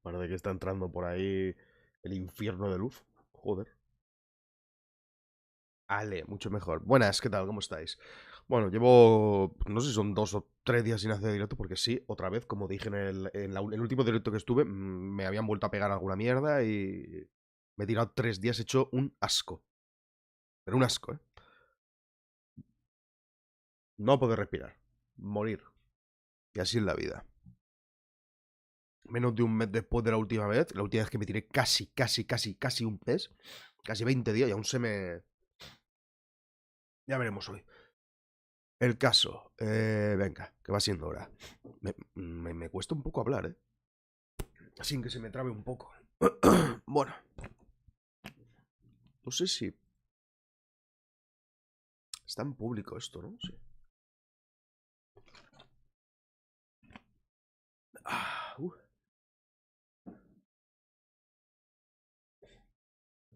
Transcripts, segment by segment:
Parece que está entrando por ahí el infierno de luz. Joder. Ale, mucho mejor. Buenas, ¿qué tal? ¿Cómo estáis? Bueno, llevo, no sé si son 2 o 3 días sin hacer directo, porque sí, otra vez, como dije en el último directo que estuve, me habían vuelto a pegar alguna mierda y me he tirado 3 días hecho un asco. Pero un asco, ¿eh? No poder respirar. Morir. Y así es la vida. Menos de un mes después de la última vez que me tiré casi un mes, casi 20 días y aún se me... Ya veremos hoy. El caso, venga, que va siendo hora. Me cuesta un poco hablar, ¿eh? Así que se me trabe un poco. Bueno. No sé si... Está en público esto, ¿no? Sí.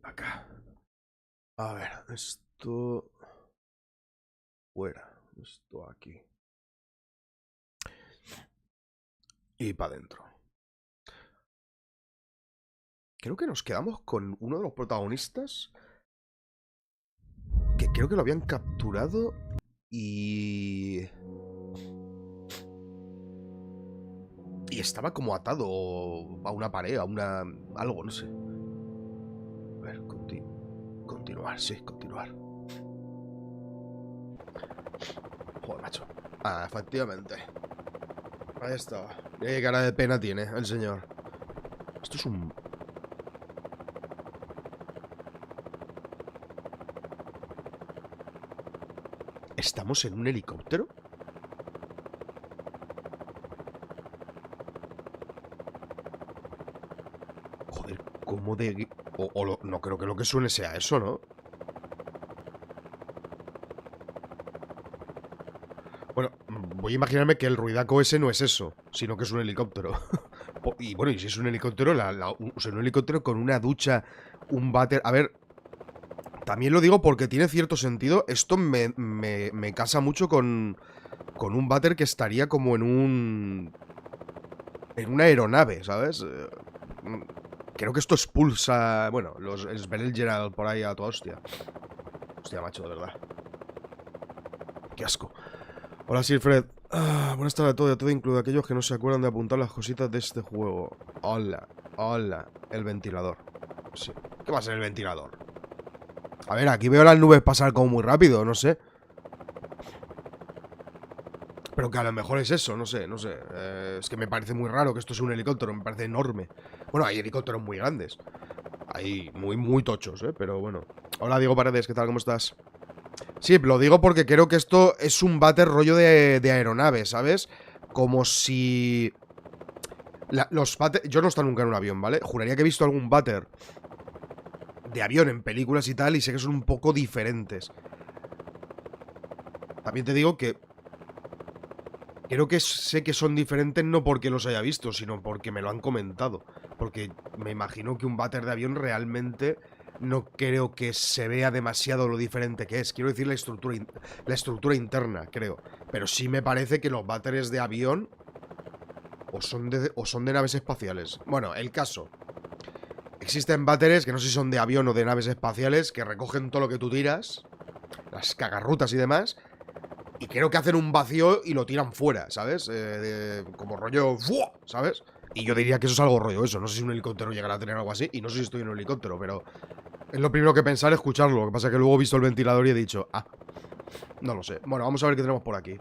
Acá. A ver, esto... Fuera. Esto aquí. Y para adentro. Creo que nos quedamos con uno de los protagonistas que creo que lo habían capturado y... Y estaba como atado a una pared, a una... algo, no sé. A ver, continuar, sí, continuar. Joder, macho. Ah, efectivamente. Ahí estaba. Mira qué cara de pena tiene el señor. Esto es un... ¿Estamos en un helicóptero? Joder, ¿cómo de...? No creo que lo que suene sea eso, ¿no? Bueno, voy a imaginarme que el ruidaco ese no es eso, sino que es un helicóptero. Y bueno, y si es un helicóptero, o sea, un helicóptero con una ducha, un váter... A ver, también lo digo porque tiene cierto sentido. Esto me casa mucho con un váter que estaría como en un... En una aeronave, ¿sabes? Creo que esto expulsa... Bueno, el Svelgerald por ahí a toda hostia. Hostia, macho, de verdad. Qué asco. Hola, Silfred. Buenas tardes a todos, incluido aquellos que no se acuerdan de apuntar las cositas de este juego. Hola, hola. El ventilador. Sí. ¿Qué va a ser el ventilador? A ver, aquí veo las nubes pasar como muy rápido, no sé. Pero que a lo mejor es eso, no sé. Es que me parece muy raro que esto sea un helicóptero, me parece enorme. Bueno, hay helicópteros muy grandes. Hay muy tochos, pero bueno. Hola, Diego Paredes, ¿qué tal? ¿Cómo estás? Sí, lo digo porque creo que esto es un váter rollo de aeronave, ¿sabes? Como si... los váter... Yo no he estado nunca en un avión, ¿vale? Juraría que he visto algún váter de avión en películas y tal, y sé que son un poco diferentes. También te digo que... Creo que sé que son diferentes no porque los haya visto, sino porque me lo han comentado. Porque me imagino que un váter de avión realmente... No creo que se vea demasiado lo diferente que es. Quiero decir la estructura interna, creo. Pero sí me parece que los váteres de avión o son de naves espaciales. Bueno, el caso. Existen váteres que no sé si son de avión o de naves espaciales que recogen todo lo que tú tiras, las cagarrutas y demás, y creo que hacen un vacío y lo tiran fuera, ¿sabes? Como rollo... ¡fua! ¿Sabes? Y yo diría que eso es algo rollo eso. No sé si un helicóptero llegará a tener algo así. Y no sé si estoy en un helicóptero, pero... Es lo primero que pensar, escucharlo. Lo que pasa es que luego he visto el ventilador y he dicho... Ah, no lo sé. Bueno, vamos a ver qué tenemos por aquí.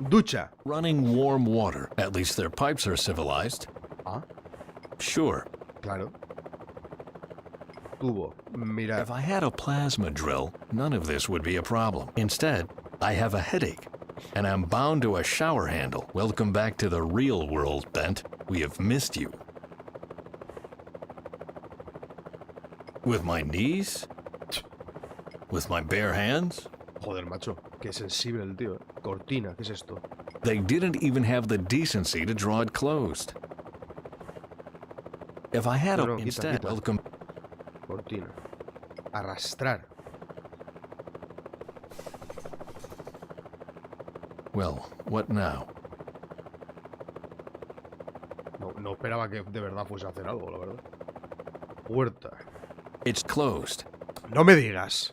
Ducha. Running warm water. At least their pipes are civilized. Ah, Sure. claro. Tubo. Mira. If I had a plasma drill, none of this would be a problem. Instead, I have a headache, and I'm bound to a shower handle. Welcome back to the real world, Bent. We have missed you. With my knees? With my bare hands? Joder, macho. Qué sensible el tío. Cortina, ¿qué es esto? They didn't even have the decency to draw it closed. If I had No, a... quita, Instead, quita. welcome... Cortina. Arrastrar. Well, what now? No, no esperaba que de verdad fuese a hacer algo, la verdad. Puerta. It's closed. No me digas.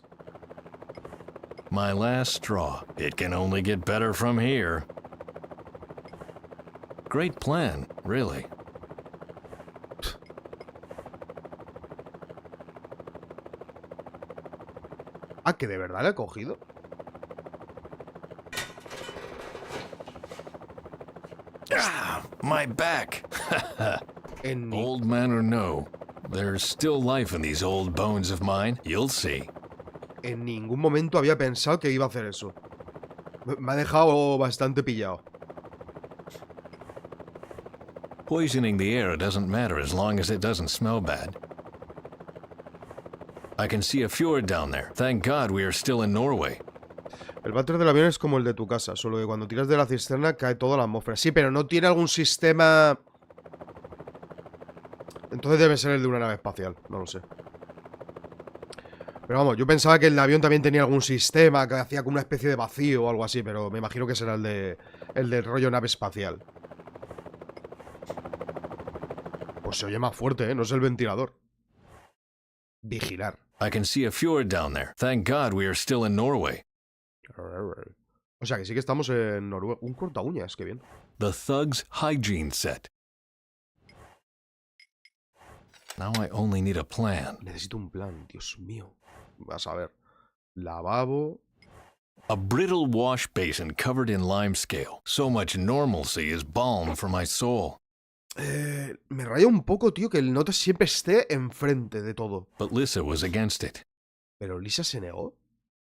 My last straw. It can only get better from here. Great plan, really. Ah, que de verdad le he cogido. My back. En ni- Old man or no, there's still life in these old bones of mine. You'll see. en ningún momento había pensado que iba a hacer eso. Me ha dejado bastante pillado. Poisoning the air doesn't matter as long as it doesn't smell bad. I can see a fjord down there. Thank God we are still in Norway. El váter del avión es como el de tu casa, solo que cuando tiras de la cisterna cae toda la atmósfera. Sí, pero no tiene algún sistema... Entonces debe ser el de una nave espacial, no lo sé. Pero vamos, yo pensaba que el avión también tenía algún sistema que hacía como una especie de vacío o algo así, pero me imagino que será el de rollo nave espacial. Pues se oye más fuerte, ¿eh? No es el ventilador. Vigilar. I can see a fjord down there. Thank God we are still in Norway. O sea que sí que estamos en Noruega. Un corta uñas, qué bien. The Thug's Hygiene Set. Now I only need a plan. Necesito un plan, Dios mío. Vas a ver. Lavabo. A brittle wash basin covered in lime scale. So much normalcy is balm for my soul. Me raya un poco, tío, que el nota siempre esté enfrente de todo. But Lissa was against it. Pero Lisa se negó.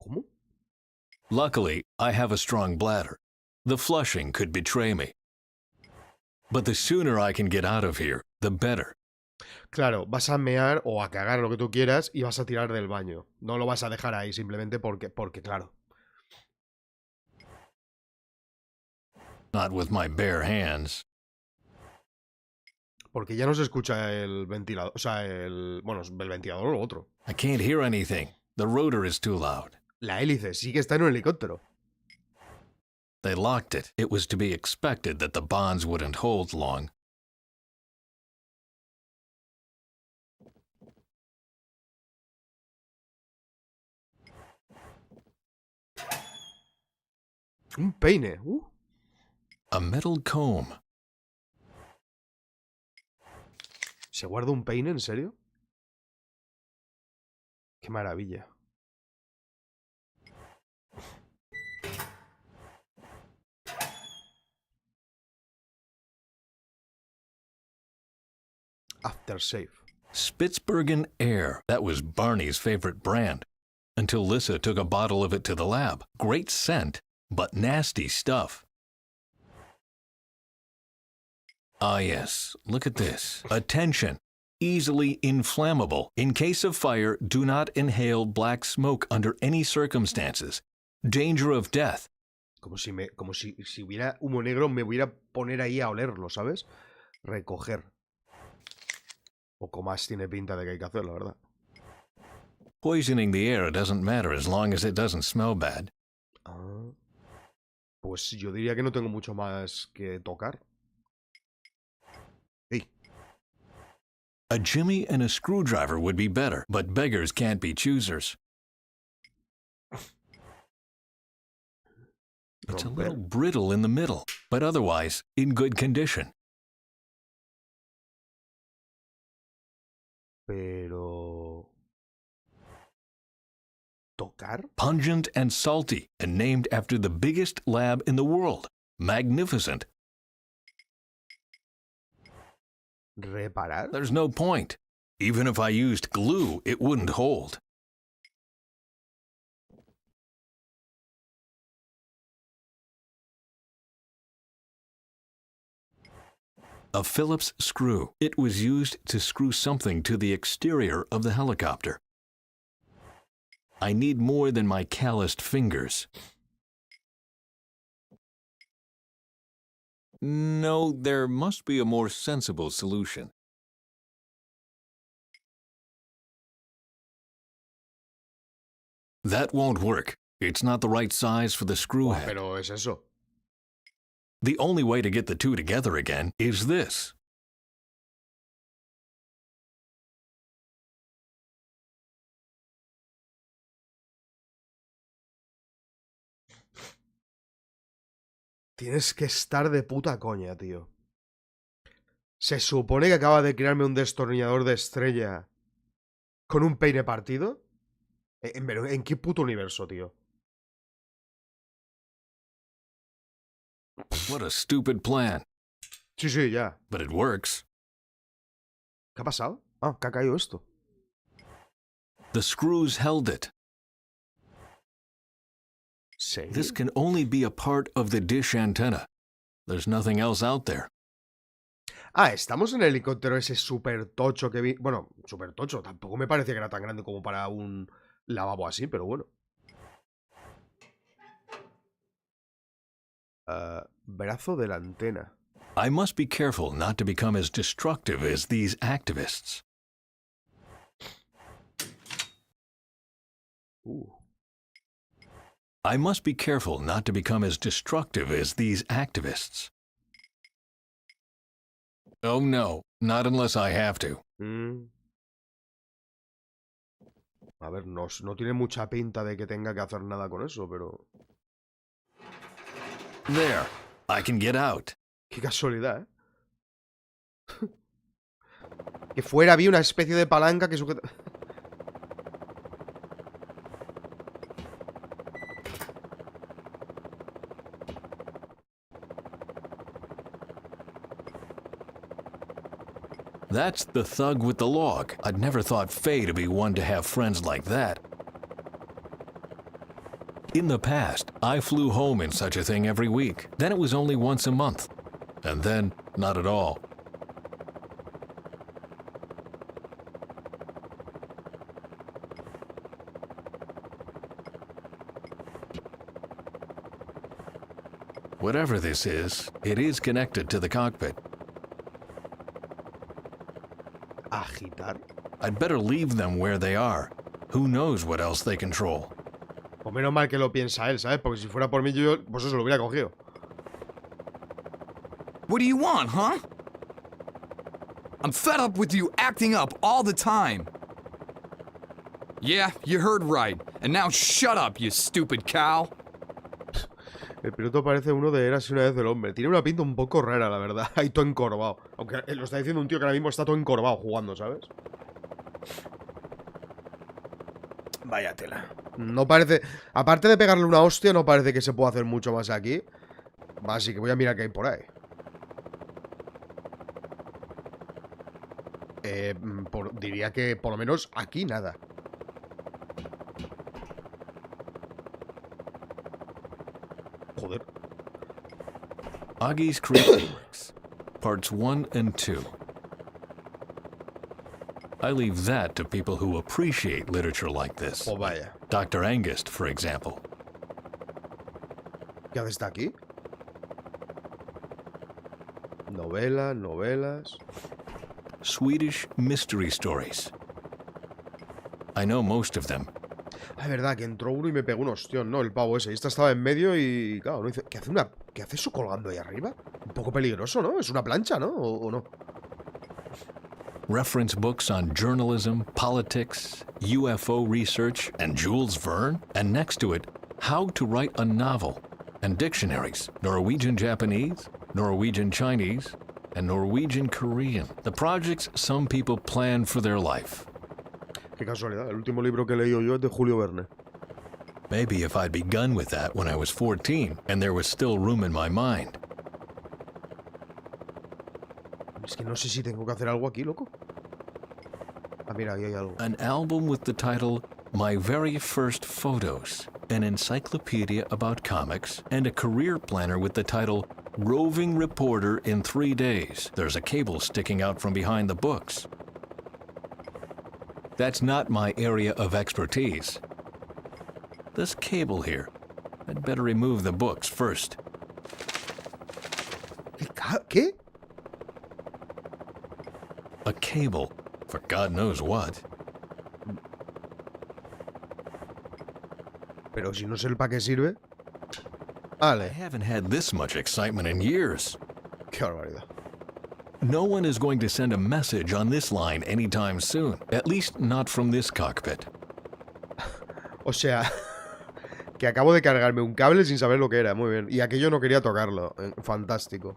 ¿Cómo? Luckily, I have a strong bladder. The flushing could betray me. But the sooner I can get out of here, the better. Claro, vas a mear o a cagar lo que tú quieras y vas a tirar del baño. No lo vas a dejar ahí simplemente porque claro. Not with my bare hands. Porque ya no se escucha el ventilador. O sea, bueno, el ventilador o lo otro. I can't hear anything. The rotor is too loud. La hélice sí que está en un helicóptero. They locked it. It was to be expected that the bonds wouldn't hold long. Un peine. A metal comb. ¿Se guarda un peine, en serio? Qué maravilla. Aftershave. Spitsbergen Air. That was Barney's favorite brand. Until Lissa took a bottle of it to the lab. Great scent, but nasty stuff. Ah, yes. Look at this. Attention. Easily inflammable. In case of fire, do not inhale black smoke under any circumstances. Danger of death. Como si hubiera humo negro me voy a poner ahí a olerlo, ¿sabes? Recoger. Poco más tiene pinta de que hay que hacer, la verdad. Poisoning the air doesn't matter as long as it doesn't smell bad. Ah, pues yo diría que no tengo mucho más que tocar. Hey. A jimmy and a screwdriver would be better, but beggars can't be choosers. It's a little brittle in the middle, but otherwise in good condition. Pero... ¿Tocar? Pungent and salty, and named after the biggest lab in the world. Magnificent. ¿Reparar? There's no point. Even if I used glue, it wouldn't hold. A Phillips screw. It was used to screw something to the exterior of the helicopter. I need more than my calloused fingers. No, there must be a more sensible solution. That won't work. It's not the right size for the screw head. Pero es eso. The only way to get the two together again is this. Tienes que estar de puta coña, tío. Se supone que acaba de crearme un destornillador de estrella con un peine partido. ¿En qué puto universo, tío? What a stupid plan. Sí, sí, ya. But it works. ¿Qué ha pasado? Ah, que ha caído esto. The screws held it. Sí. This can only be a part of the dish antenna. There's nothing else out there. Ah, estamos en el helicóptero ese súper tocho que vi. Bueno, súper tocho. Tampoco me parecía que era tan grande como para un lavabo así, pero bueno. Brazo de la antena. I must be careful not to become as destructive as these activists. I must be careful not to become as destructive as these activists. Oh no, not unless I have to. A ver, no tiene mucha pinta de que tenga que hacer nada con eso, pero... There, I can get out. Qué casualidad, ¿eh? Que fuera había una especie de palanca que sujeta... That's the thug with the log. I'd never thought Faye to be one to have friends like that. In the past, I flew home in such a thing every week. Then it was only once a month. And then, not at all. Whatever this is, it is connected to the cockpit. Agitar. I'd better leave them where they are. Who knows what else they control? Pues menos mal que lo piensa él, ¿sabes? Porque si fuera por mí yo, pues eso lo hubiera cogido. What do you want, huh? I'm fed up with you acting up all the time. Yeah, you heard right. And now shut up, you stupid cow. El piloto parece uno de Érase una vez del hombre. Tiene una pinta un poco rara, la verdad. Ahí todo encorvado. Aunque lo está diciendo un tío que ahora mismo está todo encorvado jugando, ¿sabes? Vaya tela. No parece... Aparte de pegarle una hostia, no parece que se pueda hacer mucho más aquí. Así que voy a mirar qué hay por ahí. Diría que por lo menos aquí nada. Joder. Augie's Creation Works, Parts 1 and 2. I leave that to people who appreciate literature like this. Oh, vaya. Dr. Angust, for example. ¿Qué hace aquí? Novelas. Swedish mystery stories. I know most of them. Ah, es verdad que entró uno y me pegó un ostión, ¿no? El pavo ese. Y esta estaba en medio y... Claro, ¿no? ¿Qué hace eso colgando ahí arriba? Un poco peligroso, ¿no? Es una plancha, ¿no? ¿O no? Reference books on journalism, politics, UFO research, and Jules Verne. And next to it, how to write a novel. And dictionaries. Norwegian Japanese, Norwegian Chinese, and Norwegian Korean. The projects some people plan for their life. Qué casualidad. El último libro que he leído yo es de Julio Verne. Maybe if I'd begun with that when I was 14, and there was still room in my mind. Es que no sé si tengo que hacer algo aquí, loco. Ah, mira, ahí hay algo. An album with the title My Very First Photos, an encyclopedia about comics, and a career planner with the title Roving Reporter in 3 Days. There's a cable sticking out from behind the books. That's not my area of expertise. This cable here. I'd better remove the books first. ¿Qué? A cable for God knows what. Pero si no sé para qué sirve. I Vale. haven't had this much excitement in years. Qué barbaridad. No one is going to send a message on this line anytime soon. At least not from this cockpit. O sea, Que acabo de cargarme un cable sin saber lo que era. Muy bien. Y aquello no quería tocarlo. Fantástico.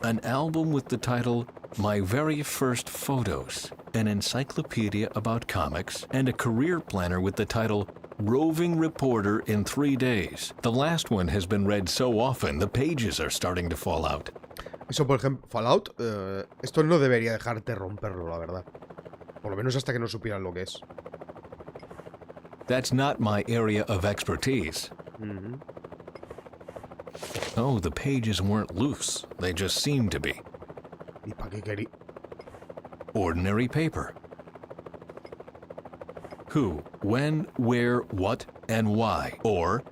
An album with the title My Very First Photos, an encyclopedia about comics, and a career planner with the title Roving Reporter in 3 Days. The last one has been read so often, the pages are starting to fall out. Eso, por ejemplo, Fallout, esto no debería dejarte romperlo, la verdad. Por lo menos hasta que no supieran lo que es. That's not my area of expertise. Oh, the pages weren't loose. They just seemed to be. ¿Y para qué quería? Ordinary paper. Who, when, where, what, and why. Or,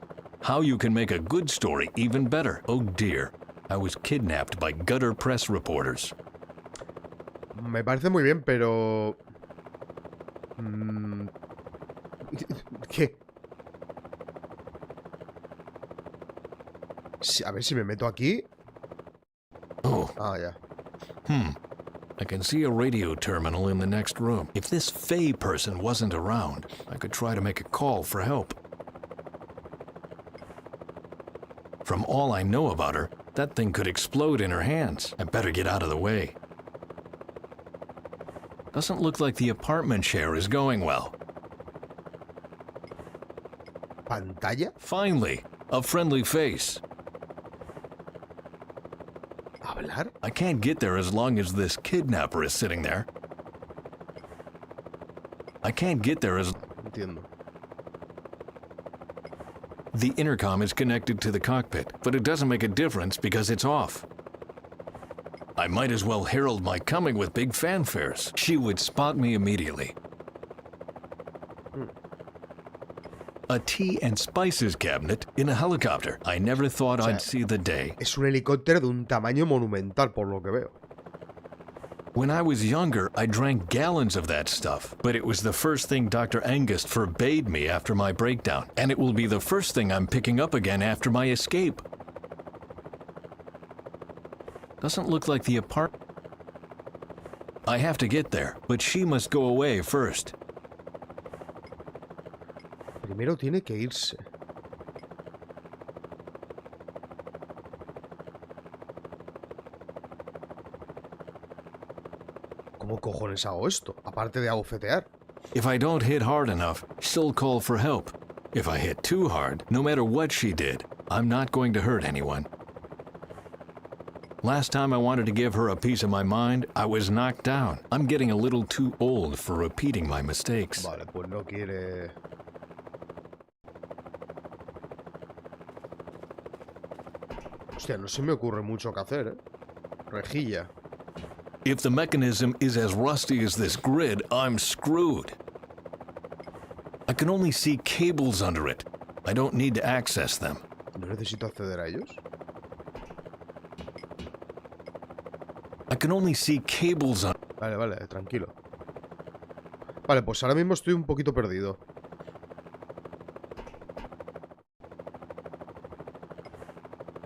how you can make a good story even better. Oh dear, I was kidnapped by gutter press reporters. Me parece muy bien, pero... ¿Qué? A ver si me meto aquí. Oh. Ah, ya. I can see a radio terminal in the next room. If this Faye person wasn't around, I could try to make a call for help. From all I know about her, that thing could explode in her hands. I better get out of the way. Doesn't look like the apartment share is going well. ¿Pantalla? Finally, a friendly face. ¿Hablar? I can't get there as long as this kidnapper is sitting there. I can't get there as... Entiendo. The intercom is connected to the cockpit, but it doesn't make a difference because it's off. I might as well herald my coming with big fanfares. She would spot me immediately. A tea and spices cabinet in a helicopter. I never thought I'd see the day. Es un helicóptero de un tamaño monumental, por lo que veo. When I was younger, I drank gallons of that stuff, but it was the first thing Dr. Angus forbade me after my breakdown, and it will be the first thing I'm picking up again after my escape. Doesn't look like the apartment. I have to get there, but she must go away first. Primero tiene que irse. ¿Cómo cojones hago esto? Aparte de abofetear. If I don't hit hard enough, she'll call for help. If I hit too hard, no matter what she did, I'm not going to hurt anyone. Last time I wanted to give her a piece of my mind, I was knocked down. I'm getting a little too old for repeating my mistakes. Vale, pues no quiere... Hostia, no se me ocurre mucho que hacer, ¿eh? Rejilla. If the mechanism is as rusty as this grid, I'm screwed. I can only see cables under it. I don't need to access them. ¿No necesito acceder a ellos? I can only see cables on... Vale, vale, tranquilo. Vale, pues ahora mismo estoy un poquito perdido.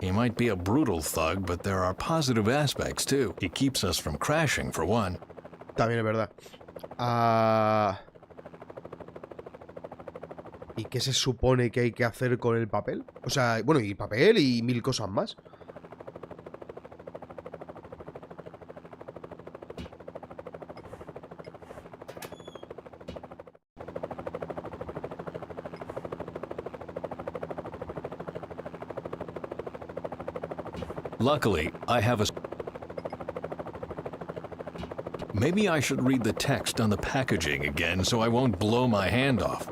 He might be a brutal thug, but there are positive aspects too. He keeps us from crashing, for one. También es verdad. ¿Y qué se supone que hay que hacer con el papel? O sea, bueno, y papel y 1000 cosas más. Luckily, I have a... Maybe I should read the text on the packaging again so I won't blow my hand off.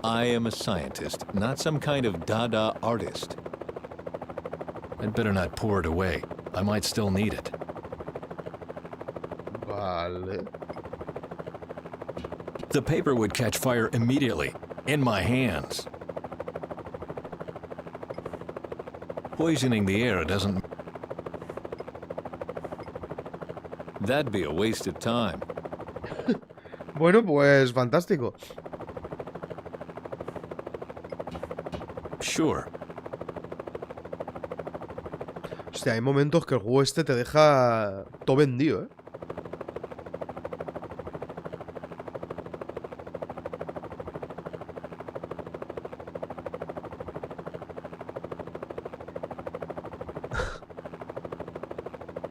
I am a scientist, not some kind of Dada artist. I'd better not pour it away. I might still need it. Vale. The paper would catch fire immediately, in my hands. Poisoning the air doesn't... That'd be a waste of time. Bueno, pues fantástico. Sure. Hostia, hay momentos que el juego este te deja todo vendido, ¿eh?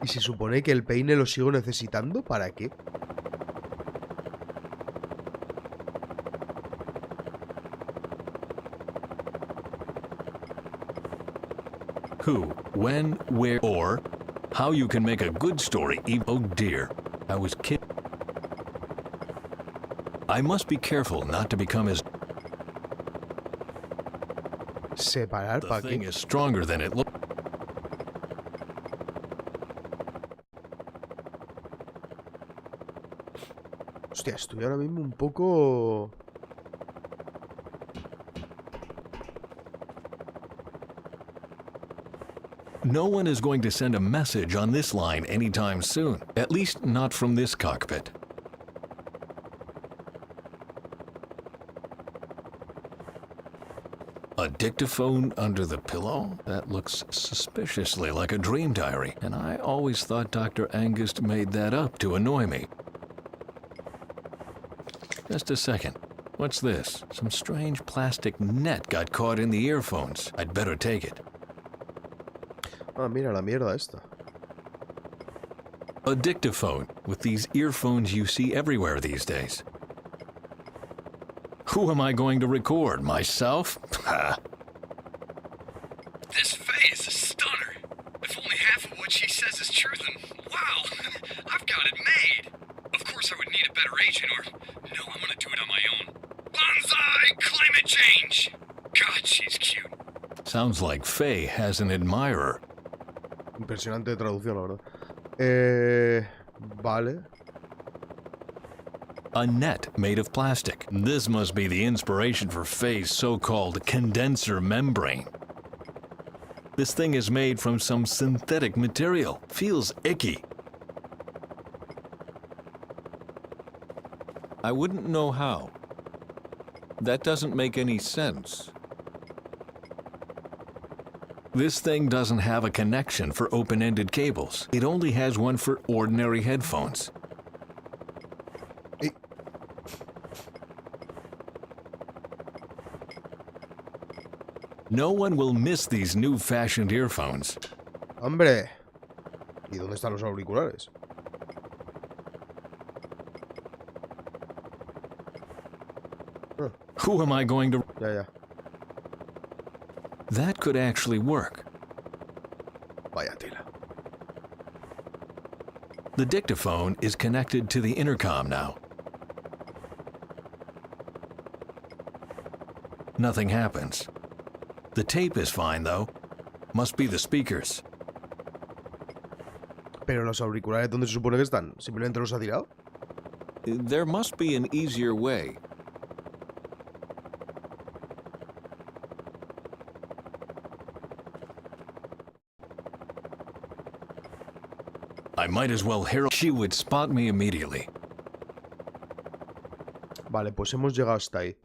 Y se supone que el peine lo sigo necesitando, ¿para qué? Who, when, where, or how you can make a good story. Oh dear, I was kidding. I must be careful not to become as. Separar, The ¿para thing qué? is stronger than it looks. Hostia, estoy ahora mismo un poco... No one is going to send a message on this line anytime soon. At least not from this cockpit. A dictaphone under the pillow? That looks suspiciously like a dream diary, and I always thought Dr. Angus made that up to annoy me. Just a second. What's this? Some strange plastic net got caught in the earphones. I'd better take it. Ah, mira la mierda esta. A dictaphone with these earphones you see everywhere these days. Who am I going to record? Myself? Ha! This Faye is a stunner. If only half of what she says is true, then wow, I've got it made. Of course, I would need a better agent, or no, I'm gonna do it on my own. Bonsai climate change. God, she's cute. Sounds like Faye has an admirer. Impresionante traducción, la verdad. Vale. A net made of plastic. This must be the inspiration for Faye's so-called condenser membrane. This thing is made from some synthetic material. Feels icky. I wouldn't know how. That doesn't make any sense. This thing doesn't have a connection for open-ended cables. It only has one for ordinary headphones. Eh, No one will miss these new-fashioned earphones. ¡Hombre! ¿Y dónde están los auriculares? Who am I going to... Ya, ya. That could actually work. Vaya tela. The dictaphone is connected to the intercom now. Nothing happens. The tape is fine, though. Must be the speakers. Pero los auriculares, ¿dónde se supone que están? ¿Simplemente los ha tirado? There must be an easier way. I might as well herald. She would spot me immediately. Vale, pues hemos llegado hasta ahí.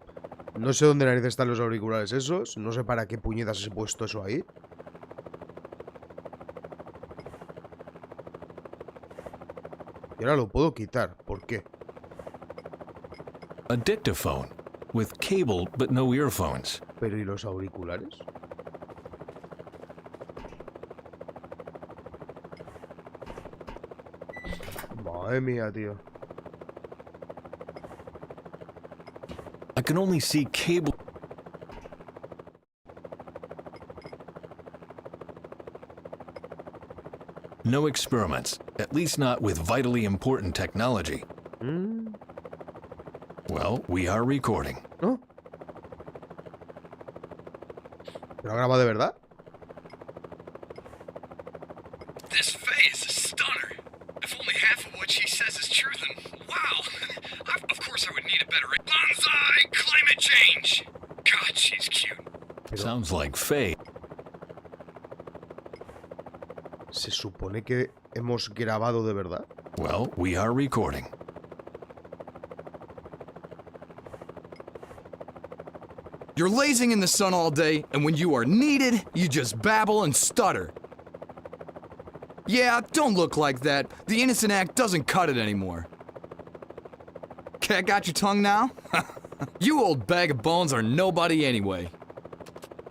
No sé dónde narices están los auriculares esos. No sé para qué puñetas he puesto eso ahí. Y ahora lo puedo quitar. ¿Por qué? A dictaphone with cable but no earphones. Pero ¿y los auriculares? Madre mía, tío. I can only see cable. No experiments, at least not with vitally important technology. ¿Mm? Well, we are recording. ¿No? ¿Pero ha grabado de verdad? This Faye is a stunner. If only half of what she says is true, then wow, of course I would need a better bonsai climate change. God, she's cute. Pero Sounds like Faye. se supone que hemos grabado de verdad. Well, we are recording. You're lazing in the sun all day, and when you are needed, you just babble and stutter. Yeah, don't look like that. The innocent act doesn't cut it anymore. Cat got your tongue now? You old bag of bones are nobody anyway.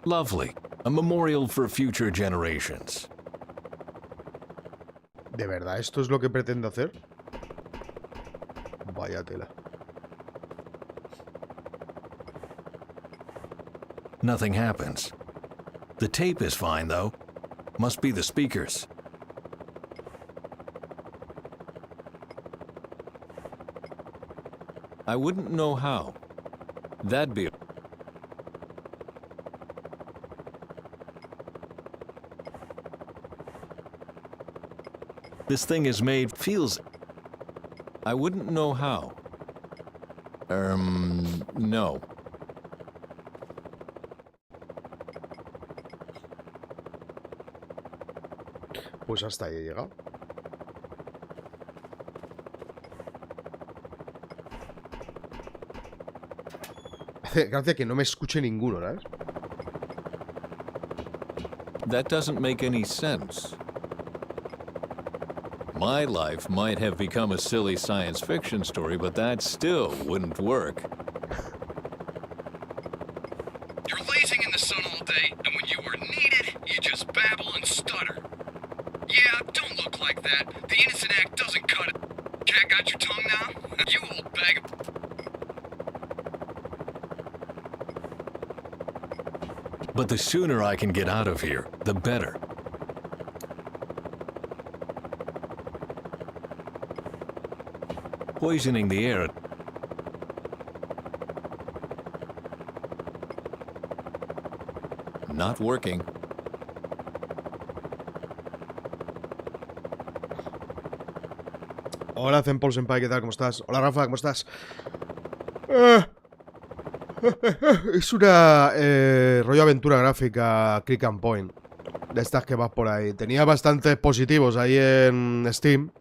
Lovely. A memorial for future generations. ¿De verdad esto es lo que pretende hacer? Vaya tela. Nothing happens. The tape is fine, though. Must be the speakers. I wouldn't know how. That'd be... This thing is made... feels... I wouldn't know how. No. Pues hasta ahí he llegado. Gracias que no me escuche ninguno, ¿sabes? That doesn't make any sense. My life might have become a silly science fiction story, but that still wouldn't work. You're lazing in the sun all day, and when you are needed, you just babble and stutter. Yeah, don't look like that. The innocent act doesn't cut it. Cat got your tongue now? You old bag of... But the sooner I can get out of here, the better. Poisoning the air. Not working. Hola, Zenpol Senpai, ¿qué tal? ¿Cómo estás? Hola, Rafa, ¿cómo estás? Es una rollo aventura gráfica click and point. De estas que vas por ahí. Tenía bastantes positivos ahí en Steam.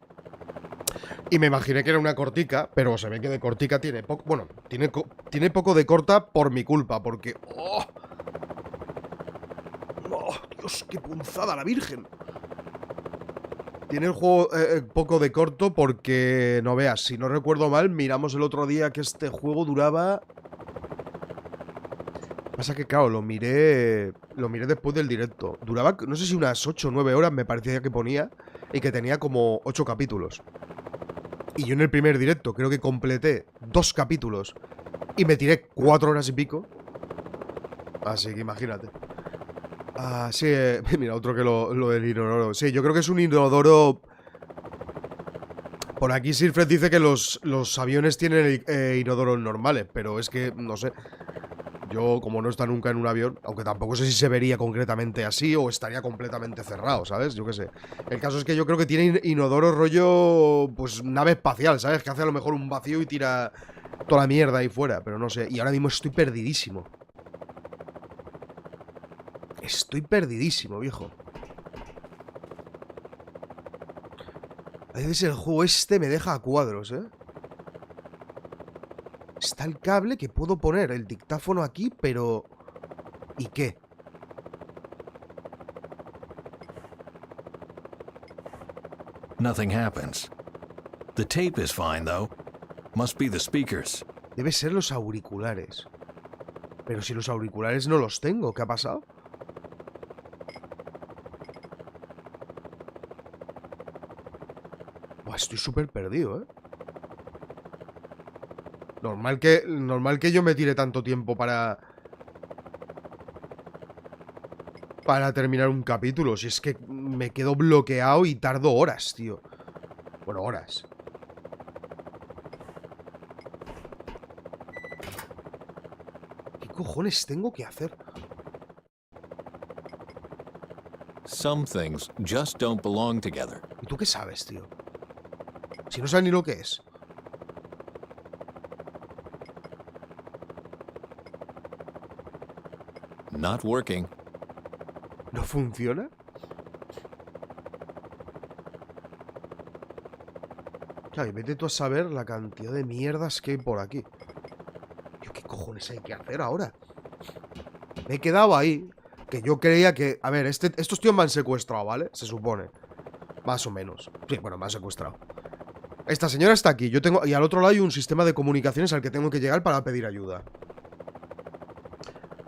Y me imaginé que era una cortica, pero se ve que de cortica tiene poco. Bueno, tiene poco de corta por mi culpa, porque... ¡Oh! ¡Oh, Dios, qué punzada la virgen! Tiene el juego poco de corto porque, no veas, si no recuerdo mal, miramos el otro día que este juego duraba... Pasa que, claro, lo miré después del directo. Duraba, no sé si unas 8 o 9 horas me parecía que ponía, y que tenía como 8 capítulos. Y yo en el primer directo creo que completé 2 capítulos y me tiré 4 horas y pico. Así que imagínate. Ah, sí, mira, otro que lo del inodoro. Sí, yo creo que es un inodoro... Por aquí Sirfred dice que los aviones tienen inodoros normales, pero es que, no sé. Yo, como no está nunca en un avión, aunque tampoco sé si se vería concretamente así o estaría completamente cerrado, ¿sabes? Yo qué sé. El caso es que yo creo que tiene inodoro rollo, pues, nave espacial, ¿sabes? Que hace a lo mejor un vacío y tira toda la mierda ahí fuera, pero no sé. Y ahora mismo estoy perdidísimo. Estoy perdidísimo, viejo. A veces el juego este me deja a cuadros, ¿eh? Está el cable que puedo poner el dictáfono aquí, pero... ¿Y qué? Nothing happens. The tape is fine, though. Must be the speakers. Debe ser los auriculares. Pero si los auriculares no los tengo, ¿qué ha pasado? Buah, estoy súper perdido, ¿eh? Normal que yo me tire tanto tiempo para terminar un capítulo. Si es que me quedo bloqueado y tardo horas, tío. Bueno, horas. ¿Qué cojones tengo que hacer? Some things just don't belong together. ¿Y tú qué sabes, tío? Si no sabes ni lo que es. Not working. ¿No funciona? Claro, y vete tú a saber la cantidad de mierdas que hay por aquí. Tío, ¿qué cojones hay que hacer ahora? Me he quedado ahí. Que yo creía que... A ver, estos tíos me han secuestrado, ¿vale? Se supone. Más o menos. Sí, bueno, me han secuestrado. Esta señora está aquí. Yo tengo... Y al otro lado hay un sistema de comunicaciones al que tengo que llegar para pedir ayuda.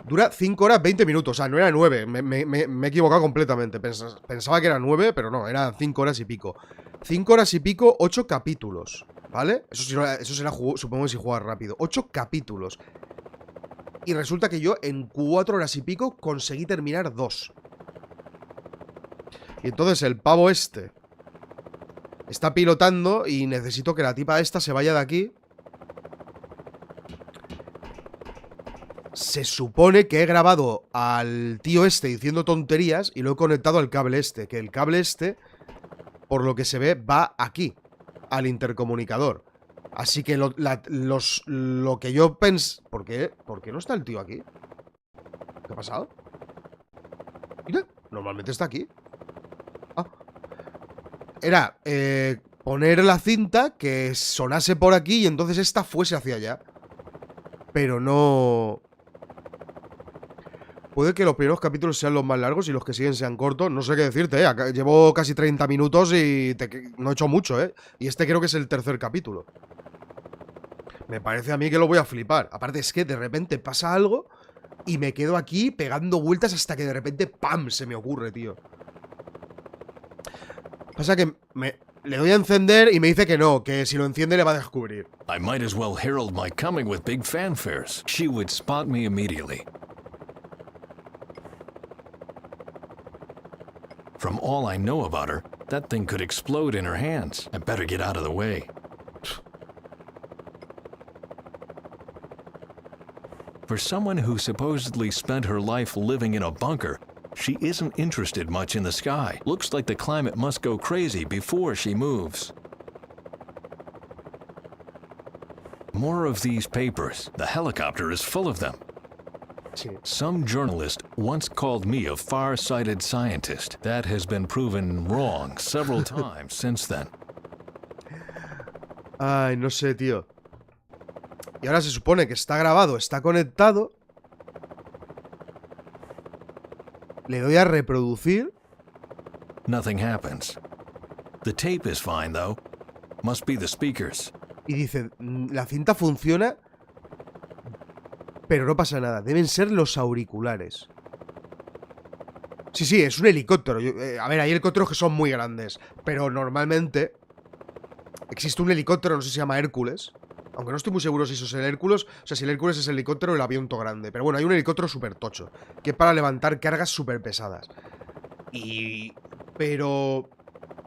Dura 5 horas 20 minutos, o sea, no era 9. Me he equivocado completamente. Pensaba que era 9, pero no, eran 5 horas y pico. 5 horas y pico, 8 capítulos, ¿vale? Eso será, supongo que si juegas rápido. 8 capítulos. Y resulta que yo en 4 horas y pico conseguí terminar 2. Y entonces el pavo este está pilotando y necesito que la tipa esta se vaya de aquí. Se supone que he grabado al tío este diciendo tonterías y lo he conectado al cable este. Que el cable este, por lo que se ve, va aquí, al intercomunicador. Así que lo que yo pensé... ¿Por qué no está el tío aquí? ¿Qué ha pasado? Mira, normalmente está aquí. Ah. Era poner la cinta que sonase por aquí y entonces esta fuese hacia allá. Pero no... Puede que los primeros capítulos sean los más largos y los que siguen sean cortos. No sé qué decirte, ¿eh? Llevo casi 30 minutos y no he hecho mucho, ¿eh? Y este creo que es el tercer capítulo. Me parece a mí que lo voy a flipar. Aparte es que de repente pasa algo y me quedo aquí pegando vueltas hasta que de repente ¡pam! Se me ocurre, tío. Pasa que le doy a encender y me dice que no, que si lo enciende le va a descubrir. I might as well herald my coming with big fanfares. She would spot me immediately. From all I know about her, that thing could explode in her hands. I better get out of the way. For someone who supposedly spent her life living in a bunker, she isn't interested much in the sky. Looks like the climate must go crazy before she moves. More of these papers. The helicopter is full of them. Sí. Some journalist once called me a far-sighted scientist. That has been proven wrong several times since then. Ay, no sé, tío. Y ahora se supone que está grabado, está conectado. Le doy a reproducir. Nothing happens. The tape is fine, though. Must be the speakers. Y dice, la cinta funciona, pero no pasa nada. Deben ser los auriculares. Sí, es un helicóptero. A ver, hay helicópteros que son muy grandes, pero normalmente existe un helicóptero, no sé si se llama Hércules. Aunque no estoy muy seguro si eso es el Hércules. O sea, si el Hércules es el helicóptero o el avión todo grande. Pero bueno, hay un helicóptero súper tocho, que es para levantar cargas súper pesadas. Pero...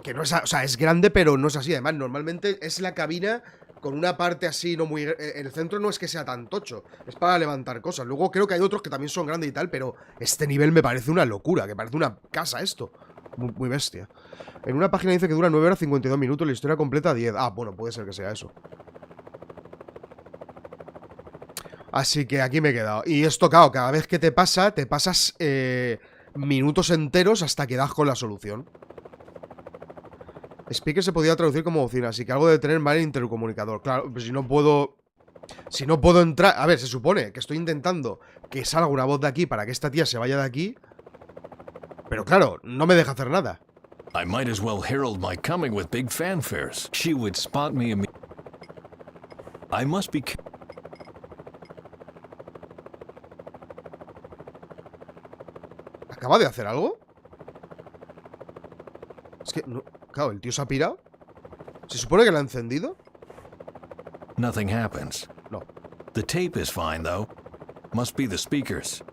que no es... O sea, es grande, pero no es así. Además, normalmente es la cabina con una parte así, no muy... El centro no es que sea tan tocho. Es para levantar cosas. Luego creo que hay otros que también son grandes y tal, pero este nivel me parece una locura. Que parece una casa esto. Muy bestia. En una página dice que dura 9 horas 52 minutos. La historia completa 10. Ah, bueno, puede ser que sea eso. Así que aquí me he quedado. Y esto, claro, cada vez que te pasas minutos enteros hasta que das con la solución. Speaker se podía traducir como bocina, así que algo debe tener mal el intercomunicador. Claro, pero si no puedo entrar... A ver, se supone que estoy intentando que salga una voz de aquí para que esta tía se vaya de aquí. Pero claro, no me deja hacer nada. I might as well herald my coming with big fanfares. She would spot me immediately. I must be... ¿Acaba de hacer algo? Es que... No, claro, el tío se ha pirado. ¿Se supone que lo ha encendido? Nothing happens. No. The tape is fine, though. Must be the speakers.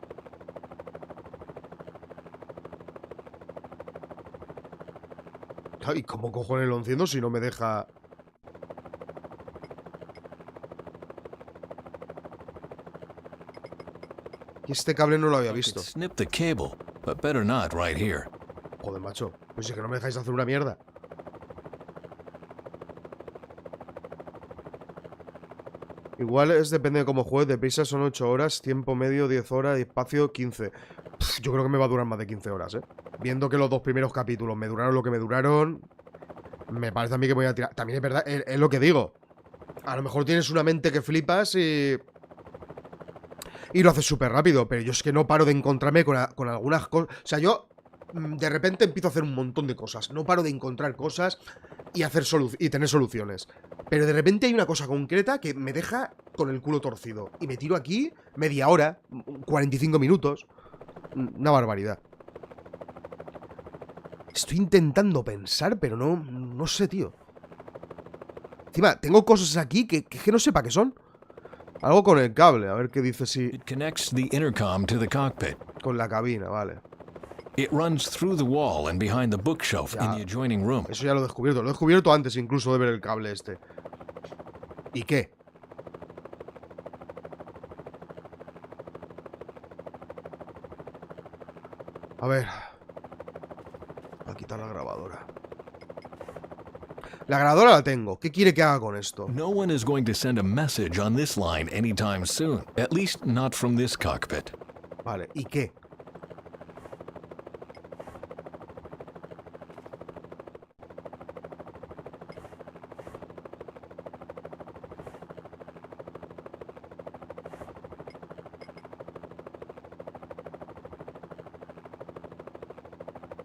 ¿Y cómo cojones lo enciendo si no me deja...? Y este cable no lo había visto. Snip the cable, but better not right here. Joder, macho. Pues es que no me dejáis hacer una mierda. Igual depende de cómo juegues. Deprisa son 8 horas, tiempo medio 10 horas y espacio 15. Yo creo que me va a durar más de 15 horas, ¿eh? Viendo que los dos primeros capítulos me duraron lo que me duraron, me parece a mí que voy a tirar. También es verdad, es lo que digo. A lo mejor tienes una mente que flipas y lo haces súper rápido, pero yo es que no paro de encontrarme con algunas cosas. O sea, yo de repente empiezo a hacer un montón de cosas. No paro de encontrar cosas y tener soluciones. Pero de repente hay una cosa concreta que me deja con el culo torcido. Y me tiro aquí media hora, 45 minutos. Una barbaridad. Estoy intentando pensar, pero no sé, tío. Encima, tengo cosas aquí que no sé para qué son. Algo con el cable, a ver qué dice si... It connects the intercom to the cockpit. Con la cabina, vale. It runs through the wall and behind the bookshelf in the adjoining room. Eso ya lo he descubierto. Lo he descubierto antes incluso de ver el cable este. ¿Y qué? A ver. Voy a quitar la grabadora. La grabadora la tengo. ¿Qué quiere que haga con esto? No one is going to send a message on this line anytime soon. At least not from this cockpit. Vale, ¿y qué?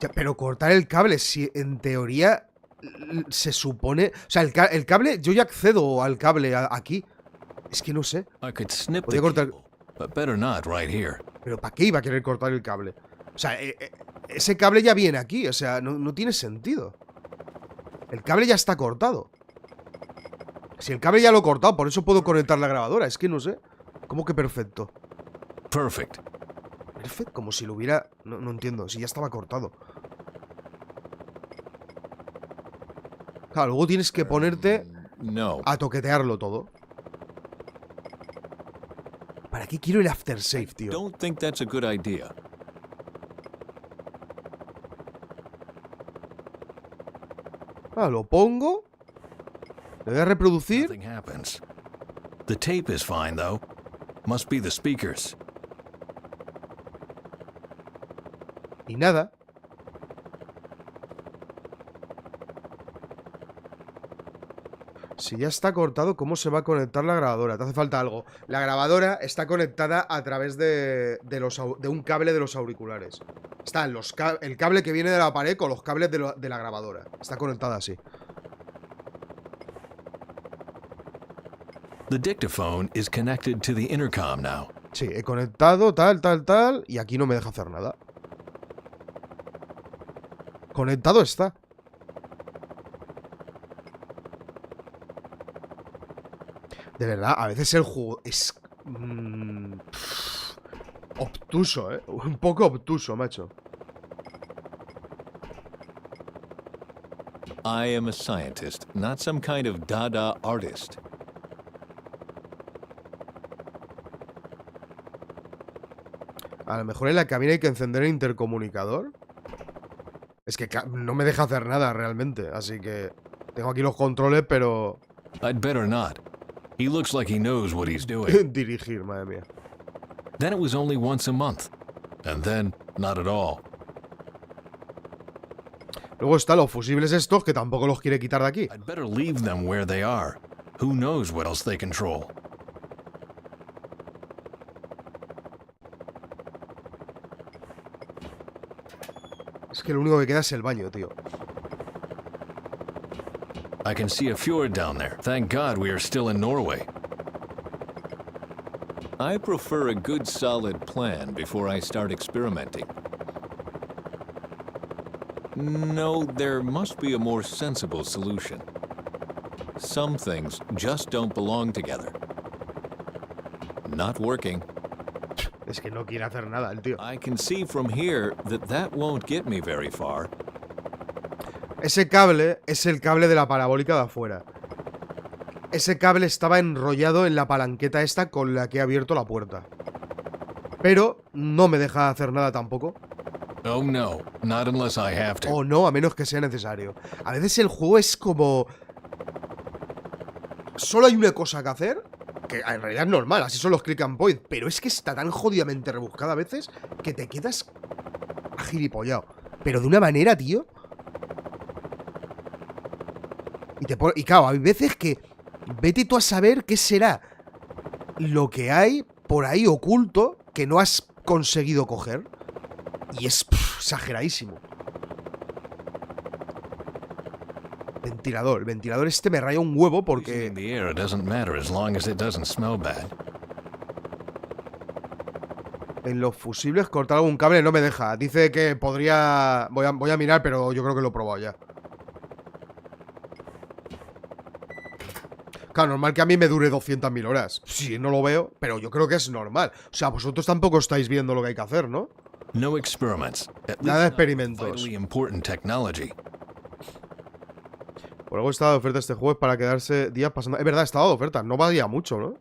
Ya, pero cortar el cable, si en teoría se supone... O sea, el cable... Yo ya accedo al cable aquí. Es que no sé. I could snip Podría the cortar... cable, but better not right here. Pero ¿para qué iba a querer cortar el cable? O sea, ese cable ya viene aquí. O sea, no tiene sentido. El cable ya está cortado. Si el cable ya lo he cortado, por eso puedo conectar la grabadora. Es que no sé. ¿Cómo que perfecto? Perfect. Perfecto, como si lo hubiera... No entiendo, si ya estaba cortado. Claro, luego tienes que ponerte No. a toquetearlo todo. ¿Para qué quiero el aftershave, tío? Don't think that's a good idea. Ah, lo pongo. Le voy a reproducir. Nothing happens. The tape is fine though. Must be the speakers. Y nada. Si ya está cortado, ¿cómo se va a conectar la grabadora? Te hace falta algo. La grabadora está conectada a través de un cable de los auriculares. Está el cable que viene de la pared con los cables de la grabadora. Está conectada así. The dictaphone is connected to the intercom now. Sí, he conectado, tal. Y aquí no me deja hacer nada. Conectado está. De verdad, a veces el juego es... obtuso, ¿eh? Un poco obtuso, macho. I am a scientist, not some kind of dada artist. A lo mejor en la cabina hay que encender el intercomunicador. Es que no me deja hacer nada realmente, así que... Tengo aquí los controles, pero... I'd better not. He looks like he knows what he's doing. Dirigir, madre mía. Then it was only once a month. And then, not at all. Luego están los fusibles estos, que tampoco los quiere quitar de aquí. I'd better leave them where they are. Who knows what else they control? Es que lo único que queda es el baño, tío. I can see a fjord down there. Thank God we are still in Norway. I prefer a good solid plan before I start experimenting. No, there must be a more sensible solution. Some things just don't belong together. Not working. Es que no quiere hacer nada el tío. I can see from here that won't get me very far. Ese cable es el cable de la parabólica de afuera. Ese cable estaba enrollado en la palanqueta esta con la que he abierto la puerta. Pero no me deja hacer nada tampoco. Oh no, not unless I have to. O no, a menos que sea necesario. A veces el juego es como... Solo hay una cosa que hacer, que en realidad es normal, así son los click and point, pero es que está tan jodidamente rebuscada a veces que te quedas agilipollado. Pero de una manera, tío... Y claro, hay veces que... Vete tú a saber qué será lo que hay por ahí oculto que no has conseguido coger. Y es... exageradísimo. Ventilador. El ventilador este me raya un huevo porque... In the air, it doesn't matter as long as it doesn't smell bad. En los fusibles cortar algún cable no me deja. Dice que podría... Voy a mirar, pero yo creo que lo he probado ya. Claro, normal que a mí me dure 200.000 horas. Sí, no lo veo, pero yo creo que es normal. O sea, vosotros tampoco estáis viendo lo que hay que hacer, ¿no? No experiments. At Nada de least not experimentos. vitally important technology. Por algo estaba de oferta este juego, es para quedarse días pasando... Es verdad, estaba de oferta, no valía mucho, ¿no?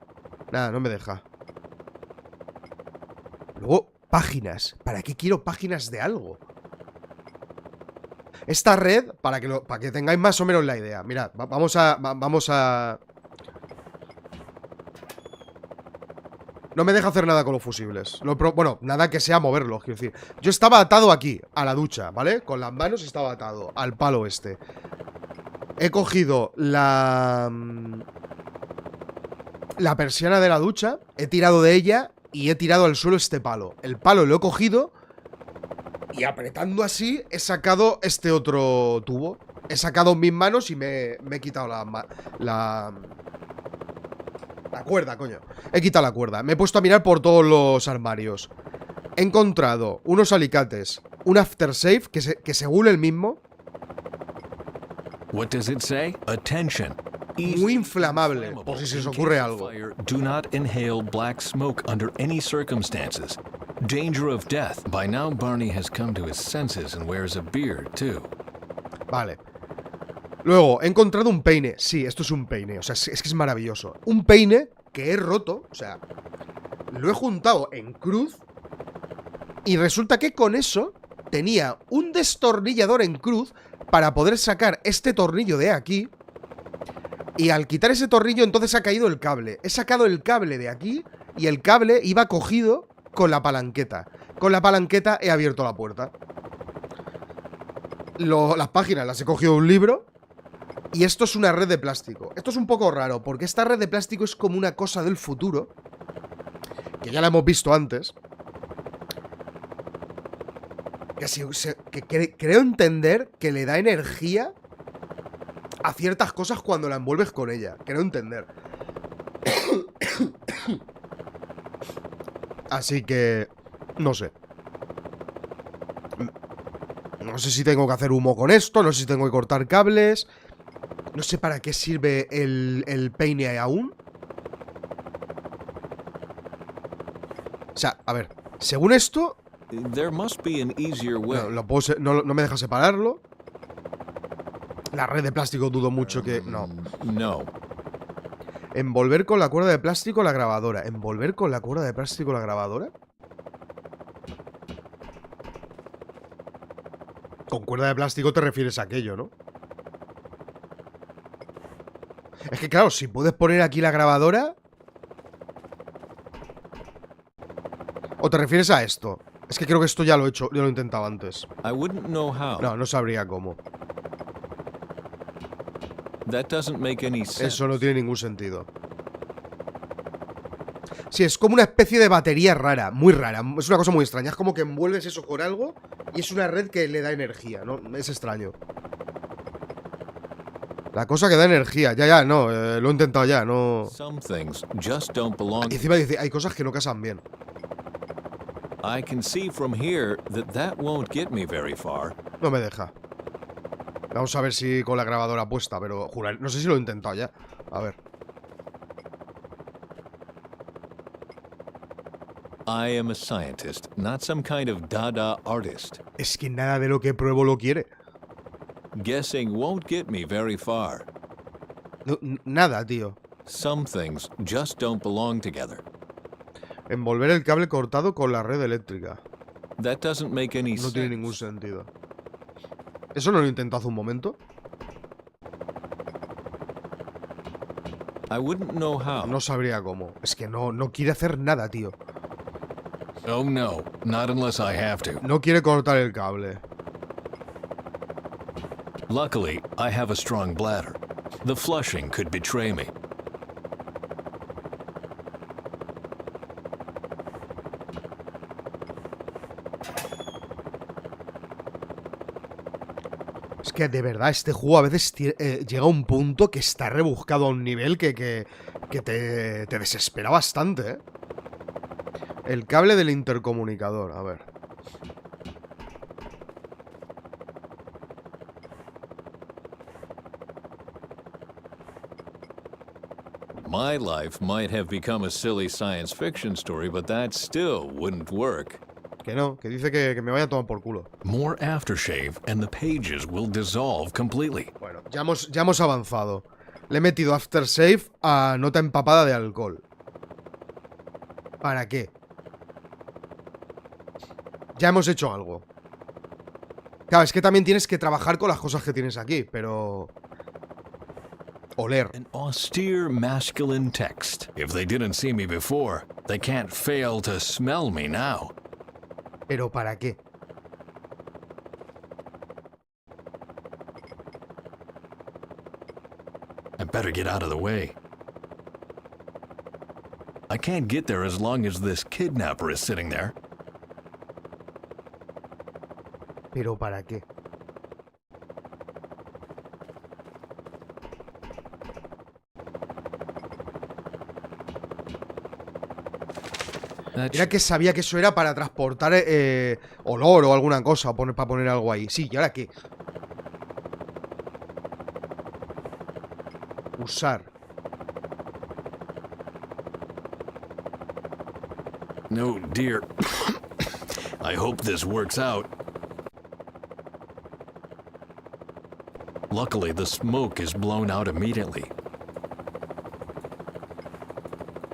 Nada, no me deja. Luego, páginas. ¿Para qué quiero páginas de algo? Esta red, para que tengáis más o menos la idea. Mirad, vamos a... No me deja hacer nada con los fusibles. Bueno, nada que sea moverlos, quiero decir. Yo estaba atado aquí, a la ducha, ¿vale? Con las manos estaba atado al palo este. He cogido la persiana de la ducha, he tirado de ella y he tirado al suelo este palo. El palo lo he cogido y apretando así he sacado este otro tubo. He sacado mis manos y me he quitado la cuerda, coño. He quitado la cuerda. Me he puesto a mirar por todos los armarios. He encontrado unos alicates, un aftershave que según el mismo... What does it say? Attention. Muy inflamable, por si se os ocurre algo. Do not inhale black smoke under any circumstances. Danger of death. By now Barney has come to his senses and wears a beard too. Vale. Luego, he encontrado un peine. Sí, esto es un peine, o sea, es que es maravilloso. Un peine que he roto, o sea, lo he juntado en cruz. Y resulta que con eso tenía un destornillador en cruz para poder sacar este tornillo de aquí. Y al quitar ese tornillo, entonces ha caído el cable. He sacado el cable de aquí y el cable iba cogido con la palanqueta. Con la palanqueta he abierto la puerta. Las páginas las he cogido de un libro. Y esto es una red de plástico. Esto es un poco raro, porque esta red de plástico es como una cosa del futuro, que ya la hemos visto antes. Que creo entender que le da energía a ciertas cosas cuando la envuelves con ella. Creo entender. Así que... no sé. No sé si tengo que hacer humo con esto. No sé si tengo que cortar cables. No sé para qué sirve el peine aún. O sea, a ver. Según esto... There must be an easier way. No me deja separarlo. La red de plástico dudo mucho que... No. No. Envolver con la cuerda de plástico la grabadora. ¿Envolver con la cuerda de plástico la grabadora? Con cuerda de plástico te refieres a aquello, ¿no? Es que claro, si puedes poner aquí la grabadora... ¿O te refieres a esto? Es que creo que esto ya lo he hecho, ya lo he intentado antes. I wouldn't know how. No, no sabría cómo. That doesn't make any sense. Eso no tiene ningún sentido. Sí, es como una especie de batería rara, muy rara. Es una cosa muy extraña. Es como que envuelves eso con algo y es una red que le da energía, ¿no? Es extraño. La cosa que da energía. Ya, no. Lo he intentado ya, no... Some things just don't belong. Y encima dice, hay cosas que no casan bien. I can see from here that won't get me very far. No me deja. Vamos a ver si con la grabadora puesta, pero jurar, no sé si lo he intentado ya. A ver. I am a scientist, not some kind of dada artist. Es que nada de lo que pruebo lo quiere. Guessing won't get me very far. No, nada, tío. Some things just don't belong together. Envolver el cable cortado con la red eléctrica. That doesn't make any No sense. tiene ningún sentido. ¿Eso no lo intentó hace un momento? I wouldn't know how. No sabría cómo. Es que no quiere hacer nada, tío. Oh no, not unless I have to. No quiere cortar el cable. Luckily, I have a strong bladder. The flushing could betray me. Es que de verdad este juego a veces llega a un punto que está rebuscado a un nivel que te desespera bastante, ¿eh? El cable del intercomunicador, a ver. My life might have become a silly science fiction story, but that still wouldn't work. Que no, que dice que me vaya a tomar por culo. More aftershave and the pages will dissolve completely. Bueno, ya hemos avanzado. Le he metido aftershave a nota empapada de alcohol. ¿Para qué? Ya hemos hecho algo. Claro, es que también tienes que trabajar con las cosas que tienes aquí, pero... Oler. An austere masculine text. If they didn't see me before, they can't fail to smell me now. ¿Pero para qué? I better get out of the way. I can't get there as long as this kidnapper is sitting there. ¿Pero para qué? Mira que sabía que eso era para transportar olor o alguna cosa, para poner algo ahí. Sí, ¿y ahora qué? Usar. No, dear. I hope this works out. Luckily, the smoke is blown out immediately.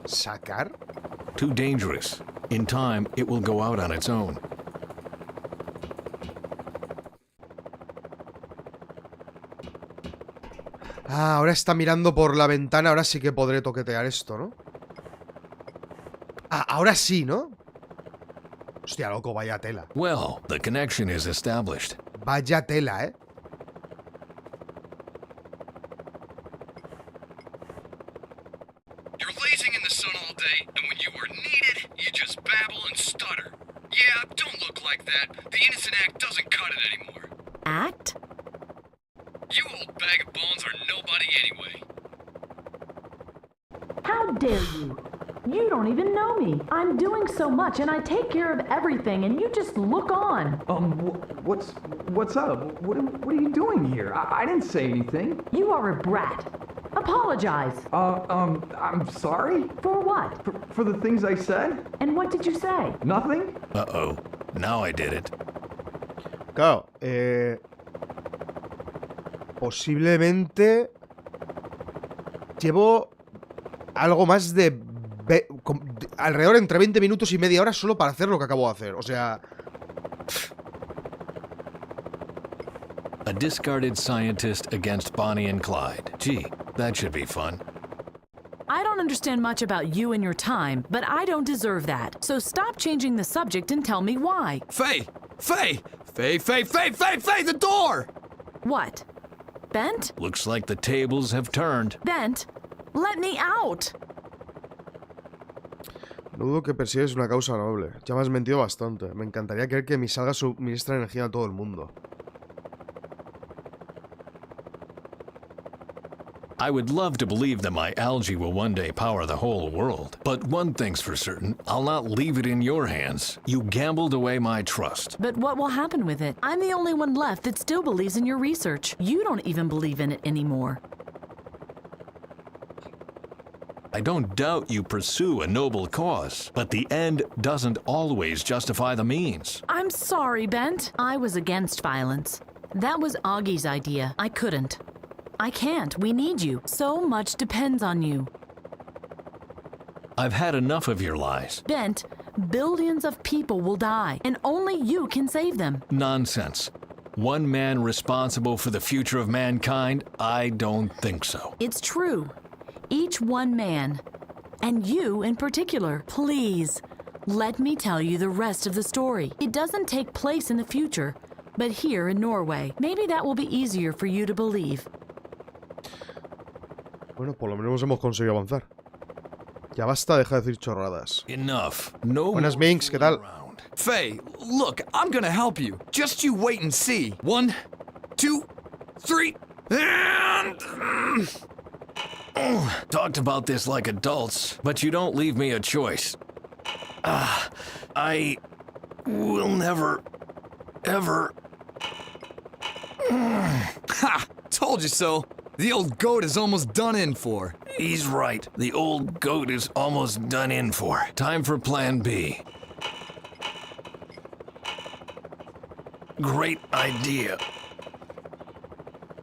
¿Sacar? Too dangerous. In time, it will go out on its own. Ah, ahora está mirando por la ventana. Ahora sí que podré toquetear esto, ¿no? Ah, ahora sí, ¿no? Hostia, loco, vaya tela. Well, the connection is established. Vaya tela, ¿eh? You're lazing in the sun all day, and when you are needed, you just babble and stutter. Yeah, don't look like that. The innocent act doesn't cut it anymore. Act? You old bag of bones are nobody anyway. How dare you? You don't even know me. I'm doing so much and I take care of everything and you just look on. What's up? What are you doing here? I didn't say anything. You are a brat. Apologize. I'm sorry? For what? For the things I said? And what did you say? Nothing? Uh-oh. Now I did it. Claro, posiblemente llevo algo más de alrededor entre 20 minutos y media hora solo para hacer lo que acabo de hacer. O sea... A discarded scientist against Bonnie and Clyde. Gee, that should be fun. I don't understand much about you and your time, but I don't deserve that. So stop changing the subject and tell me why. Faye! The door! What? Bent? Looks like the tables have turned. Bent? Let me out! No dudo que persigues una causa noble. Ya me has mentido bastante. Me encantaría creer que mi salga suministra energía a todo el mundo. I would love to believe that my algae will one day power the whole world. But one thing's for certain, I'll not leave it in your hands. You gambled away my trust. But what will happen with it? I'm the only one left that still believes in your research. You don't even believe in it anymore. I don't doubt you pursue a noble cause, but the end doesn't always justify the means. I'm sorry, Bent. I was against violence. That was Augie's idea. I couldn't. I can't. We need you. So much depends on you. I've had enough of your lies. Bent, billions of people will die, and only you can save them. Nonsense. One man responsible for the future of mankind? I don't think so. It's true. Each one man. And you in particular. Please, let me tell you the rest of the story. It doesn't take place in the future, but here in Norway. Maybe that will be easier for you to believe. Bueno, por lo menos hemos conseguido avanzar. Ya basta, deja de decir chorradas. Enough. No Buenas, more Minx, ¿qué tal? fooling around. Faye, look, I'm gonna help you. Just you wait and see. 1, 2, 3, and... Talked about this like adults, but you don't leave me a choice. I will never, ever... Ha! Told you so. The old goat is almost done in for. He's right. The old goat is almost done in for. Time for Plan B. Great idea.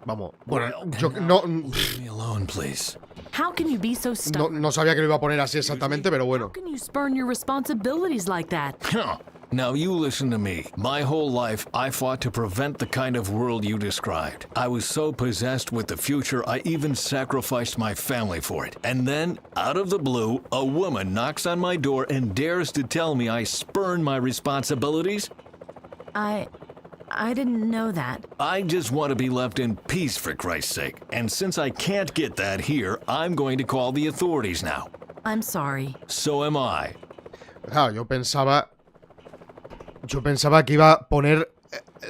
Vamos. Bueno, Well, yo and no, Leave me alone, please. How can you be so stubborn? no sabía que lo iba a poner así exactamente, pero How bueno. can you spurn your responsibilities like that? Huh. Now you listen to me. My whole life, I fought to prevent the kind of world you described. I was so possessed with the future, I even sacrificed my family for it. And then, out of the blue, a woman knocks on my door and dares to tell me I spurn my responsibilities? I didn't know that. I just want to be left in peace, for Christ's sake. And since I can't get that here, I'm going to call the authorities now. I'm sorry. So am I. Claro, yo pensaba que iba a poner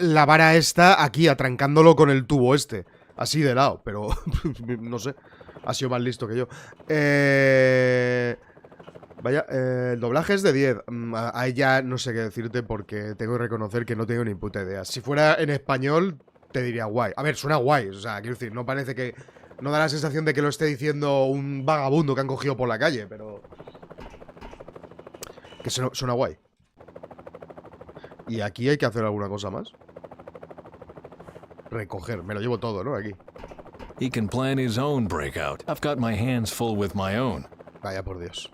la vara esta aquí, atrancándolo con el tubo este. Así de lado, pero no sé. Ha sido más listo que yo. Vaya, el doblaje es de 10. Ahí ya no sé qué decirte porque tengo que reconocer que no tengo ni puta idea. Si fuera en español, te diría guay. A ver, suena guay. O sea, quiero decir, no parece que... No da la sensación de que lo esté diciendo un vagabundo que han cogido por la calle, pero... Que suena guay. Y aquí hay que hacer alguna cosa más. Recoger, me lo llevo todo, ¿no? Aquí. He can plan his own breakout. I've got my hands full with my own. Vaya por Dios.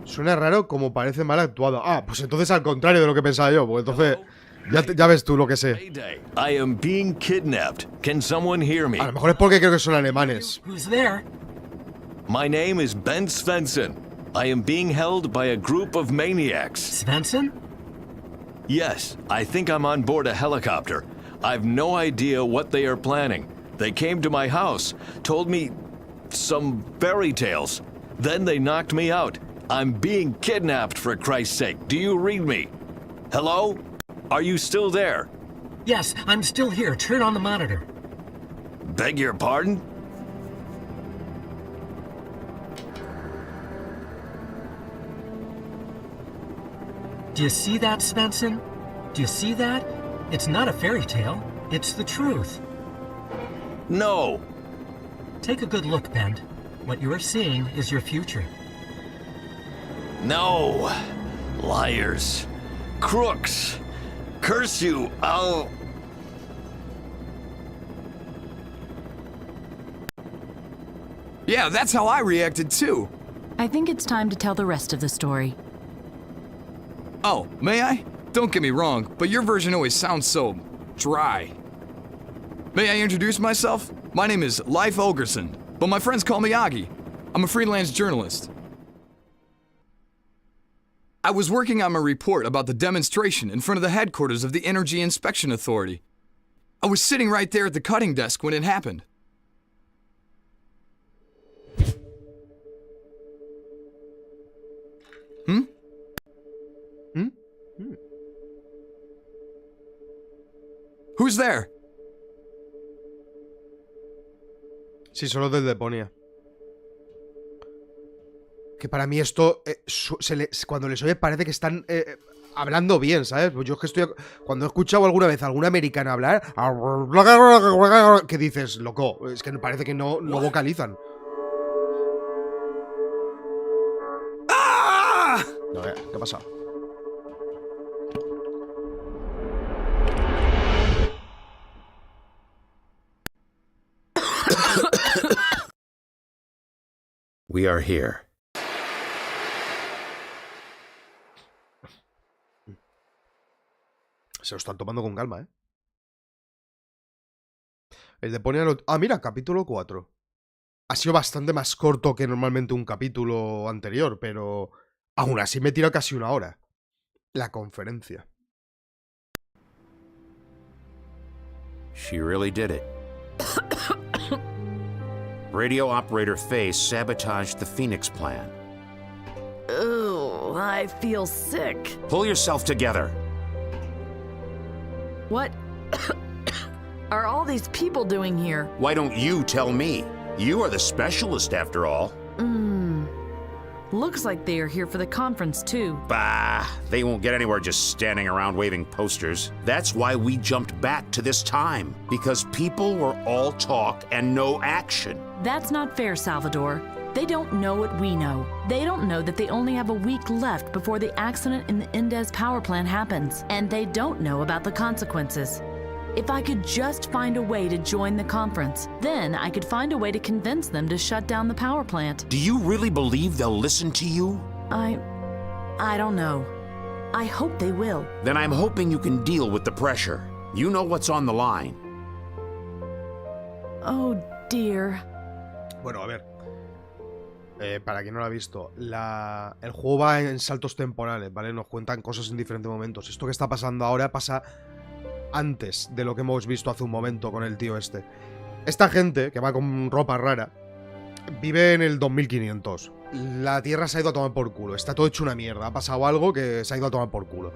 Suena raro como parece mal actuado. Ah, pues entonces al contrario de lo que pensaba yo. Pues entonces ya ves tú lo que sé. Mayday. I am being kidnapped. Can someone hear me? A lo mejor es porque creo que son alemanes. Who's there? My name is Ben Svensson. I am being held by a group of maniacs. Svensson? Yes, I think I'm on board a helicopter. I've no idea what they are planning. They came to my house, told me some fairy tales. Then they knocked me out. I'm being kidnapped, for Christ's sake. Do you read me? Hello? Are you still there? Yes, I'm still here. Turn on the monitor. Beg your pardon? Do you see that, Svensson? Do you see that? It's not a fairy tale. It's the truth. No. Take a good look, Bend. What you are seeing is your future. No. Liars. Crooks. Curse you. I'll... Yeah, that's how I reacted too. I think it's time to tell the rest of the story. Oh, may I? Don't get me wrong, but your version always sounds so dry. May I introduce myself? My name is Leif Olgerson, but my friends call me Agi. I'm a freelance journalist. I was working on my report about the demonstration in front of the headquarters of the Energy Inspection Authority. I was sitting right there at the cutting desk when it happened. Who's there? Sí, solo del Deponia. Que para mí esto, cuando les oye parece que están hablando bien, ¿sabes? Pues yo es que estoy... Cuando he escuchado alguna vez a algún americano hablar, que dices, loco, es que parece que no vocalizan. Ah! No, ¿qué ha pasado? We are here. Se lo están tomando con calma, ¿eh? El de poner... Ah, mira, capítulo 4. Ha sido bastante más corto que normalmente un capítulo anterior, pero aún así me tira casi una hora. La conferencia. She really did it. Radio operator Faye sabotaged the Phoenix plan. Oh, I feel sick. Pull yourself together. What are all these people doing here? Why don't you tell me? You are the specialist after all. Looks like they are here for the conference too. Bah, they won't get anywhere just standing around waving posters. That's why we jumped back to this time, because people were all talk and no action. That's not fair, Salvador. They don't know what we know. They don't know that they only have a week left before the accident in the Indez power plant happens, and they don't know about the consequences. If I could just find a way to join the conference, then I could find a way to convince them to shut down the power plant. Do you really believe they'll listen to you? I don't know. I hope they will. Then I'm hoping you can deal with the pressure. You know what's on the line. Oh, dear. Bueno, a ver. Para quien no lo ha visto, el juego va en saltos temporales, ¿vale? Nos cuentan cosas en diferentes momentos. Esto que está pasando ahora pasa antes de lo que hemos visto hace un momento con el tío este. Esta gente, que va con ropa rara, vive en el 2500. La Tierra se ha ido a tomar por culo. Está todo hecho una mierda. Ha pasado algo que se ha ido a tomar por culo.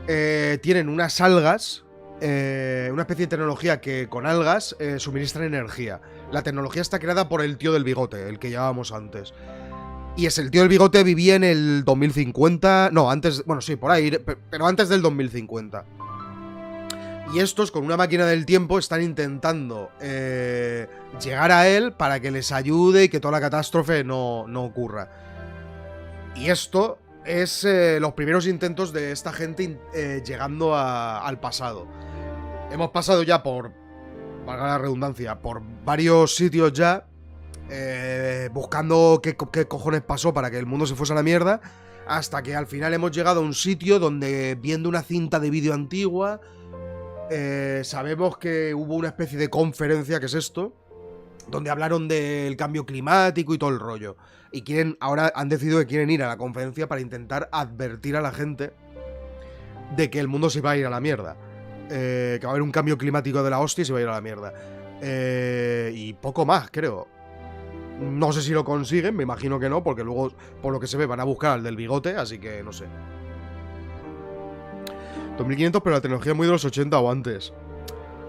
Tienen unas algas, una especie de tecnología que con algas suministran energía. La tecnología está creada por el tío del bigote, el que llevábamos antes. Y es el tío del bigote, vivía en el 2050... No, antes... Bueno, sí, por ahí, pero antes del 2050. Y estos, con una máquina del tiempo, están intentando llegar a él para que les ayude y que toda la catástrofe no ocurra. Y esto es los primeros intentos de esta gente llegando al pasado. Hemos pasado ya por, valga la redundancia, por varios sitios ya, buscando qué cojones pasó para que el mundo se fuese a la mierda, hasta que al final hemos llegado a un sitio donde, viendo una cinta de vídeo antigua, sabemos que hubo una especie de conferencia, que es esto, donde hablaron del cambio climático y todo el rollo. Y ahora han decidido que quieren ir a la conferencia para intentar advertir a la gente de que el mundo se va a ir a la mierda. Que va a haber un cambio climático de la hostia y se va a ir a la mierda. Y poco más, creo. No sé si lo consiguen, me imagino que no, porque luego, por lo que se ve, van a buscar al del bigote, así que no sé. 2500, pero la tecnología es muy de los 80 o antes.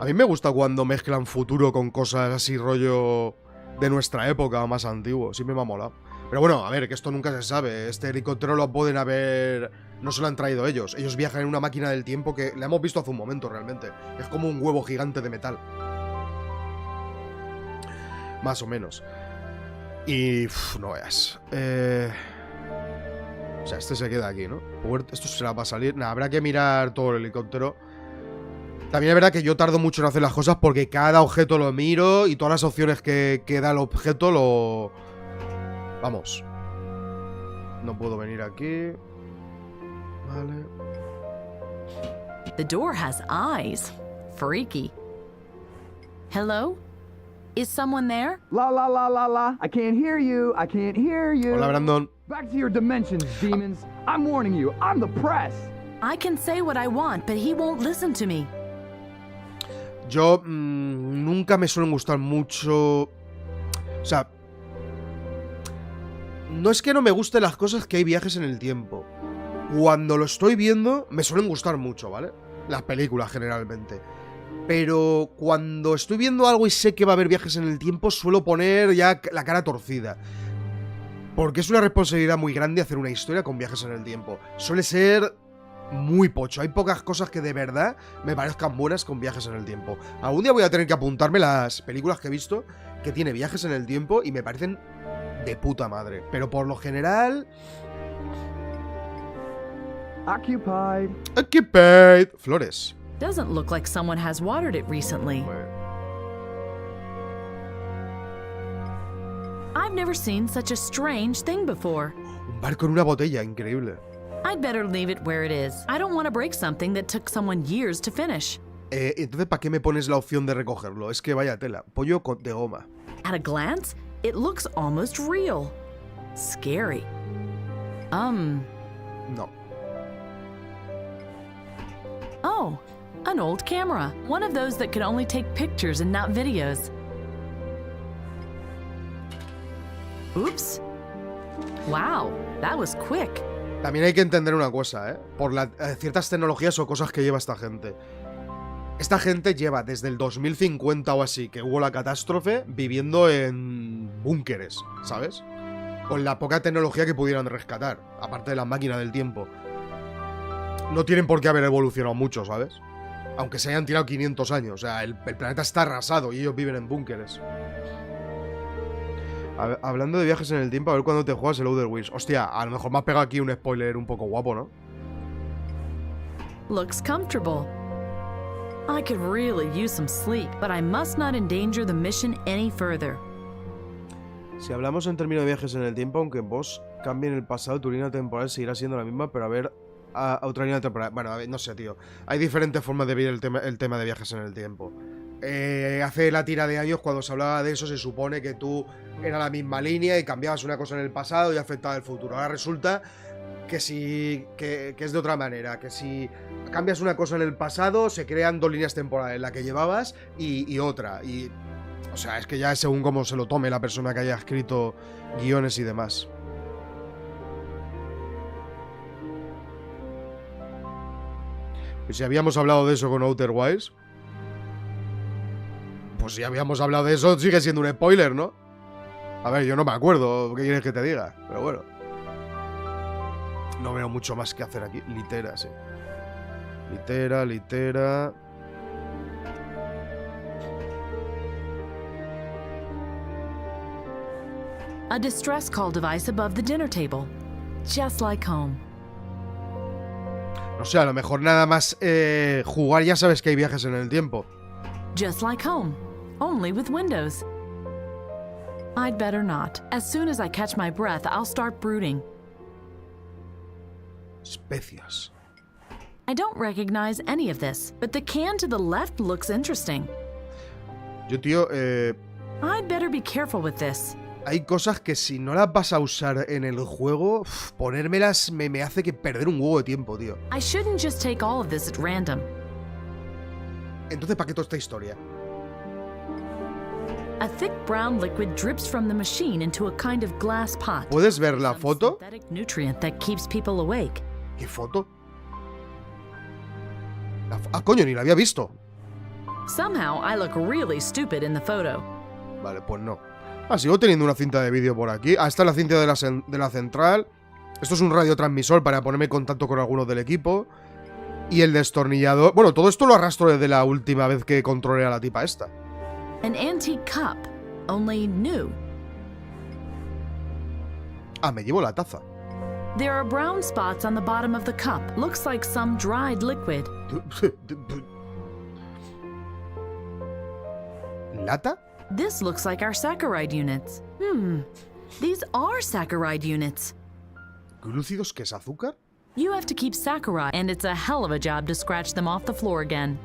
A mí me gusta cuando mezclan futuro con cosas así rollo de nuestra época, más antiguo. Siempre me ha molado. Pero bueno, a ver, que esto nunca se sabe. Este helicóptero lo pueden haber... No se lo han traído ellos. Ellos viajan en una máquina del tiempo que la hemos visto hace un momento, realmente. Es como un huevo gigante de metal. Más o menos. Y... no veas. O sea, este se queda aquí, ¿no? Esto se la va a salir. Nah, habrá que mirar todo el helicóptero. También es verdad que yo tardo mucho en hacer las cosas porque cada objeto lo miro y todas las opciones que da el objeto lo... Vamos. No puedo venir aquí. Vale. The door has eyes. Freaky. Hello? Is someone there? La la la la la. I can't hear you. I can't hear you. Hola, Brandon. Back to your dimensions, demons. I'm warning you. I'm the press. I can say what I want, but he won't listen to me. Yo nunca me suelen gustar mucho... O sea... No es que no me gusten las cosas que hay viajes en el tiempo. Cuando lo estoy viendo, me suelen gustar mucho, ¿vale? Las películas, generalmente. Pero cuando estoy viendo algo y sé que va a haber viajes en el tiempo, suelo poner ya la cara torcida. Porque es una responsabilidad muy grande hacer una historia con viajes en el tiempo. Suele ser muy pocho. Hay pocas cosas que de verdad me parezcan buenas con viajes en el tiempo. Algún día voy a tener que apuntarme las películas que he visto que tiene viajes en el tiempo y me parecen de puta madre. Pero por lo general... Occupied. Occupied. Flores. Doesn't look like someone has watered it recently. Bueno. I've never seen such a strange thing before. Un barco en una botella, increíble. I'd better leave it where it is. I don't want to break something that took someone years to finish. Entonces, ¿para qué me pones la opción de recogerlo? Es que vaya tela. Pollo de goma. At a glance, it looks almost real. Scary. No. Oh, an old camera. One of those that could only take pictures and not videos. Oops. Wow, that was quick. También hay que entender una cosa, ¿eh? Por ciertas tecnologías o cosas que lleva esta gente. Esta gente lleva desde el 2050 o así, que hubo la catástrofe, viviendo en búnkeres, ¿sabes? Con la poca tecnología que pudieran rescatar, aparte de la máquina del tiempo. No tienen por qué haber evolucionado mucho, ¿sabes? Aunque se hayan tirado 500 años. O sea, el planeta está arrasado y ellos viven en búnkeres. Hablando de viajes en el tiempo, a ver cuándo te juegas el Outer Wilds. Hostia, a lo mejor me has pegado aquí un spoiler un poco guapo, ¿no? Looks comfortable. I could really use some sleep, but I must not endanger the mission any further. Si hablamos en términos de viajes en el tiempo, aunque vos cambie en el pasado, tu línea temporal seguirá siendo la misma, pero a ver a otra línea temporal. Bueno, a ver, no sé, tío. Hay diferentes formas de ver el tema de viajes en el tiempo. Hace la tira de años, cuando se hablaba de eso, se supone que tú era la misma línea y cambiabas una cosa en el pasado y afectaba el futuro. Ahora resulta que que es de otra manera, que si cambias una cosa en el pasado, se crean dos líneas temporales, la que llevabas y otra. Y, o sea, es que ya es según cómo se lo tome la persona que haya escrito guiones y demás. Pues si habíamos hablado de eso con Outer Wilds, pues si habíamos hablado de eso, sigue siendo un spoiler, ¿no? A ver, yo no me acuerdo, ¿qué quieres que te diga? Pero bueno. No veo mucho más que hacer aquí. Litera, sí. Litera. A distress call device above the dinner table. Just like home. No sé, a lo mejor nada más jugar ya sabes que hay viajes en el tiempo. Just like home, only with windows. I'd better not. As soon as I catch my breath, I'll start brooding. Especias. I don't recognize any of this, but the can to the left looks interesting. Yo, tío, I'd better be careful with this. hay cosas que si no las vas a usar en el juego, ponérmelas me hace que perder un huevo de tiempo, tío. I shouldn't just take all of this at random. Entonces, ¿para qué toda esta historia? A thick brown liquid drips from the machine into a kind of glass pot. ¿Puedes ver la foto? Synthetic nutrient that keeps people awake. ¿Qué foto? Ah, coño, ni la había visto. Somehow I look really stupid in the photo. Vale, pues no. Ah, sigo teniendo una cinta de vídeo por aquí. Ah, esta es la cinta de la central. Esto es un radiotransmisor para ponerme en contacto con algunos del equipo. Y el destornillador. Bueno, todo esto lo arrastro desde la última vez que controlé a la tipa esta. An antique cup, only new. Ah, me llevo la taza. There are brown spots on the bottom of the cup. Looks like some dried liquid. ¿Lata? This looks like our saccharide units. These are saccharide units. ¿Glúcidos que es azúcar? You have to keep saccharide, and it's a hell of a job to scratch them off the floor again.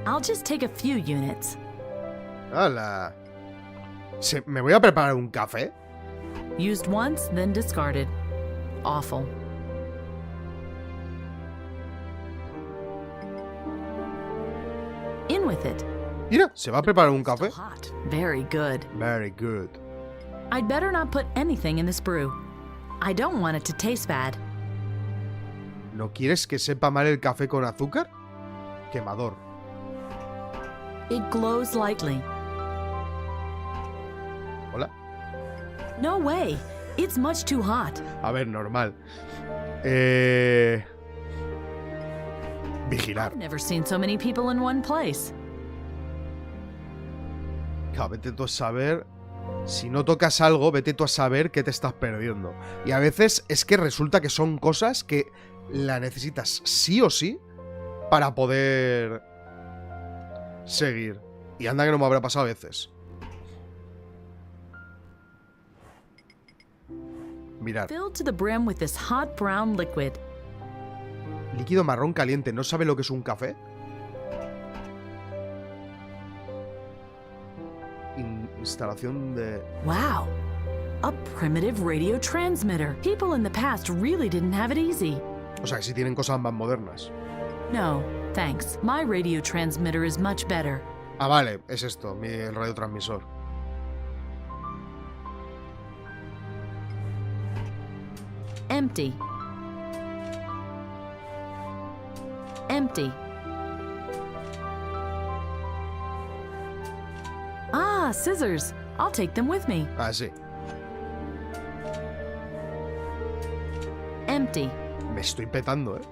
I'll just take a few units. ¡Hala! ¿Me voy a preparar un café? Used once, then discarded. Awful. In with it. Mira, ¿se va a preparar un café? Still hot. Very good. Very good. I'd better not put anything in this brew. I don't want it to taste bad. ¿No quieres que sepa mal el café con azúcar? Quemador. It glows lightly. Hola. No way. It's much too hot. A ver, normal. Vigilar. I've never seen so many people in one place. Claro, vete tú a saber. Si no tocas algo, vete tú a saber qué te estás perdiendo. Y a veces es que resulta que son cosas que la necesitas sí o sí para poder seguir. Y anda que no me habrá pasado a veces. Mirad. Filled to the brim with this hot brown liquid. Líquido marrón caliente. ¿No sabe lo que es un café? Instalación de... Wow. A primitive radio transmitter. People in the past really didn't have it easy. O sea, que sí tienen cosas más modernas. No, thanks. My radio transmitter is much better. Ah, vale. Es esto. El radiotransmisor. Empty. Empty. Ah, scissors. I'll take them with me. Ah, sí. Empty. Me estoy petando, ¿eh?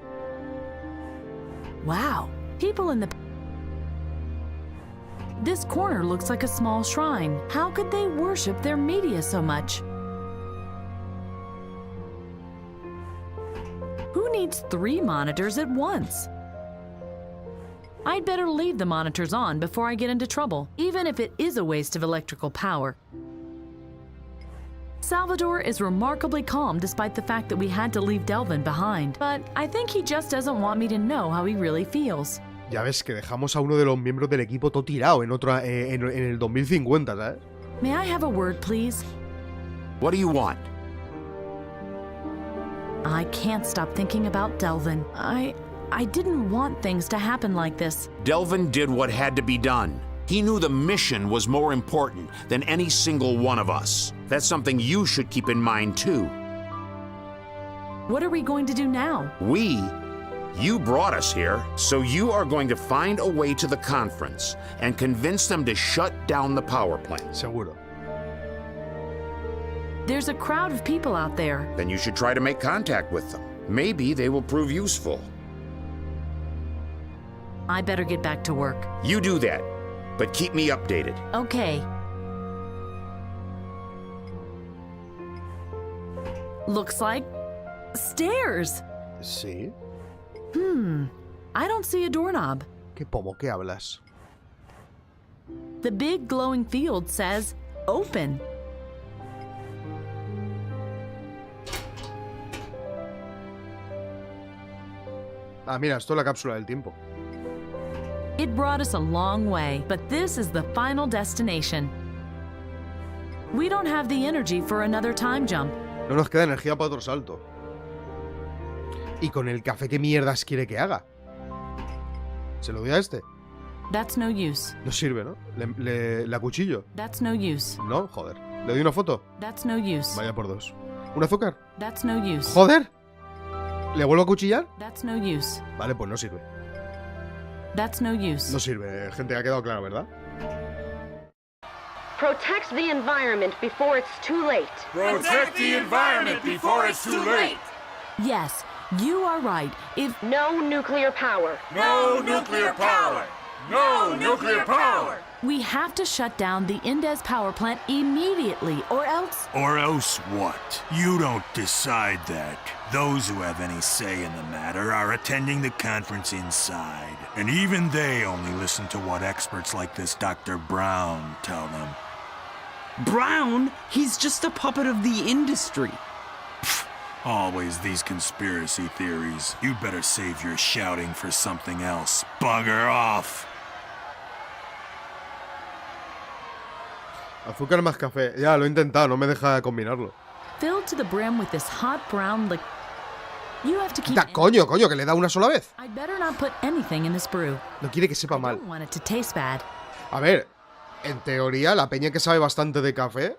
Wow. People in the... This corner looks like a small shrine. How could they worship their media so much? Who needs 3 monitors at once? I'd better leave the monitors on before I get into trouble, even if it is a waste of electrical power. Salvador is remarkably calm despite the fact that we had to leave Delvin behind, but I think he just doesn't want me to know how he really feels. Ya ves que dejamos a uno de los miembros del equipo todo tirado en el 2050, ¿sabes? May I have a word, please? What do you want? I can't stop thinking about Delvin. I didn't want things to happen like this. Delvin did what had to be done. He knew the mission was more important than any single one of us. That's something you should keep in mind, too. What are we going to do now? You brought us here, so you are going to find a way to the conference and convince them to shut down the power plant. Seguro. There's a crowd of people out there. Then you should try to make contact with them. Maybe they will prove useful. I better get back to work. You do that, but keep me updated. Okay. Looks like stairs. Sí. I don't see a doorknob. ¿Qué pomo que hablas? The big glowing field says open. Ah, mira, esto es la cápsula del tiempo. It brought us a long way, but this is the final destination. We don't have the energy for another time jump. No nos queda energía para otro salto. ¿Y con el café qué mierdas quiere que haga? ¿Se lo doy a este? That's no use. No sirve, ¿no? ¿Le acuchillo? That's no use. No, joder. ¿Le doy una foto? That's no use. Vaya por 2. ¿Un azúcar? That's no use. ¡Joder! ¿Le vuelvo a acuchillar? That's no use. Vale, pues no sirve. That's no use. No sirve, gente, ha quedado claro, ¿verdad? Protect the environment before it's too late. Protect the environment before it's too late. Yes, you are right. If No nuclear power. No nuclear power. No nuclear power. we have to shut down the Indez power plant immediately, or else... Or else what? You don't decide that. Those who have any say in the matter are attending the conference inside. And even they only listen to what experts like this Dr. Brown tell them. Brown? He's just a puppet of the industry. Always these conspiracy theories. You'd better save your shouting for something else. Bugger off! Azúcar más café. Ya, lo he intentado, no me deja combinarlo. Filled to the brim with this hot brown liquid. You have to keep... Da, coño, que le da una sola vez. I'd better not put anything in this brew. No quiere que sepa I mal. don't want it to taste bad. A ver, en teoría, la peña que sabe bastante de café,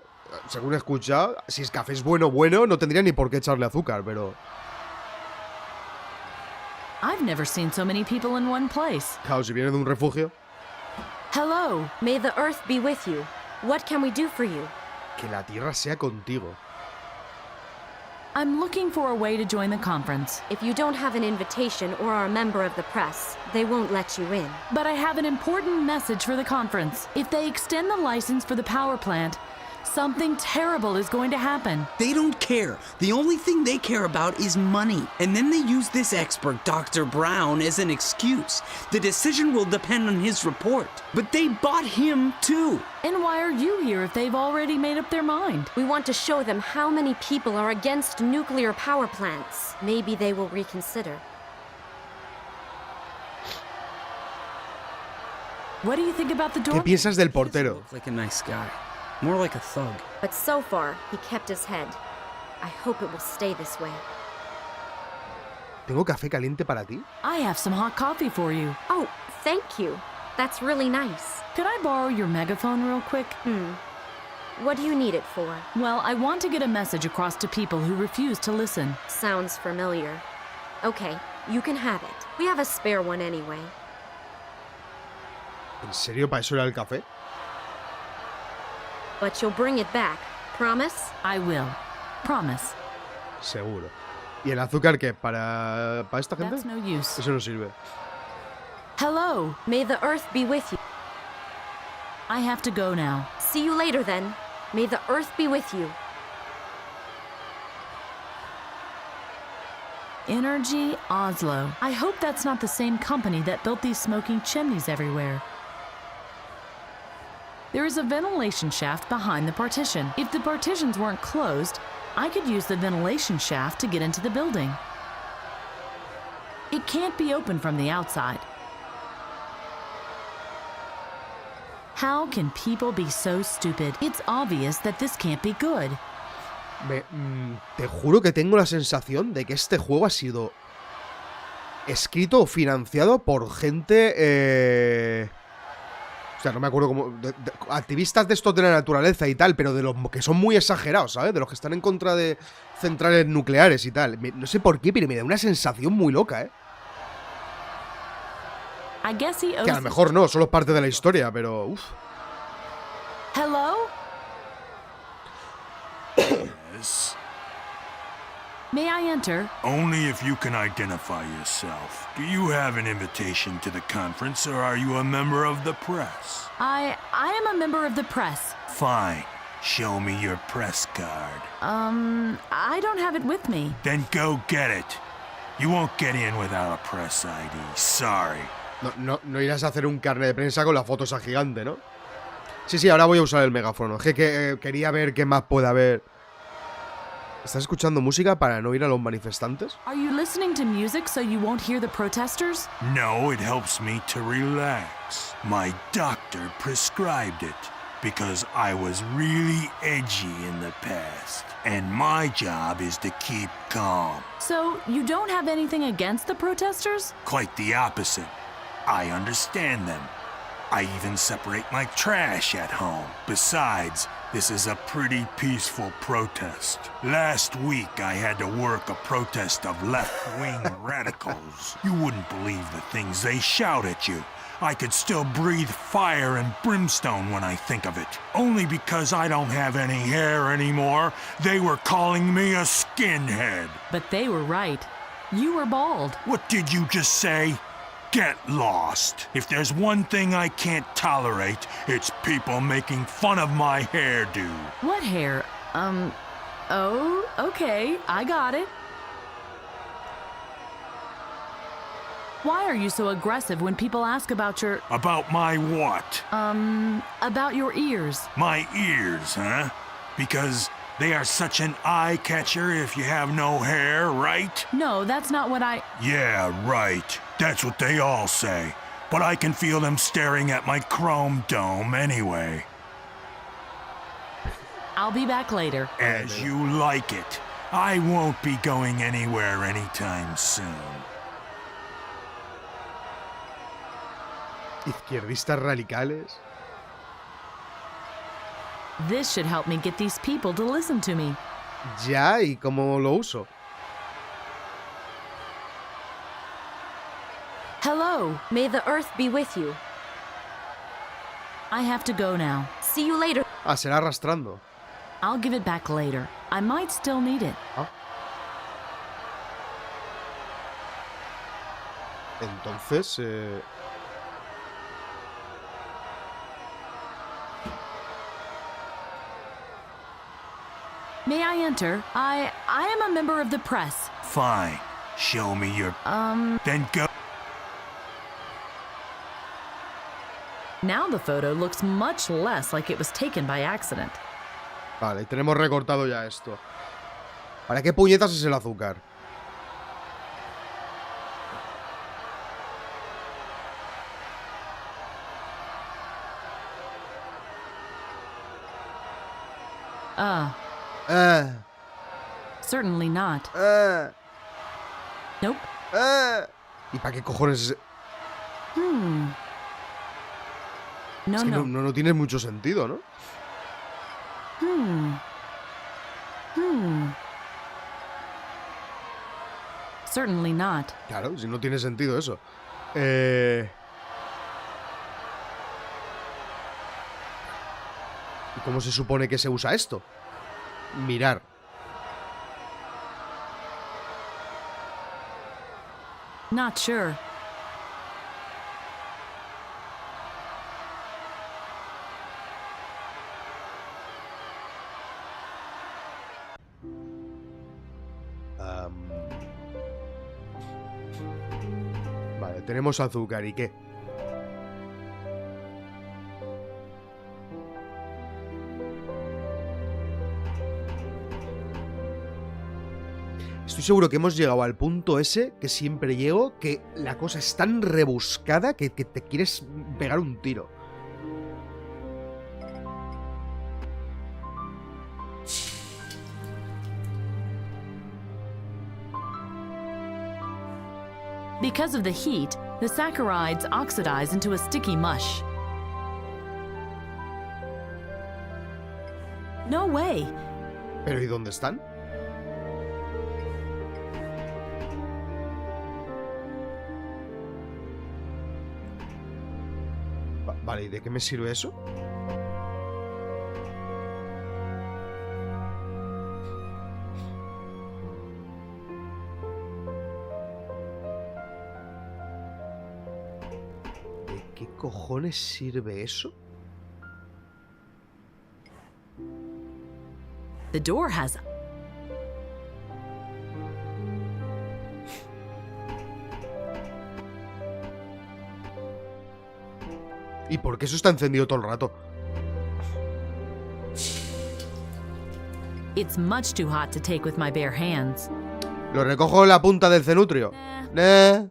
según he escuchado, si el café es bueno, no tendría ni por qué echarle azúcar, pero... I've never seen so many people in one place. Claro, si viene de un refugio... Hello. May the earth be with you. What can we do for you? Que la tierra sea contigo. I'm looking for a way to join the conference. If you don't have an invitation or are a member of the press, they won't let you in. But I have an important message for the conference. If they extend the license for the power plant, something terrible is going to happen. They don't care. The only thing they care about is money. And then they use this expert, Dr. Brown, as an excuse. The decision will depend on his report. But they bought him, too. And why are you here if they've already made up their mind? We want to show them how many people are against nuclear power plants. Maybe they will reconsider. What do you think about the door? ¿Qué piensas del portero? Looks like a nice guy. More like a thug. But so far, he kept his head. I hope it will stay this way. ¿Tengo café caliente para ti? I have some hot coffee for you. Oh, thank you. That's really nice. Could I borrow your megaphone real quick? What do you need it for? Well, I want to get a message across to people who refuse to listen. Sounds familiar. Okay, you can have it. We have a spare one anyway. ¿En serio para eso era el café? But you'll bring it back. Promise? I will. Promise. Seguro. ¿Y el azúcar qué? ¿Para esta gente? That's no use. Eso no sirve. Hello. May the earth be with you. I have to go now. See you later then. May the earth be with you. Energy Oslo. I hope that's not the same company that built these smoking chimneys everywhere. There is a ventilation shaft behind the partition. If the partitions weren't closed, I could use the ventilation shaft to get into the building. It can't be opened from the outside. How can people be so stupid? It's obvious that this can't be good. Te juro que tengo la sensación de que este juego ha sido escrito o financiado por gente... O sea, no me acuerdo cómo... activistas de estos de la naturaleza y tal, pero de los que son muy exagerados, ¿sabes? De los que están en contra de centrales nucleares y tal. No sé por qué, pero me da una sensación muy loca, ¿eh? Que a lo mejor no, solo es parte de la historia, pero... Uf. Hello? Yes? May I enter? Only if you can identify yourself. Do you have an invitation to the conference, or are you a member of the press? I am a member of the press. Fine. Show me your press card. I don't have it with me. Then go get it. You won't get in without a press ID. Sorry. No irás a hacer un carnet de prensa con la foto esa gigante, ¿no? Sí, ahora voy a usar el megáfono. Es que quería ver qué más puede haber. ¿Estás escuchando música para no ir a los manifestantes? Are you listening to music so you won't hear the protesters? No, it helps me to relax. My doctor prescribed it because I was really edgy in the past. And my job is to keep calm. So, you don't have anything against the protesters? Quite the opposite. I understand them. I even separate my trash at home. Besides, this is a pretty peaceful protest. Last week, I had to work a protest of left-wing radicals. You wouldn't believe the things they shout at you. I could still breathe fire and brimstone when I think of it. Only because I don't have any hair anymore, they were calling me a skinhead. But they were right. You were bald. What did you just say? Get lost. If there's one thing I can't tolerate, it's people making fun of my hairdo. What hair? Oh, okay, I got it. Why are you so aggressive when people ask about your... About my what? About your ears. My ears, huh? Because they are such an eye-catcher if you have no hair, right? No, that's not what I... Yeah, right. That's what they all say. But I can feel them staring at my chrome dome anyway. I'll be back later. As you like it. I won't be going anywhere anytime soon. Izquierdistas radicales. This should help me get these people to listen to me. Ya, ¿y cómo lo uso? Hello. May the earth be with you. I have to go now. See you later. Ah, será arrastrando. I'll give it back later. I might still need it. Ah. Entonces, May I enter? I am a member of the press. Fine. Show me your... Then go... Now the photo looks much less like it was taken by accident. Vale, tenemos recortado ya esto. ¿Para qué puñetas es el azúcar? Certainly not. Nope. ¿Y para qué cojones? No, es que no. No tiene mucho sentido, ¿no? Certainly not. Claro, si no tiene sentido eso. ¿Y cómo se supone que se usa esto? Mirar. Not sure. Vale, tenemos azúcar, ¿y qué? Estoy seguro que hemos llegado al punto ese que siempre llego, que la cosa es tan rebuscada que te quieres pegar un tiro. Because of the heat, the saccharides oxidize into a sticky mush. No way. ¿Pero y dónde están? Vale, ¿y de qué me sirve eso? ¿De qué cojones sirve eso? The door has... ¿Y por qué eso está encendido todo el rato? It's much too hot to take with my bare hands. Lo recojo en la punta del cenutrio. Nah.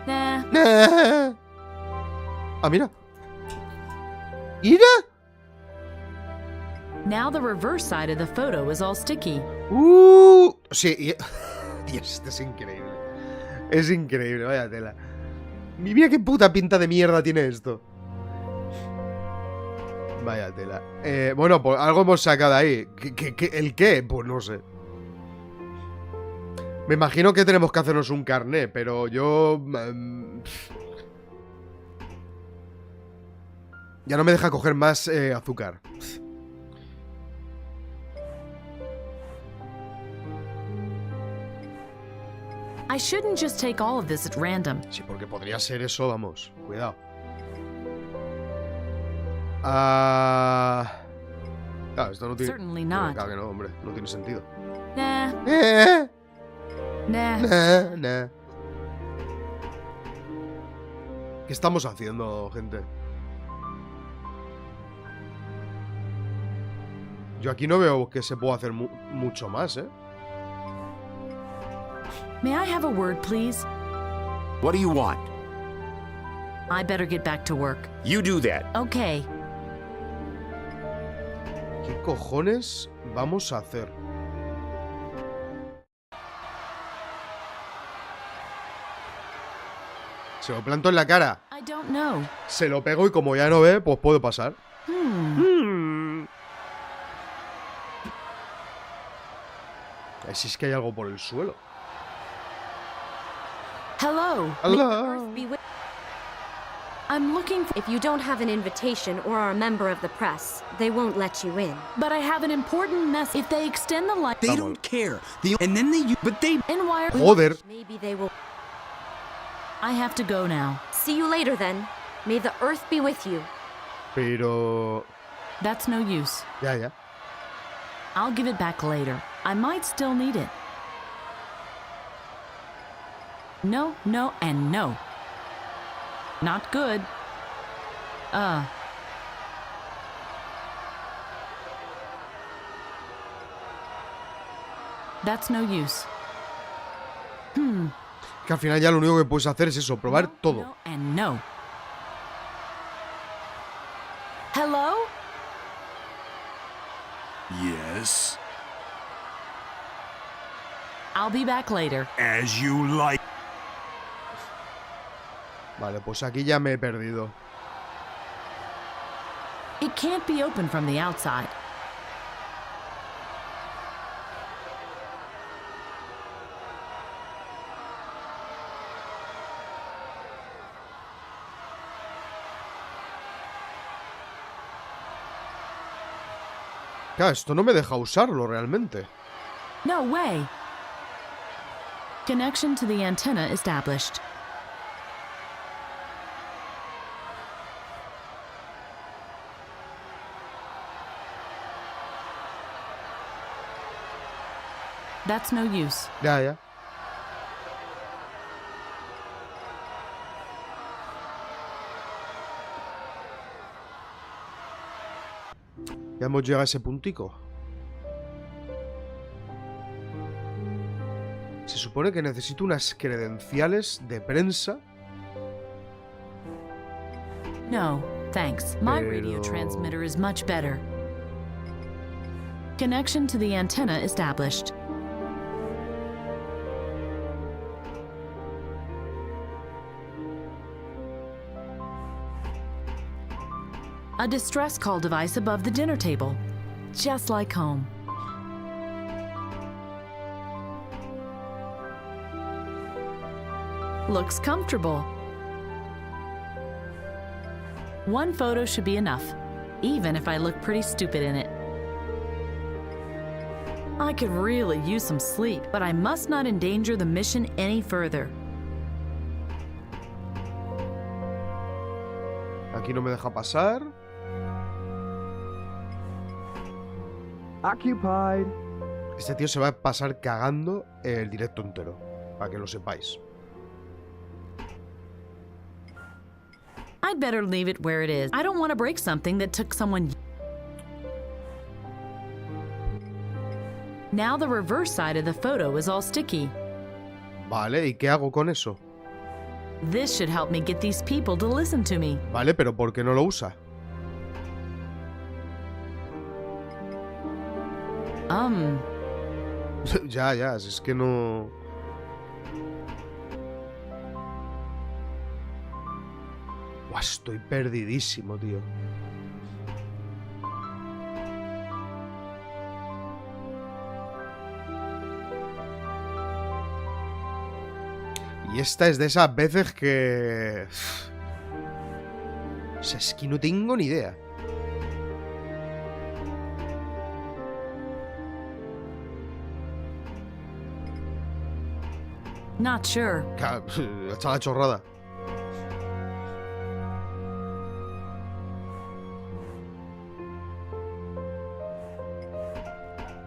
Nah. Nah. Ah, mira. ¿Ira? Now the reverse side of the photo is all sticky. Sí. Dios, esto es increíble. Es increíble, vaya tela. Mira qué puta pinta de mierda tiene esto. Vaya tela. Bueno, pues algo hemos sacado ahí. ¿El qué? Pues no sé. Me imagino que tenemos que hacernos un carné, pero yo... ya no me deja coger más azúcar. I shouldn't just take all of this at random. Sí, porque podría ser eso, vamos. Cuidado. Claro, esto no tiene... Certainly not. Claro que no, hombre. No tiene sentido. Nah. Nah. Nah. ¿Qué estamos haciendo, gente? Yo aquí no veo que se pueda hacer mucho más, ¿eh? May I have a word, please? What do you want? I better get back to work. You do that. Okay. ¿Qué cojones vamos a hacer? Se lo planto en la cara. I don't know. Se lo pego y como ya no ve, pues puede pasar. Si es que hay algo por el suelo. Hello. Hello. I'm looking for... If you don't have an invitation or are a member of the press, they won't let you in. But I have an important message. If they extend the light... They don't care. And then they... But they... And why are... Joder. Maybe they will... I have to go now. See you later then. May the earth be with you. Pero... That's no use. Ya. I'll give it back later. I might still need it. No, no, and no. Not good. That's no use. Que al final ya lo único que puedes hacer es eso, probar todo. No, and no. Hello? Yes. I'll be back later. As you like. Vale, pues aquí ya me he perdido. It can't be open from the outside. Claro, esto no me deja usarlo realmente. No way. Connection to the antenna established. That's no use. Ya. Ya hemos llegado a ese puntico. Se supone que necesito unas credenciales de prensa. No, thanks. My radio transmitter is much better. Connection to the antenna established. A distress call device above the dinner table, just like home. Looks comfortable. One photo should be enough, even if I look pretty stupid in it. I could really use some sleep, but I must not endanger the mission any further. Aquí no me deja pasar. Occupied. Este tío se va a pasar cagando el directo entero, para que lo sepáis. I'd better leave it where it is. I don't want to break something that took someone. Now the reverse side of the photo is all sticky. Vale, ¿y qué hago con eso? This should help me get these people to listen to me. Vale, pero ¿por qué no lo usa? Ya, si es que no... Buah, estoy perdidísimo, tío. Y esta es de esas veces que... O sea, es que no tengo ni idea. Not sure. Está la chorrada.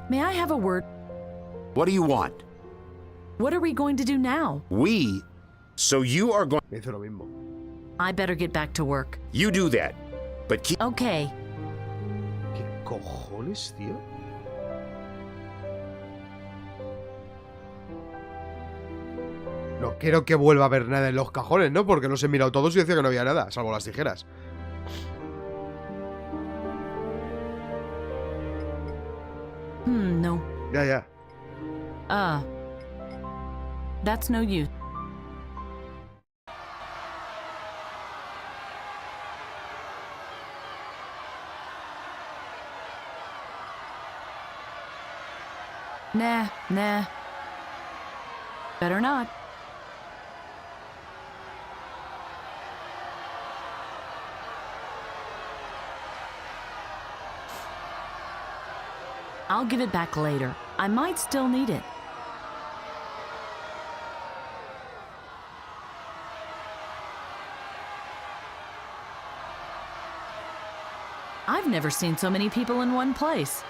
May I have a word? What do you want? What are we going to do now? We? So you are going... Me dice lo mismo. I better get back to work. You do that, but keep... Okay. ¿Qué cojones, tío? No quiero que vuelva a haber nada en los cajones, ¿no? Porque los he mirado todos y decía que no había nada, salvo las tijeras. No. Ya. That's no use. Nah. Better not. I'll give it back later. I might still need it. I've never seen so many people in one place.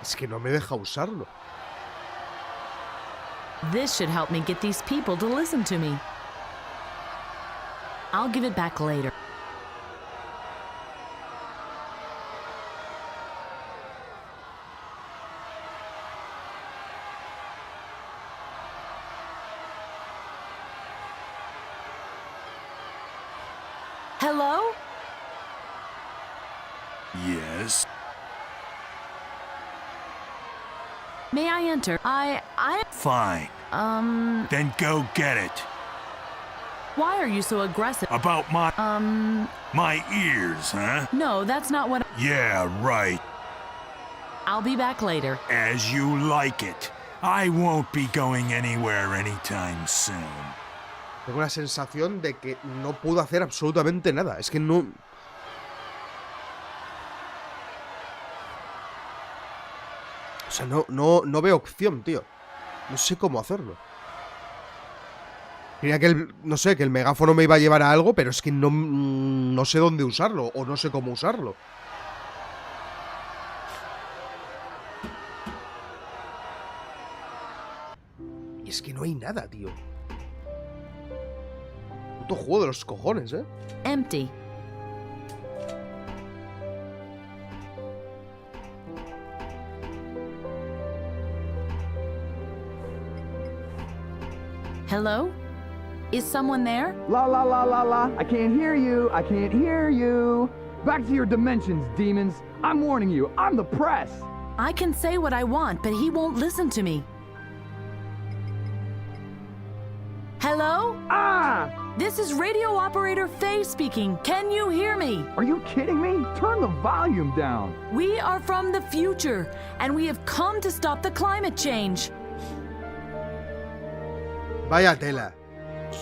Es que no me deja usarlo. This should help me get these people to listen to me. I'll give it back later. Hello? Yes? May I enter? I... Fine. Then go get it. Why are you so aggressive? About my... My ears, huh? No, that's not what... Yeah, right. I'll be back later. As you like it. I won't be going anywhere anytime soon. Tengo la sensación de que no puedo hacer absolutamente nada. Es que no... O sea, no veo opción, tío. No sé cómo hacerlo. Creía que no sé, que el megáfono me iba a llevar a algo, pero es que no sé dónde usarlo, o no sé cómo usarlo. Y es que no hay nada, tío. Puto juego de los cojones, ¿eh? Empty. Hello? Is someone there? La la la la la. I can't hear you. I can't hear you. Back to your dimensions, demons. I'm warning you. I'm the press. I can say what I want, but he won't listen to me. Hello? Ah! This is radio operator Faye speaking. Can you hear me? Are you kidding me? Turn the volume down. We are from the future, and we have come to stop the climate change. Vaya tela.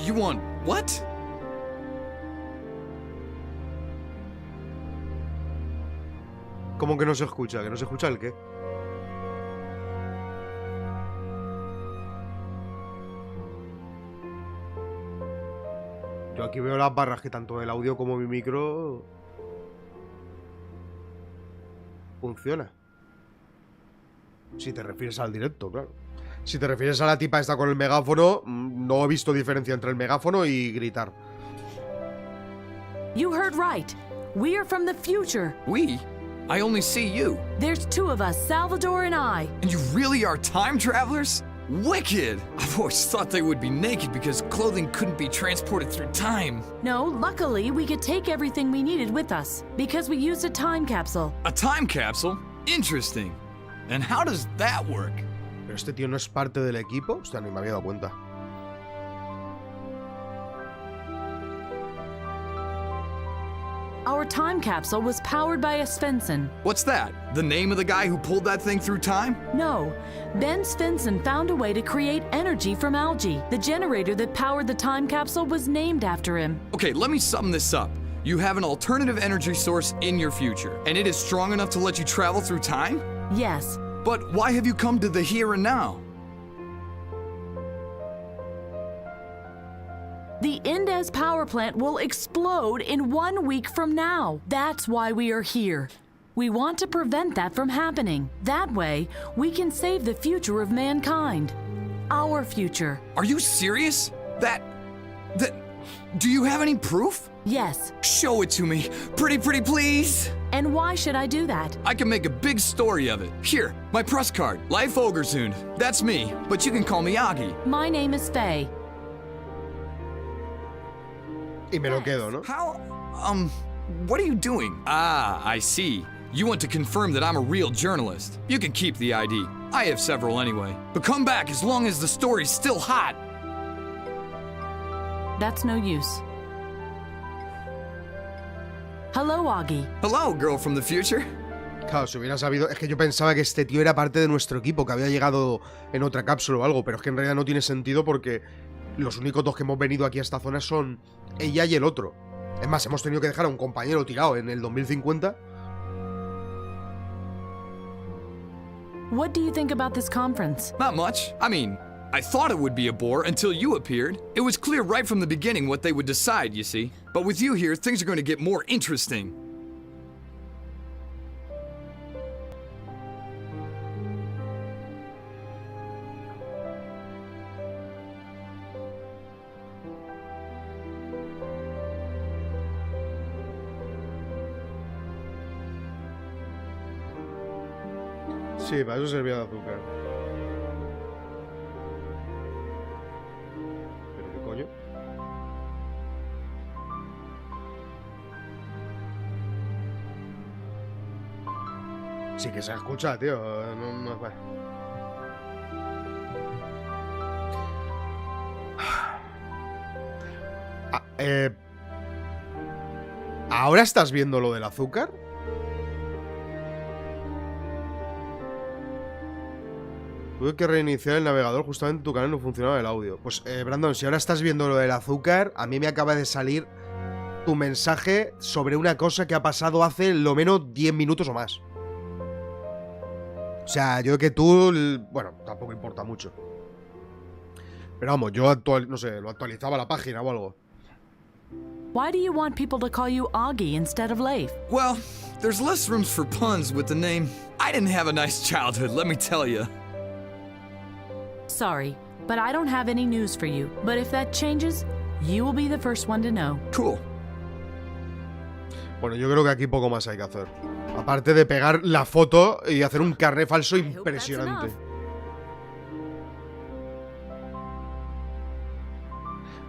You want what? ¿Cómo que no se escucha? ¿Que no se escucha el qué? Yo aquí veo las barras que tanto el audio como mi micro funciona. Si te refieres al directo, claro. Si te refieres a la tipa esta con el megáfono, no he visto diferencia entre el megáfono y gritar. You heard right. We are from the future. We? I only see you. There's two of us, Salvador and I. And you really are time travelers? Wicked! I've always thought they would be naked because clothing couldn't be transported through time. No, luckily we could take everything we needed with us because we used a time capsule. A time capsule? Interesting. And how does that work? ¿Pero este tío no es parte del equipo? Hostia, ni me había dado cuenta. Our time capsule was powered by a Svensson. What's that? The name of the guy who pulled that thing through time? No, Ben Svensson found a way to create energy from algae. The generator that powered the time capsule was named after him. Okay, let me sum this up. You have an alternative energy source in your future, and it is strong enough to let you travel through time? Yes. But why have you come to the here and now? The Indez power plant will explode in 1 week from now. That's why we are here. We want to prevent that from happening. That way, we can save the future of mankind. Our future. Are you serious? Do you have any proof? Yes. Show it to me. Pretty please. And why should I do that? I can make a big story of it. Here, my press card. Life Ogersund. That's me, but you can call me Agi. My name is Faye. Y me lo quedo, ¿no? How, what are you doing? Ah, I see. You want to confirm that I'm a real journalist. You can keep the ID. I have several anyway. But come back as long as the story's still hot. That's no use. Hello, Augie. Hello, girl from the future. Claro, si hubiera sabido... Es que yo pensaba que este tío era parte de nuestro equipo, que había llegado en otra cápsula o algo, pero es que en realidad no tiene sentido porque los únicos dos que hemos venido aquí a esta zona son ella y el otro. Es más, hemos tenido que dejar a un compañero tirado en el 2050. What do you think about this conference? Not much. I mean, I thought it would be a bore until you appeared. It was clear right from the beginning what they would decide, you see. But with you here, things are going to get more interesting. Sí, para eso servía de azúcar. ¿Pero qué coño? Sí que se escucha, tío. Vale. ¿Ahora estás viendo lo del azúcar? Tuve que reiniciar el navegador, justamente en tu canal no funcionaba el audio. Pues, Brandon, si ahora estás viendo lo del azúcar, a mí me acaba de salir tu mensaje sobre una cosa que ha pasado hace lo menos 10 minutos o más. O sea, yo que tú... Bueno, tampoco importa mucho. Pero vamos, yo no sé, lo actualizaba la página o algo. Why do you want people to call you Augie instead of Leif? Well, there's less rooms for puns with the name. I didn't have a nice childhood, let me tell you. Sorry, but I don't have any news for you. But if that changes, you will be the first one to know. Cool. Bueno, yo creo que aquí poco más hay que hacer. Aparte de pegar la foto y hacer un carné falso impresionante.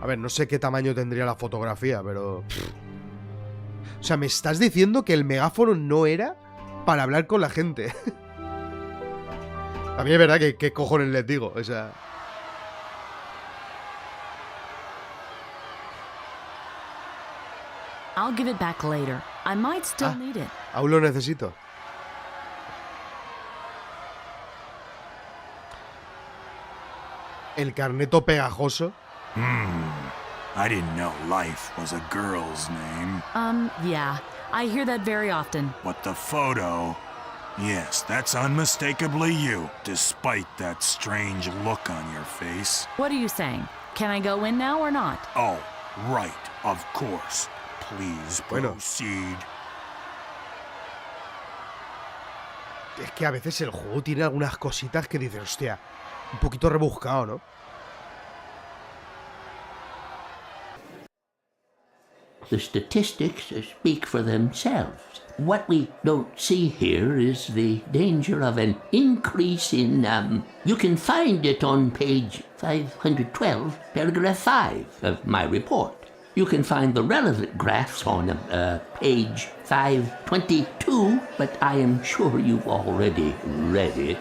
A ver, no sé qué tamaño tendría la fotografía, pero... O sea, ¿me estás diciendo que el megáfono no era para hablar con la gente? A mí es verdad que qué cojones les digo, o sea... I'll give it back later. I might still need it. Aún lo necesito. El carneto pegajoso. I didn't know life was a girl's name. Yeah. I hear that very often. But the photo... Yes, that's unmistakably you, despite that strange look on your face. What are you saying? Can I go in now or not? Oh, right, of course. Please proceed. Es que a veces el juego tiene algunas cositas que dices, hostia, un poquito rebuscado, ¿no? The statistics speak for themselves. What we don't see here is the danger of an increase in, you can find it on page 512, paragraph 5 of my report. You can find the relevant graphs on page 522, but I am sure you've already read it.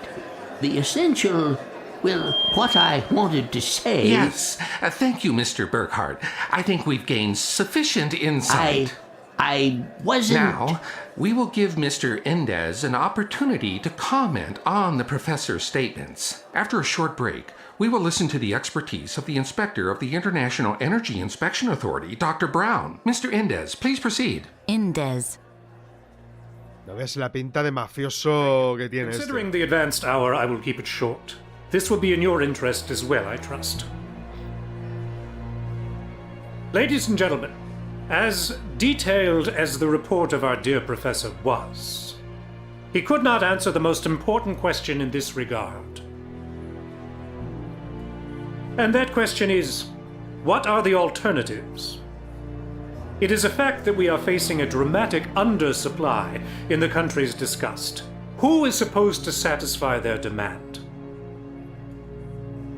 The essential... Well, what I wanted to say... Yes. Thank you, Mr. Burkhardt. I think we've gained sufficient insight. I wasn't... Now, we will give Mr. Endez an opportunity to comment on the professor's statements. After a short break, we will listen to the expertise of the inspector of the International Energy Inspection Authority, Dr. Brown. Mr. Endez, please proceed. Endez. No ves la pinta de mafioso que tiene Considering the advanced hour, I will keep it short. This will be in your interest as well, I trust. Ladies and gentlemen, as detailed as the report of our dear professor was, he could not answer the most important question in this regard. And that question is, what are the alternatives? It is a fact that we are facing a dramatic undersupply in the countries discussed. Who is supposed to satisfy their demand?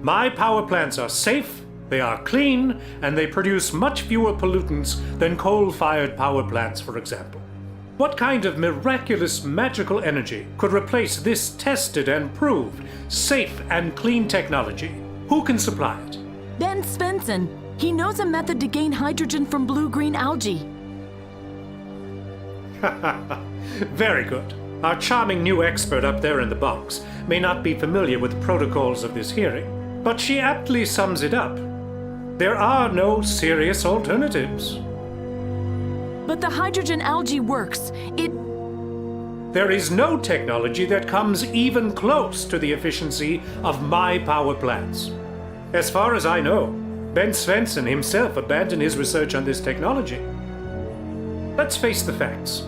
My power plants are safe, they are clean, and they produce much fewer pollutants than coal-fired power plants, for example. What kind of miraculous magical energy could replace this tested and proved safe and clean technology? Who can supply it? Ben Svensson. He knows a method to gain hydrogen from blue-green algae. Very good. Our charming new expert up there in the box may not be familiar with the protocols of this hearing, but she aptly sums it up. There are no serious alternatives. But the hydrogen algae works. There is no technology that comes even close to the efficiency of my power plants. As far as I know, Ben Svensson himself abandoned his research on this technology. Let's face the facts.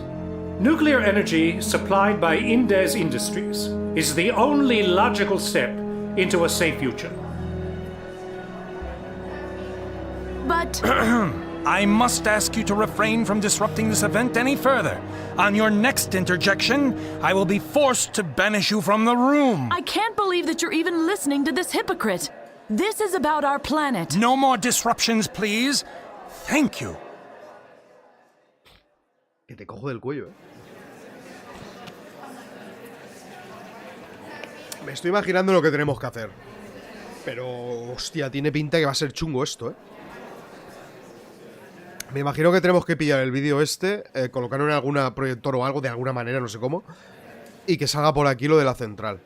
Nuclear energy supplied by Indez Industries is the only logical step into a safe future. But... I must ask you to refrain from disrupting this event any further. On your next interjection, I will be forced to banish you from the room. I can't believe that you're even listening to this hypocrite. This is about our planet. No more disruptions, please. Thank you. Que te cojo del cuello, eh. Me estoy imaginando lo que tenemos que hacer. Pero, hostia, tiene pinta que va a ser chungo esto, eh. Me imagino que tenemos que pillar el vídeo este, colocarlo en alguna proyector o algo, de alguna manera, no sé cómo, y que salga por aquí lo de la central.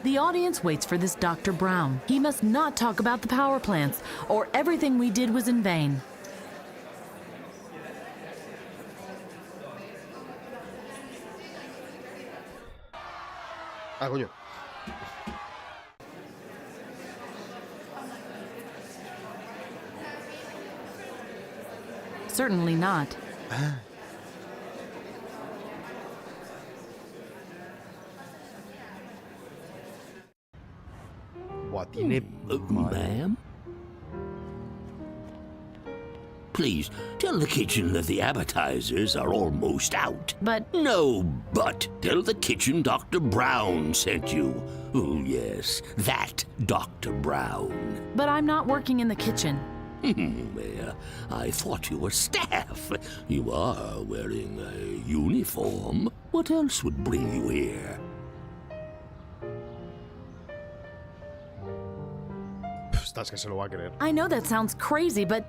The audience waits for this Dr. Brown. He must not talk about the power plants, or everything we did was in vain. Ah, coño. Certainly not. Buah, tiene... Ma'am? Please, tell the kitchen that the appetizers are almost out. But... No, but. Tell the kitchen Dr. Brown sent you. Oh, yes, that Dr. Brown. But I'm not working in the kitchen. Well, I thought you were staff. You are wearing a uniform. What else would bring you here? Estás que se lo va a creer. I know that sounds crazy, but...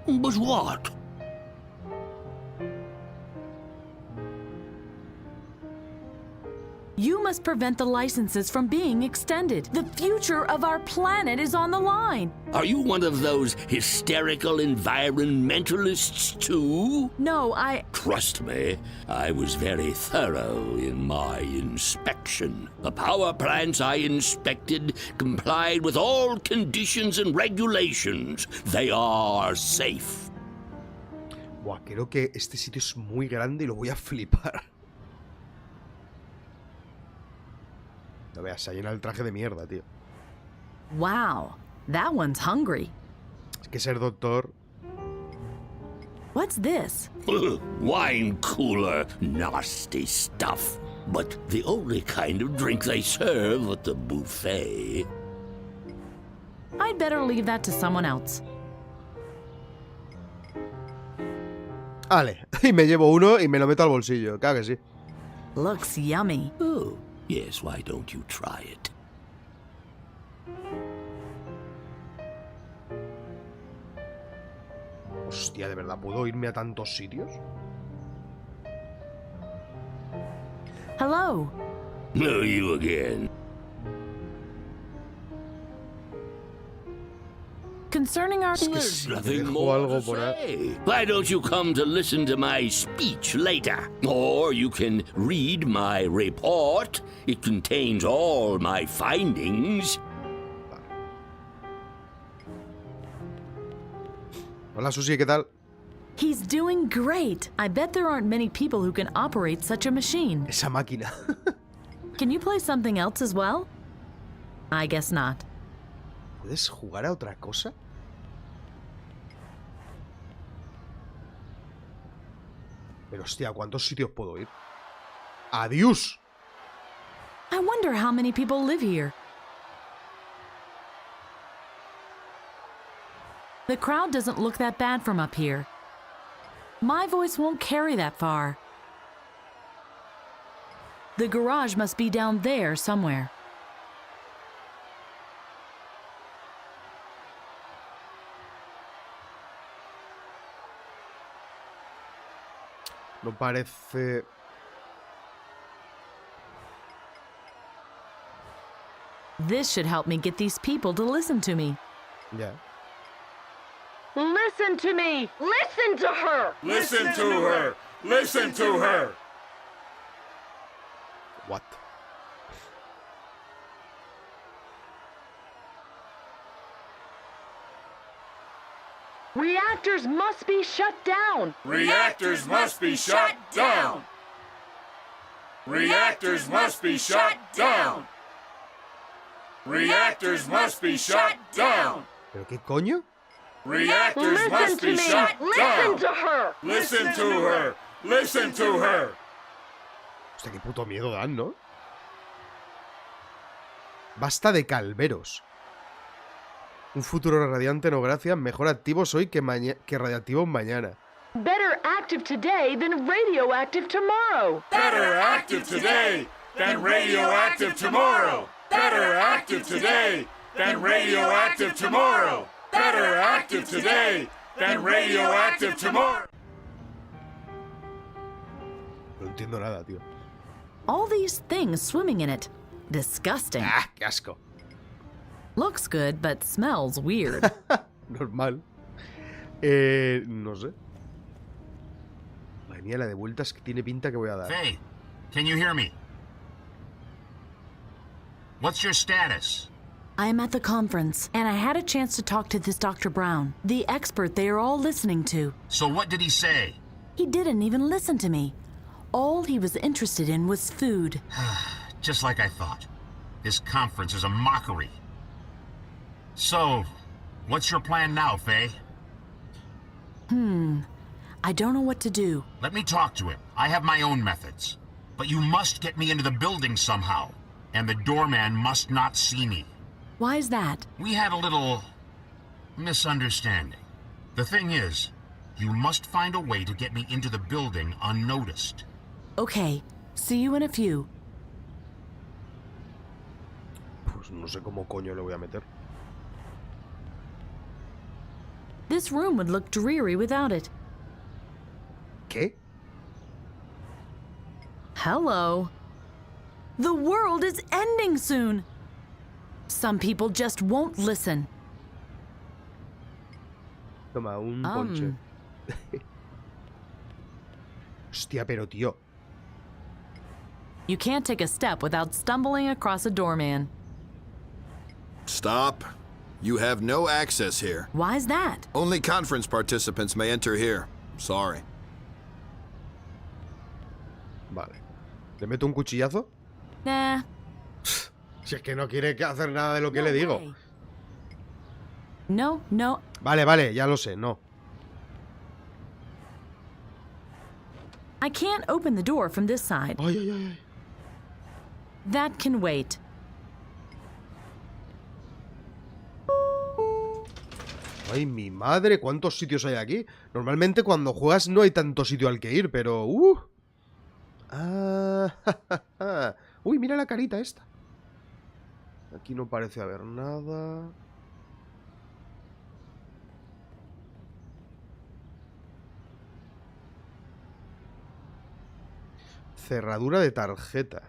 But what? You must prevent the licenses from being extended. The future of our planet is on the line. Are you one of those hysterical environmentalists too? No, Trust me, I was very thorough in my inspection. The power plants I inspected complied with all conditions and regulations. They are safe. Buah, creo que este sitio es muy grande y lo voy a flipar. No veas, se llena el traje de mierda, tío. Wow, that one's hungry. Es que ser doctor... What's this? Wine cooler, nasty stuff. But the only kind of drink they serve at the buffet. I'd better leave that to someone else. Vale, y me llevo uno y me lo meto al bolsillo, claro que sí. Looks yummy. Oh, yes, why don't you try it? Hostia, ¿de verdad puedo irme a tantos sitios? Hello. No, you again. Concerning our... There's nothing more to say. Why don't you come to listen to my speech later? Or you can read my report. It contains all my findings. Hola, Susi, ¿qué tal? He's doing great. I bet there aren't many people who can operate such a machine. Esa máquina. Can you play something else as well? I guess not. ¿Puedes jugar a otra cosa? Pero hostia, ¿a cuántos sitios puedo ir? ¡Adiós! I wonder how many people live here. The crowd doesn't look that bad from up here. My voice won't carry that far. The garage must be down there somewhere. No parece... This should help me get these people to listen to me. Ya. Listen to me! Listen to her! Listen to her! Listen to her! What? Reactors must be shut down! Reactors must be shut down! Reactors must be shut down! Reactors must be shut down! ¿Pero qué coño? Reactors must be shut down! Listen to her! Listen to her! Listen to her! Hostia, qué puto miedo dan, ¿no? Basta de calveros. Un futuro radiante, no gracias. Mejor activos hoy que radiactivos mañana. Better active today than radioactive tomorrow! Better active today than radioactive tomorrow! Better active today than radioactive tomorrow! Better active today than radioactive tomorrow! No entiendo nada, tío. All these things swimming in it. Disgusting. Ah, qué asco. Looks good, but smells weird. Normal. No sé. Madre mía, la de vueltas que tiene pinta que voy a dar. Faye, can you hear me? What's your status? I am at the conference, and I had a chance to talk to this Dr. Brown, the expert they are all listening to. So what did he say? He didn't even listen to me. All he was interested in was food. Just like I thought. This conference is a mockery. So, what's your plan now, Faye? I don't know what to do. Let me talk to him. I have my own methods. But you must get me into the building somehow. And the doorman must not see me. Why is that? We had a little misunderstanding. The thing is, you must find a way to get me into the building unnoticed. Okay, see you in a few. Pues no sé cómo coño le voy a meter. This room would look dreary without it. ¿Qué? Hello. The world is ending soon. Some people just won't listen. Toma, un ponche. Hostia, pero tío. You can't take a step without stumbling across a doorman. Stop. You have no access here. Why's that? Only conference participants may enter here. Sorry. Vale. ¿Le meto un cuchillazo? Nah. Si es que no quiere hacer nada de lo que le digo. No, no. Vale, vale, ya lo sé, no. I can't open the door from this side. Ay, ay, ay, ay. That can wait. Ay, mi madre, ¿cuántos sitios hay aquí? Normalmente cuando juegas no hay tanto sitio al que ir, pero... Ah, uy, mira la carita esta. Aquí no parece haber nada. Cerradura de tarjeta.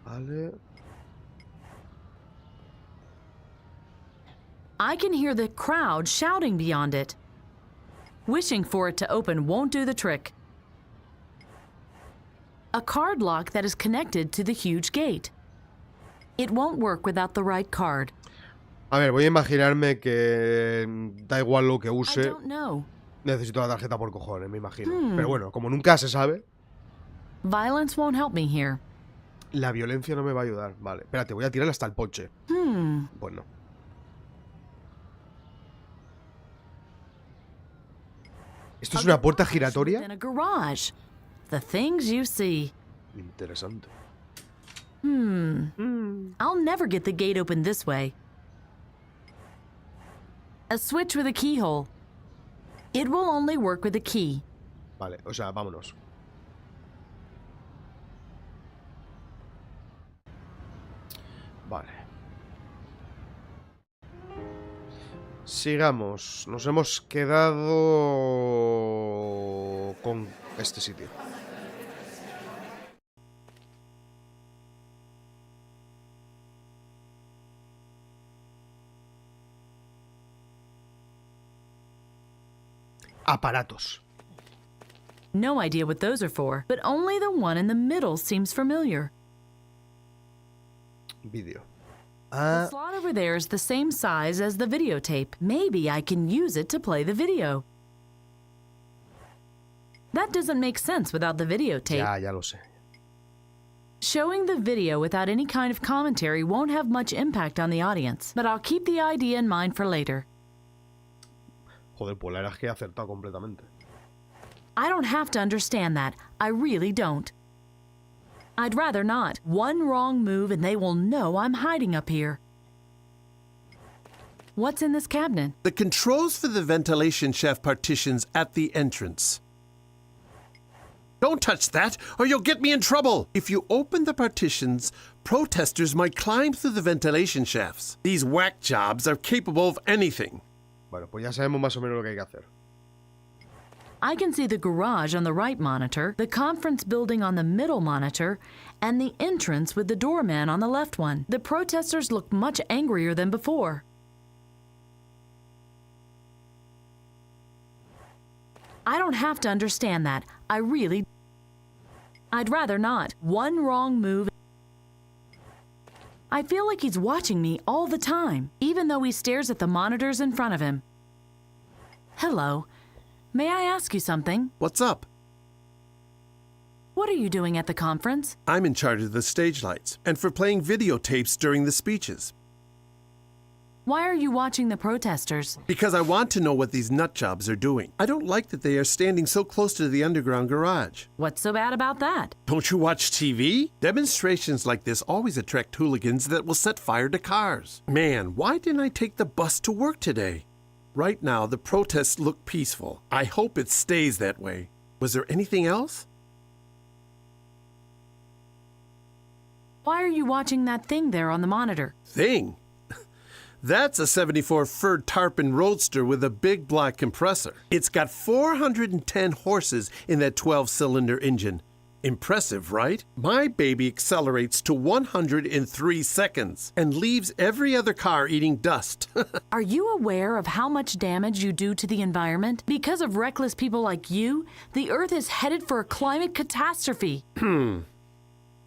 Vale. I can hear the crowd shouting beyond it. Wishing for it to open won't do the trick. A card lock that is connected to the huge gate. It won't work without the right card. A ver, voy a imaginarme que da igual lo que I use. don't know. Necesito la tarjeta por cojones, me imagino. Pero bueno, como nunca se sabe, Violence won't help me here. la violencia no me va a ayudar. Vale, espérate, voy a tirar hasta el ponche. Bueno. ¿Esto es una puerta giratoria? In a garage. The things you see. Interesante. I'll never get the gate open this way. A switch with a keyhole. It will only work with a key. Vale, o sea, vámonos. Vale. Sigamos. Nos hemos quedado con este sitio. Aparatos. No idea what those are for, but only the one in the middle seems familiar. Vídeo. The slot over there is the same size as the videotape. Maybe I can use it to play the video. That doesn't make sense without the videotape. Ya lo sé. Showing the video without any kind of commentary won't have much impact on the audience, but I'll keep the idea in mind for later. Joder, pues la verdad es que he acertado completamente. I don't have to understand that. I really don't. I'd rather not. One wrong move and they will know I'm hiding up here. What's in this cabinet? The controls for the ventilation shaft partitions at the entrance. Don't touch that, or you'll get me in trouble! If you open the partitions, protesters might climb through the ventilation shafts. These whack jobs are capable of anything. Bueno, pues ya sabemos más o menos lo que hay que hacer. I can see the garage on the right monitor, the conference building on the middle monitor, and the entrance with the doorman on the left one. The protesters look much angrier than before. I don't have to understand that. I'd rather not. One wrong move. I feel like he's watching me all the time, even though he stares at the monitors in front of him. Hello. May I ask you something? What's up? What are you doing at the conference? I'm in charge of the stage lights and for playing videotapes during the speeches. Why are you watching the protesters? Because I want to know what these nutjobs are doing. I don't like that they are standing so close to the underground garage. What's so bad about that? Don't you watch TV? Demonstrations like this always attract hooligans that will set fire to cars. Man, why didn't I take the bus to work today? Right now, the protests look peaceful. I hope it stays that way. Was there anything else? Why are you watching that thing there on the monitor? Thing? That's a 74 Ford Tarpon Roadster with a big black compressor. It's got 410 horses in that 12-cylinder engine. Impressive, right? My baby accelerates to 103 seconds and leaves every other car eating dust. Are you aware of how much damage you do to the environment? Because of reckless people like you, the Earth is headed for a climate catastrophe.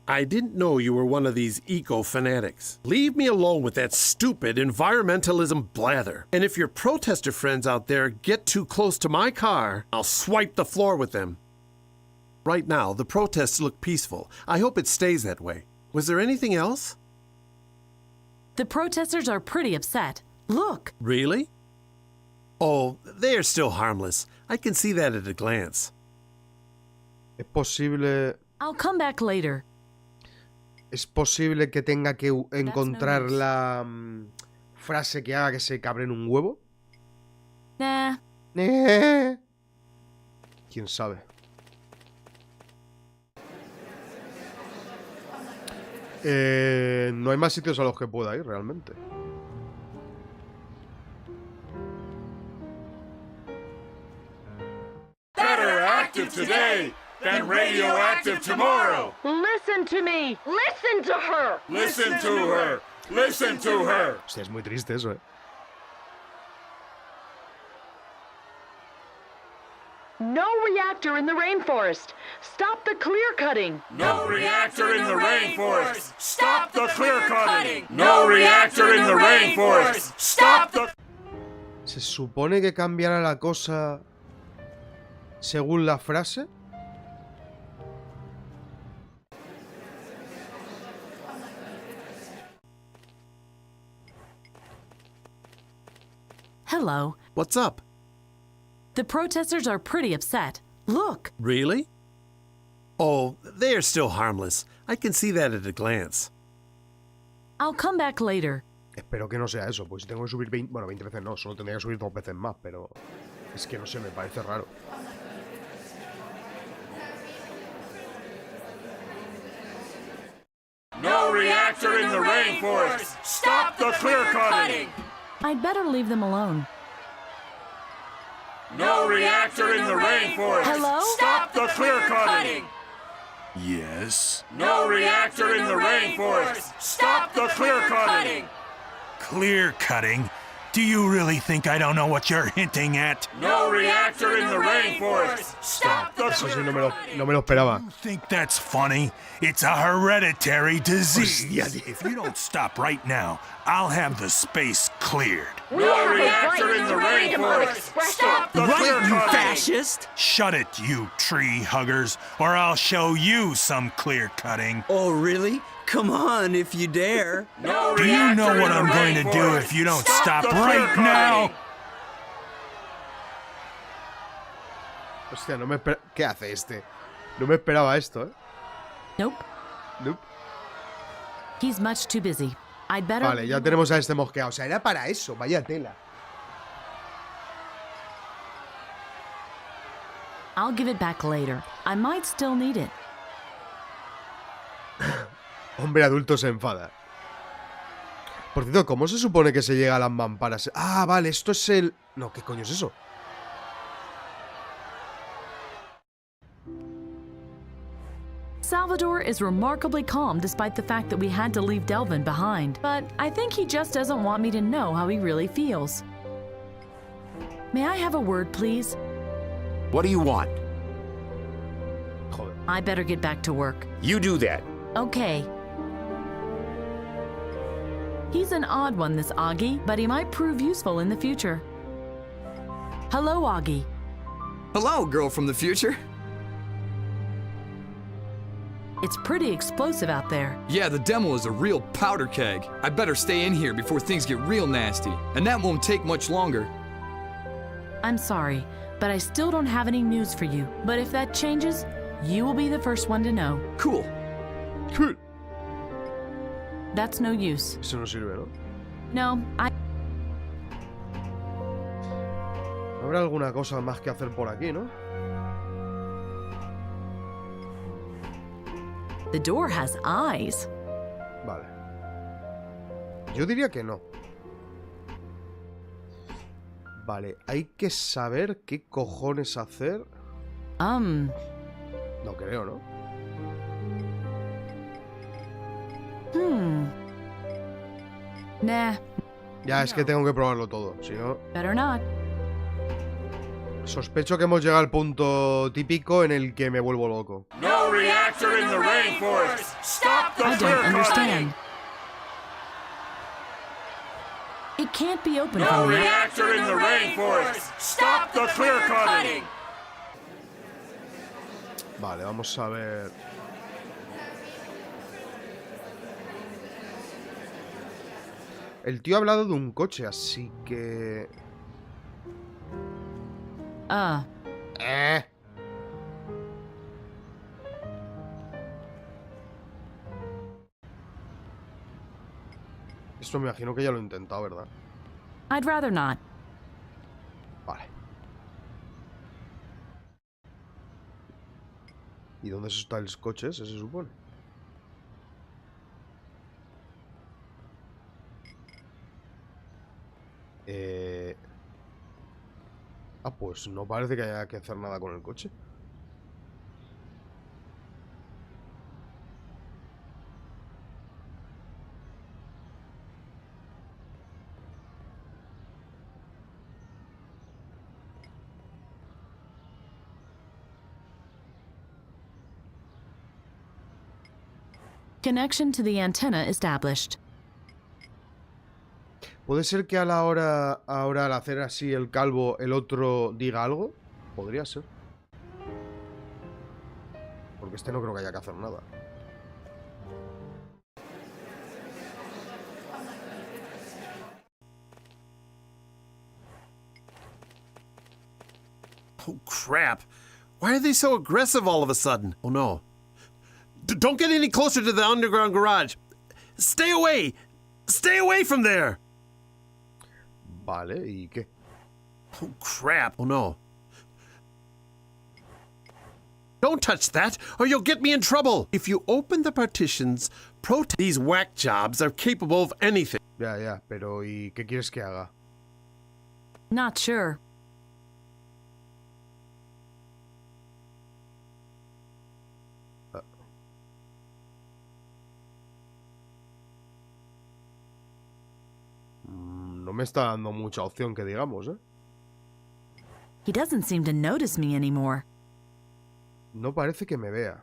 I didn't know you were one of these eco-fanatics. Leave me alone with that stupid environmentalism blather. And if your protester friends out there get too close to my car, I'll swipe the floor with them. Right now, the protests look peaceful. I hope it stays that way. Was there anything else? The protesters are pretty upset. Look! Really? Oh, they are still harmless. I can see that at a glance. Es posible... I'll come back later. Es posible que tenga que encontrar la frase que haga que se cabren un huevo. Nah. ¿Quién sabe? No hay más sitios a los que pueda ir, realmente. Better active today than radioactive tomorrow. Listen to me. Listen to her. Listen to her. Listen to her. Hostia, es muy triste eso, No reactor in the rainforest. Stop the clear cutting. No reactor in the rainforest. Stop the clear cutting. No reactor in the rainforest. Stop the... ¿Se supone que cambiará la cosa según la frase? Hello. What's up? The protesters are pretty upset. Look! Really? Oh, they are still harmless. I can see that at a glance. I'll come back later. Espero que no sea eso, pues si tengo que subir 20... Bueno, 20 veces no, solo tendría que subir 2 veces más, pero... Es que no sé, me parece raro. No reactor in the rainforest. Stop the clear cutting. I'd better leave them alone. No reactor in the rainforest. Hello? Stop the clear cutting. Yes. No reactor in the rainforest. Stop the clear cutting. Clear cutting? Do you really think I don't know what you're hinting at? No reactor in the rainforest. Stop the Eso sí, no me lo esperaba. You think that's funny? It's a hereditary disease. If you don't stop right now, I'll have the space cleared. No reactor in the rainforest. Stop the clear Right, you cutting. fascist! Shut it, you tree huggers, or I'll show you some clear cutting. Oh, really? Come on, if you dare. No Do you know reactor what in I'm the going to do rainforest. if you don't Stop stop the clear right now? cutting. Hostia, no me espera... ¿Qué hace este? No me esperaba esto, Nope. Nope. He's much too busy. I'd better... Vale, ya tenemos a este mosqueado. O sea, era para eso, vaya tela. I'll give it back later. I might still need it. Hombre adulto se enfada. Por cierto, ¿cómo se supone que se llega a las mamparas? Ah, vale, esto es el... No, ¿qué coño es eso? Salvador is remarkably calm despite the fact that we had to leave Delvin behind, but I think he just doesn't want me to know how he really feels. May I have a word, please? What do you want? I better get back to work. You do that. Okay. He's an odd one, this Augie, but he might prove useful in the future. Hello, Augie. Hello, girl from the future. It's pretty explosive out there. Yeah, the demo is a real powder keg. I better stay in here before things get real nasty. And that won't take much longer. I'm sorry, but I still don't have any news for you. But if that changes, you will be the first one to know. Cool. Cool. That's no use. Eso no sirve, ¿no? No, Habrá alguna cosa más que hacer por aquí, ¿no? The door has eyes. Vale. Yo diría que no. Vale, hay que saber qué cojones hacer. No creo, ¿no? Nah. Ya, es que tengo que probarlo todo, si no... Better not. Sospecho que hemos llegado al punto típico en el que me vuelvo loco. No reactor in the rainforest! Stop the I clear don't understand. It can't be open No from the reactor in the rainforest! Stop the clear cutting! Vale, vamos a ver... El tío ha hablado de un coche, así que... Esto me imagino que ya lo he intentado, ¿verdad? I'd rather not. Vale. ¿Y dónde está el coche ese, se supone? Pues no parece que haya que hacer nada con el coche. Connection to the antenna established. ¿Puede ser que a la hora, ahora al hacer así el calvo, el otro diga algo? Podría ser. Porque este no creo que haya que hacer nada. Oh, crap. Why are they so aggressive all of a sudden? Oh, no. Don't get any closer to the underground garage. Stay away! Stay away from there! Vale, ¿y qué? Oh, crap. Oh, no. Don't touch that, or you'll get me in trouble. If you open the partitions, these whack jobs are capable of anything. Ya, pero ¿y qué quieres que haga? Not sure. No me está dando mucha opción que digamos, ¿eh? He doesn't seem to notice me anymore. No parece que me vea.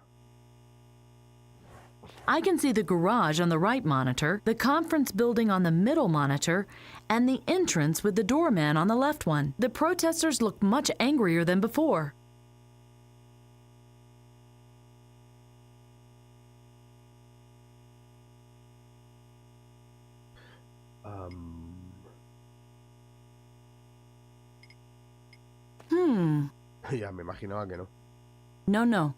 I can see the garage on the right monitor, the conference building on the middle monitor, and the entrance with the doorman on the left one. The protesters look much angrier than before. Ya me imaginaba que no. No.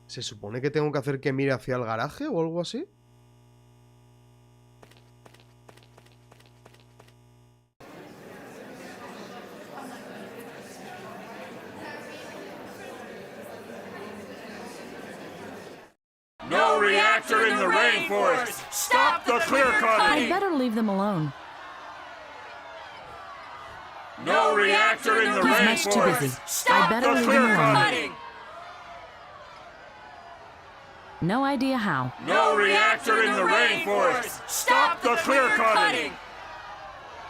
¿Se supone que tengo que hacer que mire hacia el garaje o algo así? No reactor in the rainforest! Stop the clear I'd cutting! better leave them alone. No reactor in the He's much too busy. rainforest! I'd better The leave clear him alone. cutting! No idea how. No reactor in the rainforest! Stop the clear cutting!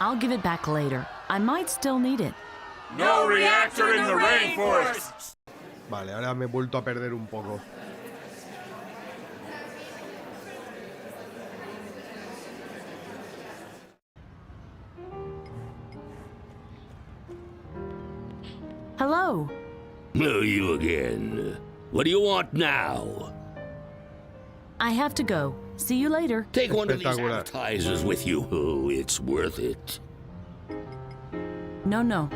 I'll give it back later. I might still need it. No reactor in the rainforest! Vale, ahora me he vuelto a perder un poco. Hello. Oh, you again. What do you want now? I have to go. See you later. Take one of these appetizers with you. Oh, it's worth it. No. No.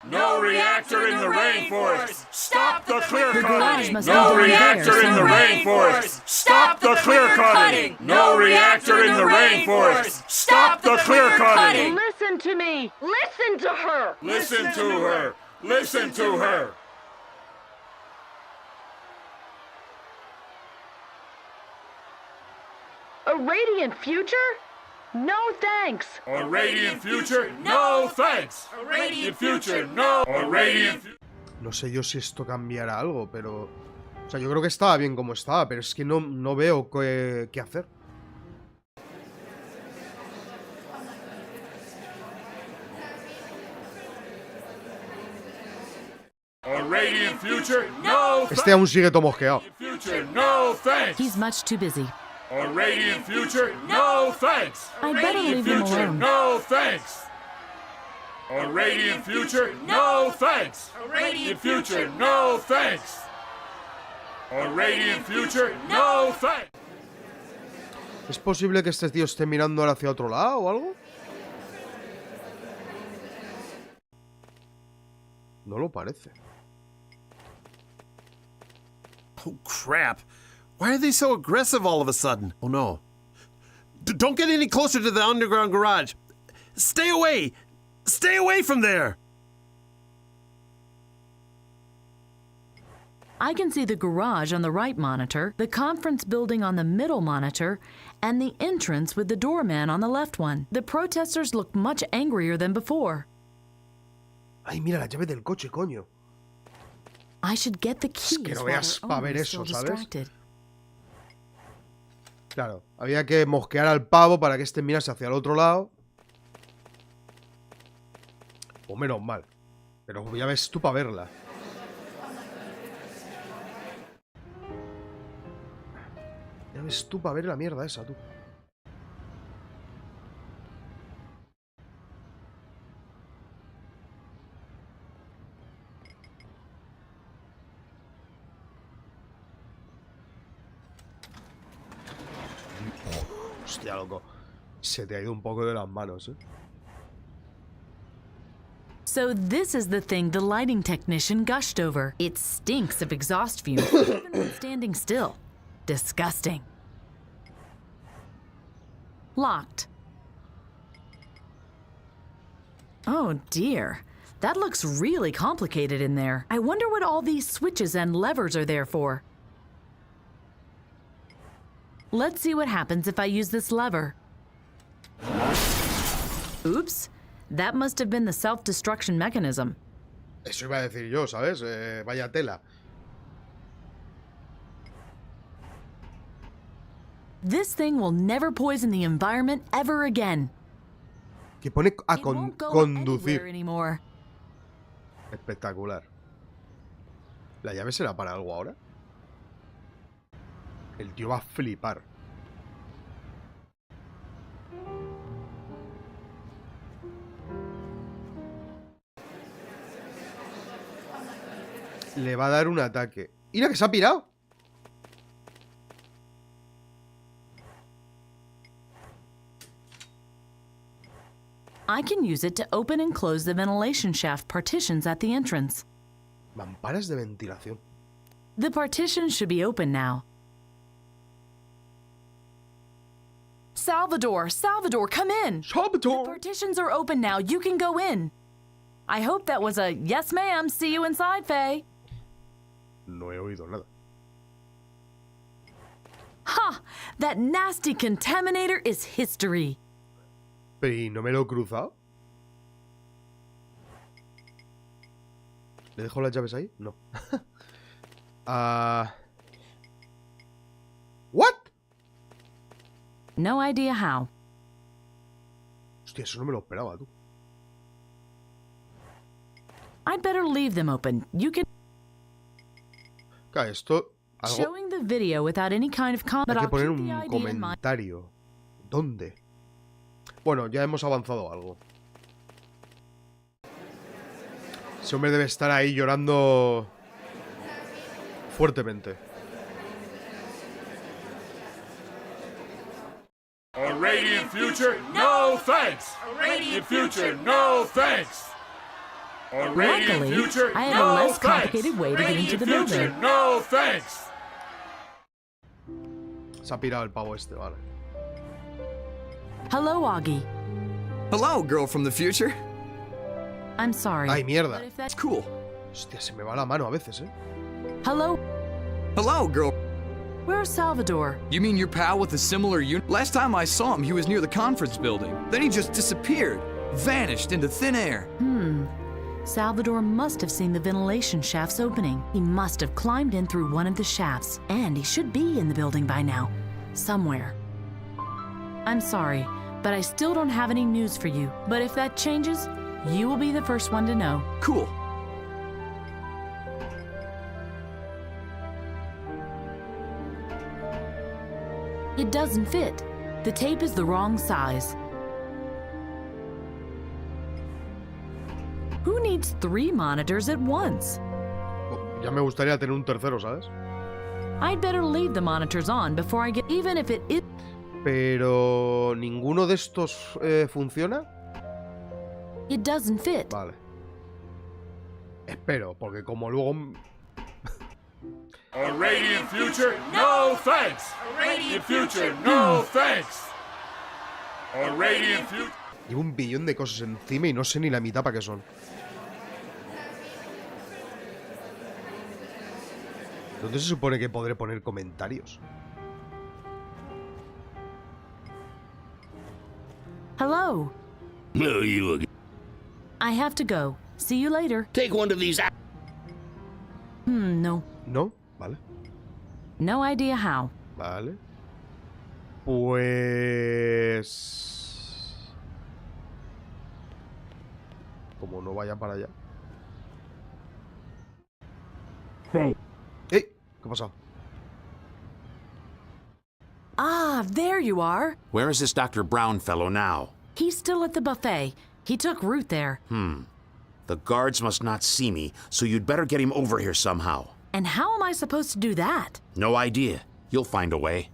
No reactor in the rainforest! Stop the clear garage cutting! must be No down there reactor in the somewhere. rainforest! Stop the clear cutting! No reactor in the rainforest! Stop the clear cutting! Listen to me! Listen to her! Listen to her! Listen to her! A radiant future? No thanks! A radiant future? No thanks! A radiant future? No! A radiant future? No sé yo si esto cambiará algo, pero... O sea, yo creo que estaba bien como estaba, pero es que no veo qué hacer. A radiant future? No Este aún sigue todo mosqueado. future? No thanks! He's much too busy. A radiant future? No thanks! I'd better Radiant leave him future? alone. No thanks! A radiant future? No thanks! A radiant future? No thanks! A radiant future? No thanks! ¿Es posible que este tío esté mirando ahora hacia otro lado o algo? No lo parece. Oh, crap. Why are they so aggressive all of a sudden? Oh, no. Don't get any closer to the underground garage. Stay away! Stay away from there! I can see the garage on the right monitor, the conference building on the middle monitor, and the entrance with the doorman on the left one. The protesters look much angrier than before. Ay, mira la llave del coche, coño. I should get the keys Es que no while veas their pa' owner ver is still eso, ¿sabes? distracted. Claro, había que mosquear al pavo para que este mirase hacia el otro lado. O menos mal. Pero ya ves tú para verla. Ya ves tú para ver la mierda esa, tú. Hostia, loco. Se te ha ido un poco de las manos, ¿eh? So this is the thing the lighting technician gushed over. It stinks of exhaust fumes, even when standing still. Disgusting. Locked. Oh dear. That looks really complicated in there. I wonder what all these switches and levers are there for. Let's see what happens if I use this lever. Oops. That must have been the self-destruction mechanism. Eso iba a decir yo, ¿sabes? Vaya tela. This thing will never poison the environment ever again. Que pone a It won't go conducir. anywhere anymore. Espectacular. ¿La llave será para algo ahora? El tío va a flipar. Le va a dar un ataque. ¡Mira que se ha pirado! I can use it to open and close the ventilation shaft partitions at the entrance. Mamparas de ventilación. The partitions should be open now. Salvador, come in. Salvador. The partitions are open now. You can go in. I hope that was a yes, ma'am. See you inside, Faye. No he oído nada. Ha! That nasty contaminator is history. Pero ¿y no me lo he cruzado? ¿Le dejo las llaves ahí? No. ¿What? No idea how. Hostia, eso no me lo esperaba, tú. I'd better leave them open. You can... Claro, esto... Algo... Showing the video without any kind of comment. Hay que poner un comentario. ¿Dónde? Bueno, ya hemos avanzado algo. Ese hombre debe estar ahí llorando fuertemente. A radiant future? No thanks! A radiant future? No thanks! A radiant Luckily, future? I have a less complicated way to get into the building. No thanks! Se ha pirado el pavo este, vale. Hello, Augie. Hello, girl from the future. I'm sorry. Ay, mierda. That's cool. Hostia, se me va la mano a veces, Hello. Hello, girl. Where's Salvador? You mean your pal with a similar unit? Last time I saw him, he was near the conference building. Then he just disappeared. Vanished into thin air. Salvador must have seen the ventilation shafts opening. He must have climbed in through one of the shafts, and he should be in the building by now. Somewhere. I'm sorry, but I still don't have any news for you. But if that changes, you will be the first one to know. Cool. It doesn't fit. The tape is the wrong size. Who needs 3 monitors at once? Oh, ya me gustaría tener un tercero, ¿sabes? I'd better leave the monitors on before I get... Even if it is... Pero... ¿ninguno de estos funciona? It doesn't fit. Vale. Espero, porque como luego... A radiant future? No thanks! A radiant future? No thanks! A radiant future? Llevo un billón de cosas encima y no sé ni la mitad para qué son. ¿Dónde se supone que podré poner comentarios? Hello. No, you again. I have to go. See you later. Take one of these out. No. ¿No? Vale. No idea how. Vale. Pues... Como no vaya para allá. Hey. ¡Ey! ¿Qué ha pasado? Ah, there you are. Where is this Dr. Brown fellow now? He's still at the buffet. He took root there. The guards must not see me, so you'd better get him over here somehow. And how am I supposed to do that? No idea. You'll find a way.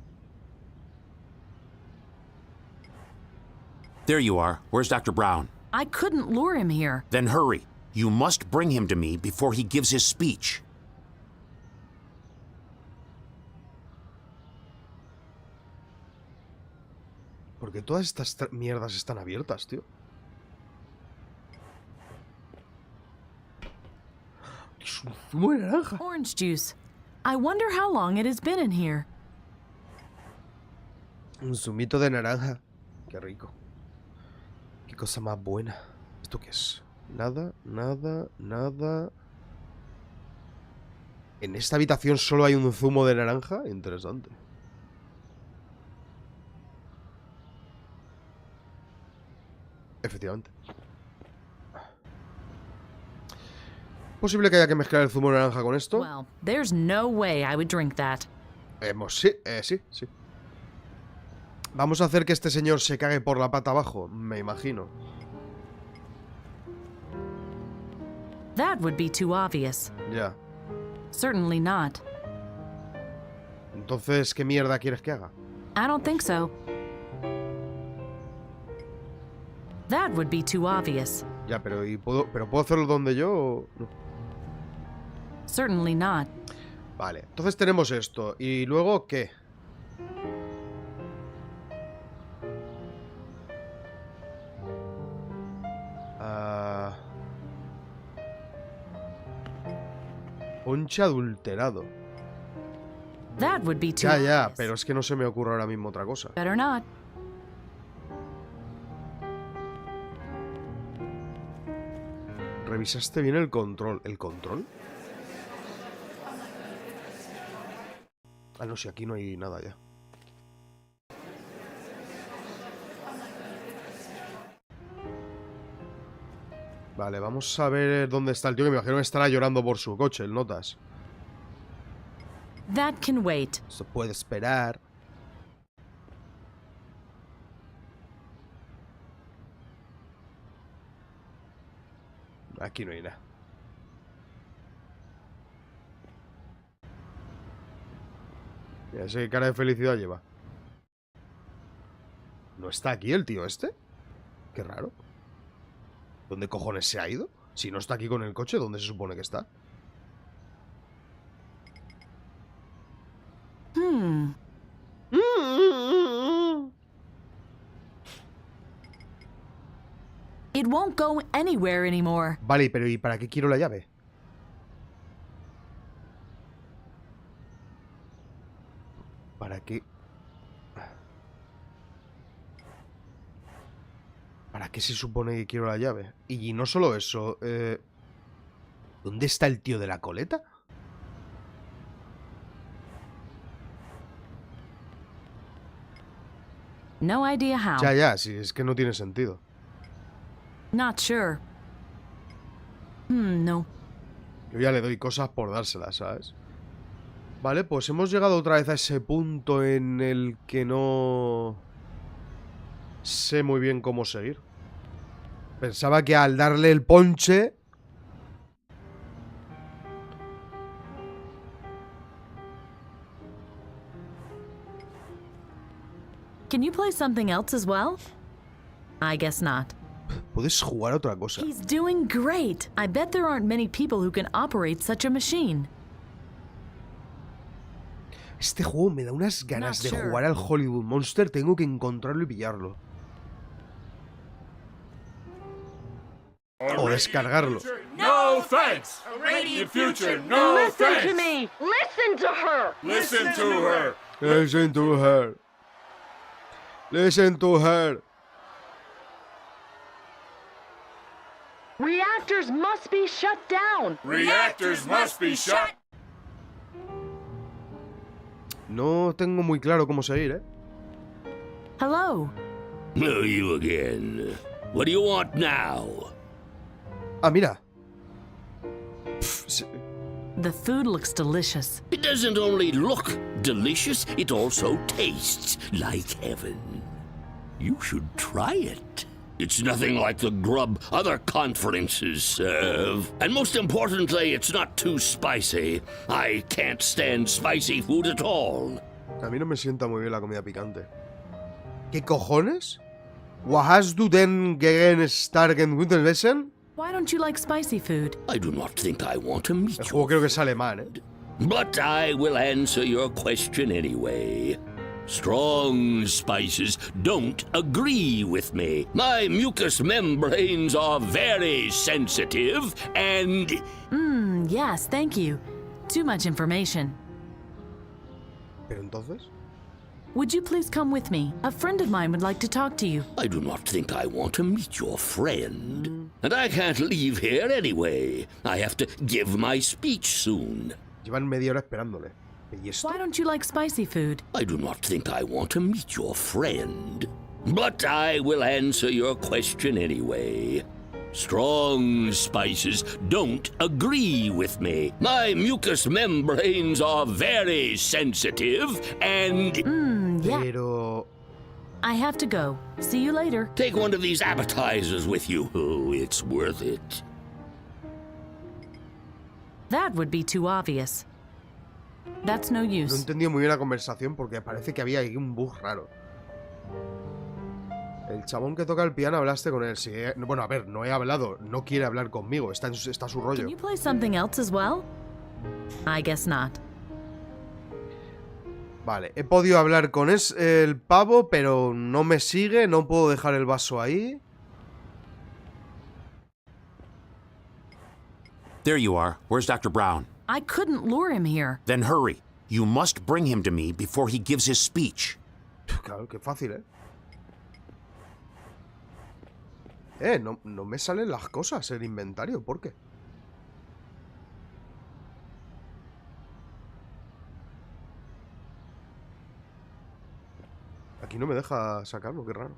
There you are. Where's Dr. Brown? I couldn't lure him here. Then hurry. You must bring him to me before he gives his speech. Porque todas estas mierdas están abiertas, tío. Es un zumo de naranja. Orange juice. I wonder how long it has been in here. Un zumito de naranja. Qué rico. Qué cosa más buena. ¿Esto qué es? Nada, nada, nada. En esta habitación solo hay un zumo de naranja. Interesante. Efectivamente. ¿Posible que haya que mezclar el zumo de naranja con esto? Well, there's no way I would drink that. Sí. Vamos a hacer que este señor se cague por la pata abajo, me imagino. That would be too obvious. Ya. Certainly not. Entonces, ¿qué mierda quieres que haga? I don't think so. That would be too obvious. Ya, pero ¿puedo hacerlo donde yo o no? Certainly not. Vale, entonces tenemos esto. ¿Y luego qué? Ponche adulterado. That would be too Ya, obvious. pero es que no se me ocurre ahora mismo otra cosa. Better not. Revisaste bien el control. ¿El control? Ah, no, si aquí no hay nada ya. Vale, vamos a ver dónde está el tío, que me imagino que estará llorando por su coche, el notas. That can wait. Se puede esperar. Aquí no hay nada. Ya sé qué cara de felicidad lleva. ¿No está aquí el tío este? Qué raro. ¿Dónde cojones se ha ido? Si no está aquí con el coche, ¿dónde se supone que está? It won't go anywhere anymore. Vale, pero ¿y para qué quiero la llave? ¿Para qué? ¿Para qué se supone que quiero la llave? Y no solo eso, ¿dónde está el tío de la coleta? No idea how. Ya, sí, es que no tiene sentido. Not sure. No. Yo ya le doy cosas por dárselas, ¿sabes? Vale, pues hemos llegado otra vez a ese punto en el que no sé muy bien cómo seguir. Pensaba que al darle el ponche... Can you play something else as well? I guess not. Puedes jugar a otra cosa. He's doing great. I bet there aren't many people who can operate such a machine. Este juego me da unas ganas de jugar al Hollywood Monster. Tengo que encontrarlo y pillarlo. O descargarlo. No thanks. A radiant future. No thanks. Listen to me. Listen to her. Listen to her. Listen to her. Listen to her. Reactors must be shut down. Reactors must be shut. No tengo muy claro cómo seguir, ¿eh? Hello. Oh, you again. What do you want now? Ah, mira. The food looks delicious. It doesn't only look delicious, it also tastes like heaven. You should try it. It's nothing like the grub other conferences serve. And most importantly, it's not too spicy. I can't stand spicy food at all. A mí no me sienta muy bien la comida picante. ¿Qué cojones? Was hast du denn gegen starken Winterwessen? Why don't you like spicy food? I do not think I want to meet El juego creo que es alemán, ¿eh? But I will answer your question anyway. Strong spices don't agree with me. My mucous membranes are very sensitive and... Yes, thank you. Too much information. ¿Pero entonces? Would you please come with me? A friend of mine would like to talk to you. I do not think I want to meet your friend. And I can't leave here anyway. I have to give my speech soon. Llevan media hora esperándole. ¿Y esto? Why don't you like spicy food? I do not think I want to meet your friend. But I will answer your question anyway. Strong spices don't agree with me. My mucous membranes are very sensitive and... Yeah. Pero... I have to go. See you later. Take one of these appetizers with you. Oh, it's worth it. That would be too obvious. That's no No he use. entendido muy bien la conversación porque parece que había ahí un bug raro. El chabón que toca el piano, hablaste con él. Sí, bueno, a ver, no he hablado. No quiere hablar conmigo. Está a su rollo. Can you play something else as well? I guess not. Vale, he podido hablar con el pavo, pero no me sigue. No puedo dejar el vaso ahí. There you are. Where's Dr. Brown? I couldn't lure him here. Then hurry. You must bring him to me before he gives his speech. Claro, qué fácil, ¿eh? No me salen las cosas en inventario. ¿Por qué? Aquí no me deja sacarlo, qué raro.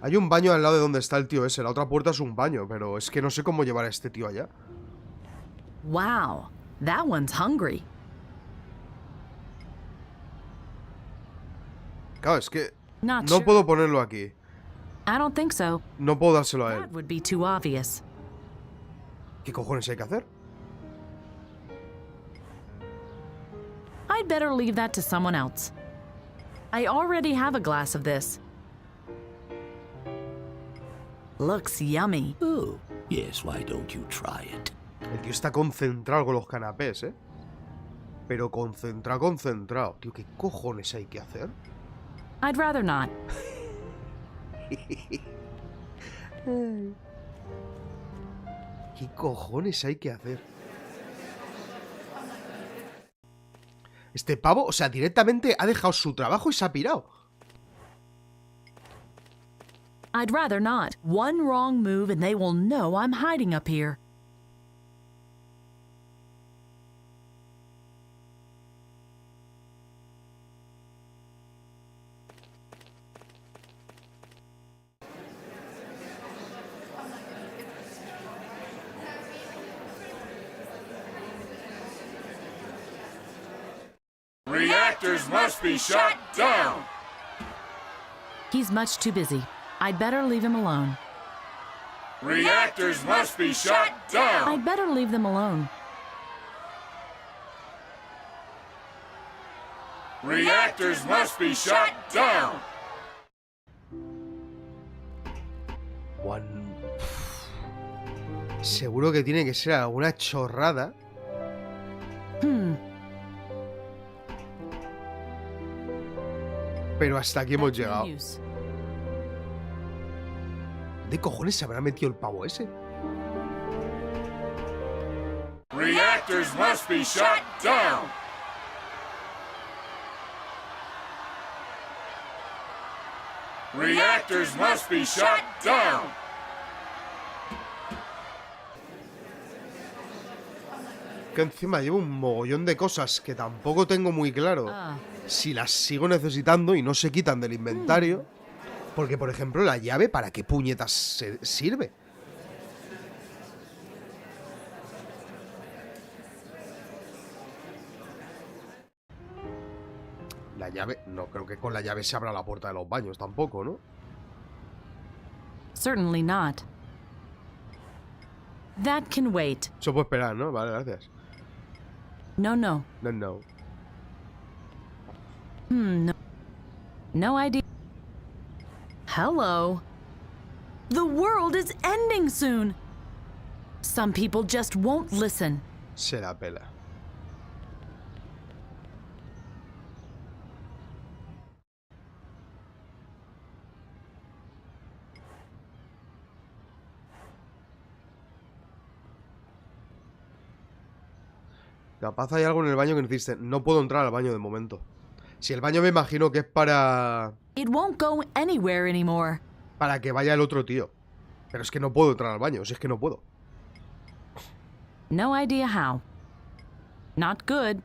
Hay un baño al lado de donde está el tío ese. La otra puerta es un baño, pero es que no sé cómo llevar a este tío allá. Wow, that one's hungry. Claro, es que Not no sure. puedo ponerlo aquí. I don't think so. No puedo dárselo a él. That would be too obvious. ¿Qué cojones hay que hacer? I'd better leave that to someone else. I already have a glass of this. Looks yummy. Oh, yes, why don't you try it? El tío está concentrado con los canapés, ¿eh? Pero concentrado. Tío, ¿qué cojones hay que hacer? I'd rather not. ¿Qué cojones hay que hacer? Este pavo, o sea, directamente ha dejado su trabajo y se ha pirado. I'd rather not. One wrong move and they will know I'm hiding up here. Reactors must be shut down! He's much too busy. I'd better leave him alone. Reactors must be shut down! I'd better leave them alone. Reactors must be shut down! Seguro que tiene que ser alguna chorrada. Pero hasta aquí hemos llegado. ¿De cojones se habrá metido el pavo ese? Reactors must be shut down! Reactors must be shut down! Que encima llevo un mogollón de cosas que tampoco tengo muy claro si las sigo necesitando y no se quitan del inventario. Porque, por ejemplo, la llave, ¿para qué puñetas sirve? La llave... No creo que con la llave se abra la puerta de los baños tampoco, ¿no? Certainly not. That can wait. Eso puede esperar, ¿no? Vale, gracias. No. No. No. No idea. Hello. The world is ending soon. Some people just won't listen. Se la pela. Capaz hay algo en el baño que necesite. No puedo entrar al baño de momento. Si el baño me imagino que es para... It won't go anywhere anymore. Para que vaya el otro tío. Pero es que no puedo entrar al baño. Si es que no puedo. No idea how. Not good.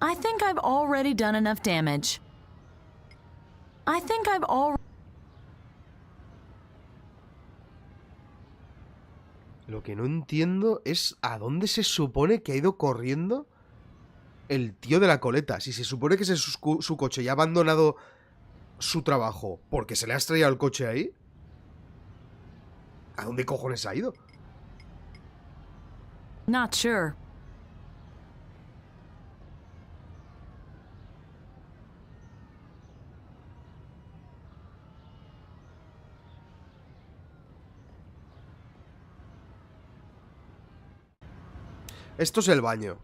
I think I've already done enough damage. Lo que no entiendo es a dónde se supone que ha ido corriendo el tío de la coleta. Si se supone que ese es su coche y ha abandonado su trabajo porque se le ha estrellado el coche ahí. ¿A dónde cojones ha ido? Not sure. Esto es el baño.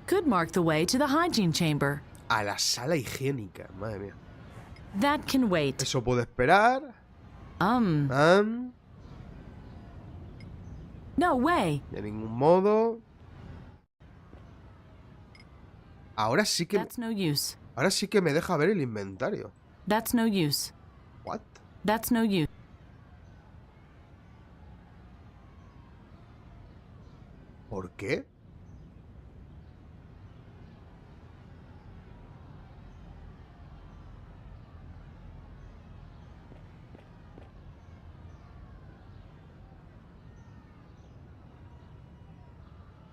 Could mark the way to the hygiene chamber. A la sala higiénica, madre mía. That can wait. Eso puede esperar. No way. De ningún modo. Ahora sí que... That's no use. Ahora sí que me deja ver el inventario. That's no use. What? That's no use. ¿Por qué?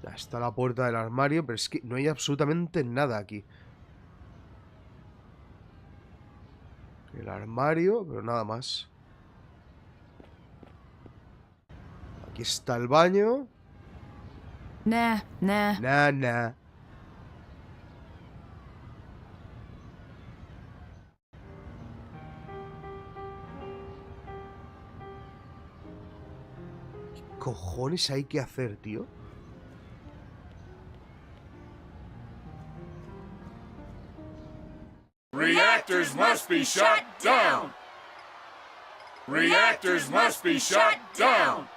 Ya está la puerta del armario, pero es que no hay absolutamente nada aquí. El armario, pero nada más. Aquí está el baño. Nah. Nah. ¿Qué cojones hay que hacer, tío? Reactors must be shut down! Reactors must be shut down!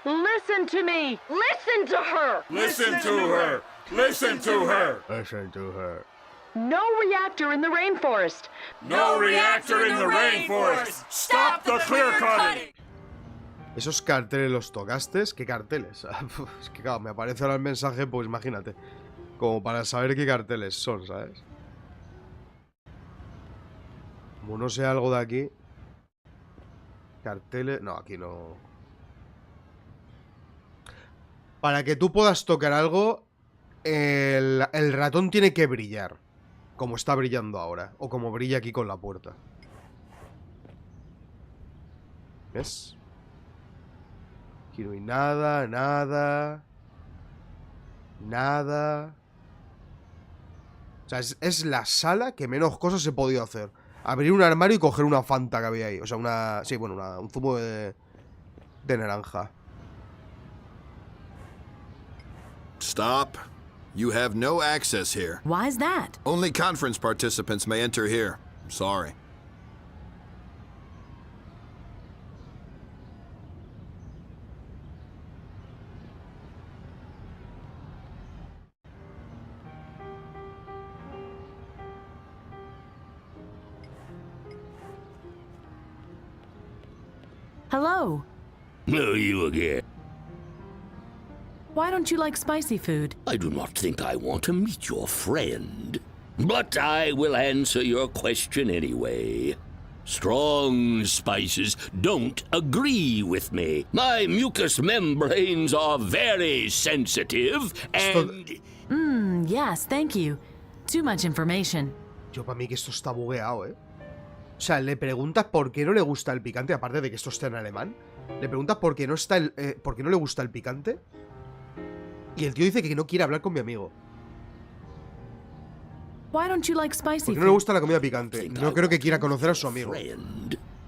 Listen to me! Listen to her! Listen to her! Listen to her! Listen to her. No reactor in the rainforest! No reactor in the rainforest! Stop the clear cutting! ¿Esos carteles los tocaste? ¿Qué carteles? Es que claro, me aparece ahora el mensaje, pues imagínate. Como para saber qué carteles son, ¿sabes? Como no sé algo de aquí. Carteles... No, aquí no. Para que tú puedas tocar algo, el ratón tiene que brillar. Como está brillando ahora. O como brilla aquí con la puerta. ¿Ves? Aquí no hay nada, nada. Nada. O sea, es la sala que menos cosas he podido hacer. Abrir un armario y coger una Fanta que había ahí. O sea, una... Sí, bueno, un zumo de naranja. Stop. You have no access here. Why is that? Only conference participants may enter here. I'm sorry. Hello. Oh, you again. Why don't you like spicy food? I do not think I want to meet your friend. But I will answer your question anyway. Strong spices don't agree with me. My mucous membranes are very sensitive and... Yes, thank you. Too much information. Yo para mí que esto está bugueado, ¿eh? O sea, le preguntas por qué no le gusta el picante, aparte de que esto está en alemán. Le preguntas por qué no está por qué no le gusta el picante. Y el tío dice que no quiere hablar con mi amigo. Why don't you like spicy Porque no le gusta la comida picante. No creo que quiera conocer a su amigo.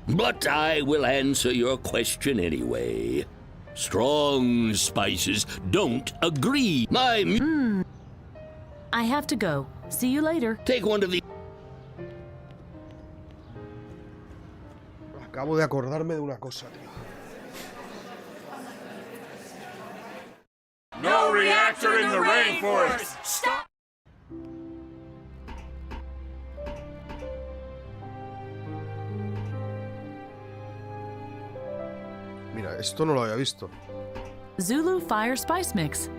But I will answer your question anyway. Strong spices don't agree. I have to go. See you later. Take one of the... Acabo de acordarme de una cosa, tío. No reactor in the rainforest! Stop! Mira, esto no lo había visto. Zulu Fire Spice Mix.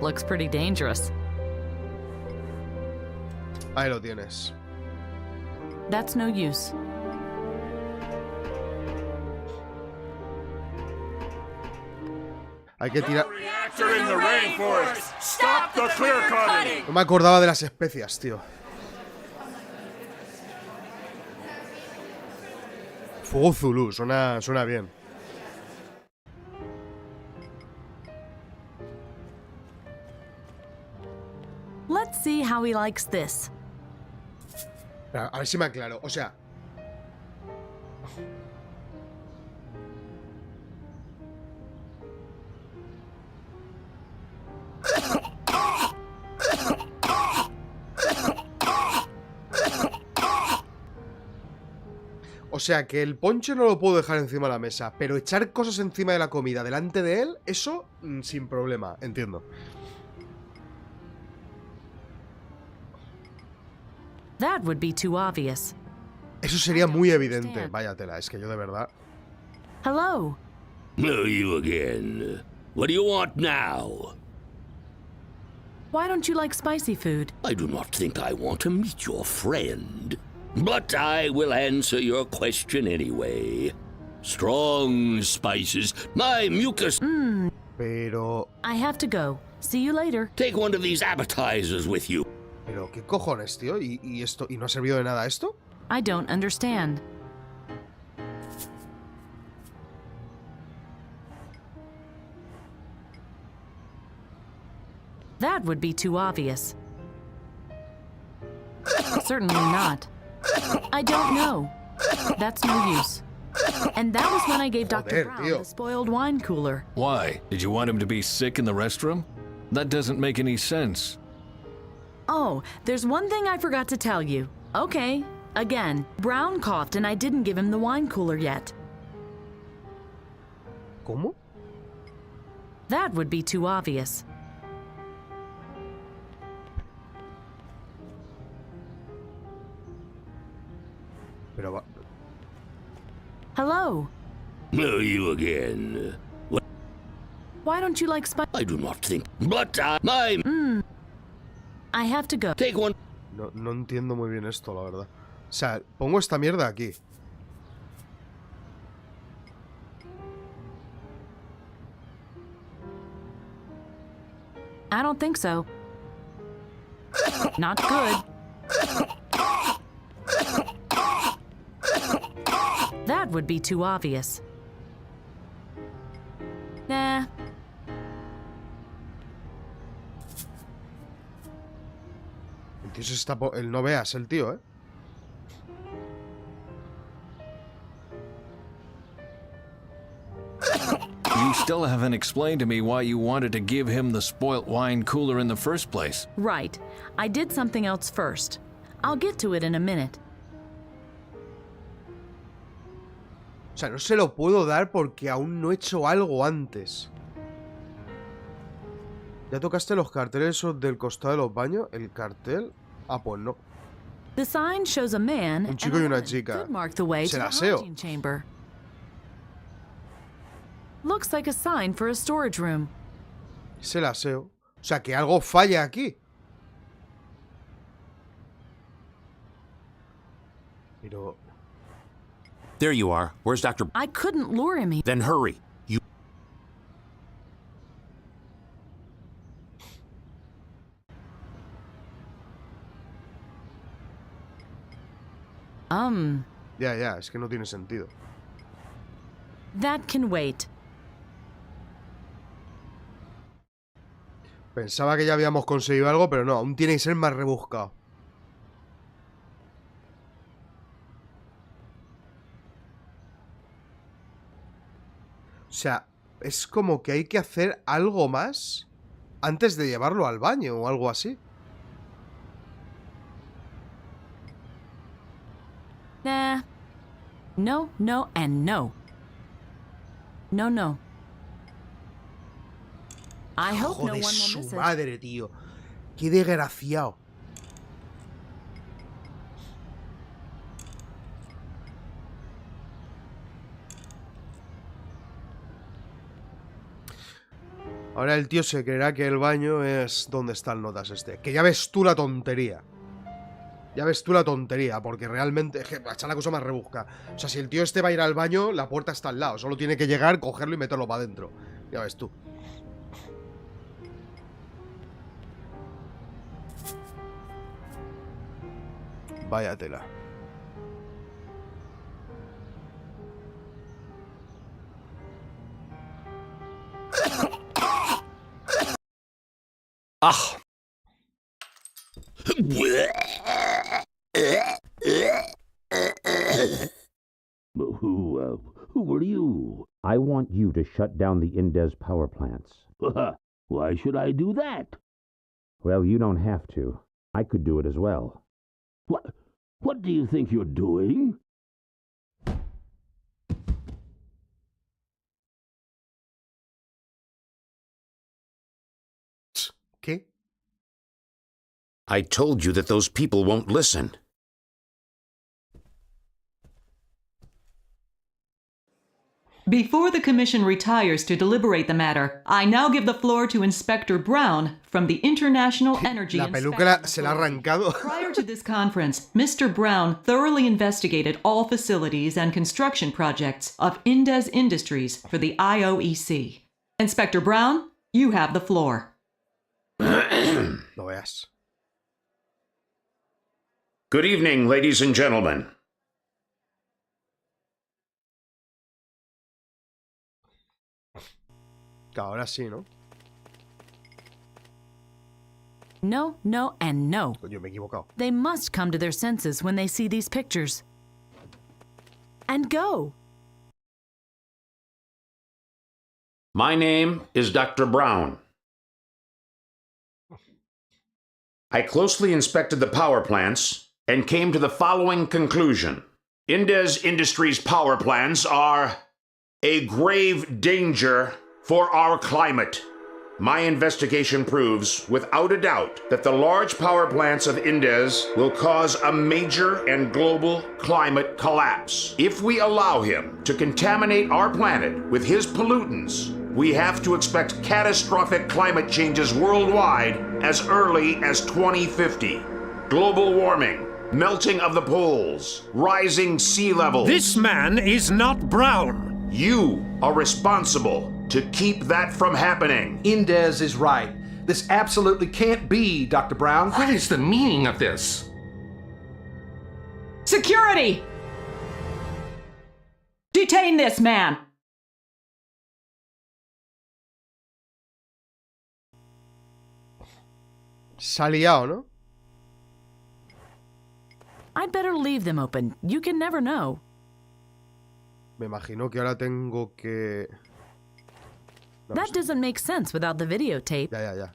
Looks pretty dangerous. Ahí lo tienes. That's no use. Hay que tirar... Reactor in the rainforest! Stop the clear cutting! No me acordaba de las especias, tío. Fuego Zulu, suena bien. Let's see how he likes this. A ver si me aclaro. O sea... sea, que el ponche no lo puedo dejar encima de la mesa, pero echar cosas encima de la comida delante de él, eso sin problema, entiendo. That would be too obvious. Eso sería muy evidente. Vaya tela, es que yo de verdad... Hello. Oh, you again. What do you want now? Why don't you like spicy food? I do not think I want to meet your friend. But I will answer your question anyway. Strong spices. My mucus... Pero... I have to go. See you later. Take one of these appetizers with you. Pero, ¿qué cojones, tío? ¿Y esto? ¿Y no ha servido de nada esto? I don't understand. That would be too obvious. Certainly not. I don't know. That's no use. And that was when I gave Dr. Brown the spoiled wine cooler. Why? Did you want him to be sick in the restroom? That doesn't make any sense. Oh, there's one thing I forgot to tell you. Okay, again, Brown coughed and I didn't give him the wine cooler yet. ¿Cómo? That would be too obvious. Pero va... Hello. Oh, you again. What? Why don't you like I do not think... But my... I have to go. Take one. No entiendo muy bien esto, la verdad. O sea, pongo esta mierda aquí. I don't think so. Not good. That would be too obvious. Nah. El tío se está... El no veas, el tío, ¿eh? You still haven't explained to me why you wanted to give him the spoilt wine cooler in the first place. Right. I did something else first. I'll get to it in a minute. O sea, no se lo puedo dar porque aún no he hecho algo antes. ¿Ya tocaste los carteles esos del costado de los baños? ¿El cartel? Ah, pues no. The sign shows a man Un chico y una chica. could mark the way Es to el the aseo. hygiene chamber. Looks like a sign for a storage room. Es el aseo. O sea, que algo falla aquí. Pero... There you are. Where's Dr. I couldn't lure him. Then hurry. You... Ya, es que no tiene sentido. That can wait. Pensaba que ya habíamos conseguido algo, pero no, aún tiene que ser más rebuscado. O sea, es como que hay que hacer algo más antes de llevarlo al baño o algo así. Nah. No, no, and no. No, no. I hope no one Joder, will su miss it. madre, tío. Qué desgraciado. Ahora el tío se creerá que el baño es donde está el notas este. Que ya ves tú la tontería. Ya ves tú la tontería, porque realmente... Es que va a echar la cosa más rebusca. O sea, si el tío este va a ir al baño, la puerta está al lado. Solo tiene que llegar, cogerlo y meterlo para adentro. Ya ves tú. Vaya tela. Ah. Who are you? I want you to shut down the Indez power plants. Why should I do that? Well, you don't have to. I could do it as well. What do you think you're doing? I told you that those people won't listen. Before the Commission retires to deliberate the matter, I now give the floor to Inspector Brown from the International Energy La peluca se la ha arrancado. Prior to this conference, Mr. Brown thoroughly investigated all facilities and construction projects of Indez Industries for the IOEC. Inspector Brown, you have the floor. No veas. Good evening, ladies and gentlemen. Ahora sí, ¿no? No, no, and no. Coño, me he equivocado. They must come to their senses when they see these pictures. And go. My name is Dr. Brown. I closely inspected the power plants and came to the following conclusion. Indez Industries' power plants are a grave danger for our climate. My investigation proves, without a doubt, that the large power plants of Indez will cause a major and global climate collapse. If we allow him to contaminate our planet with his pollutants, we have to expect catastrophic climate changes worldwide as early as 2050. Global warming, melting of the poles, rising sea levels. This man is not Brown. You are responsible to keep that from happening. Indez is right. This absolutely can't be, Dr. Brown. What is the meaning of this? Security! Detain this man! Se ha liado, ¿no? I'd better leave them open. You can never know. Me imagino que ahora tengo que... That doesn't make sense without the videotape. Ya.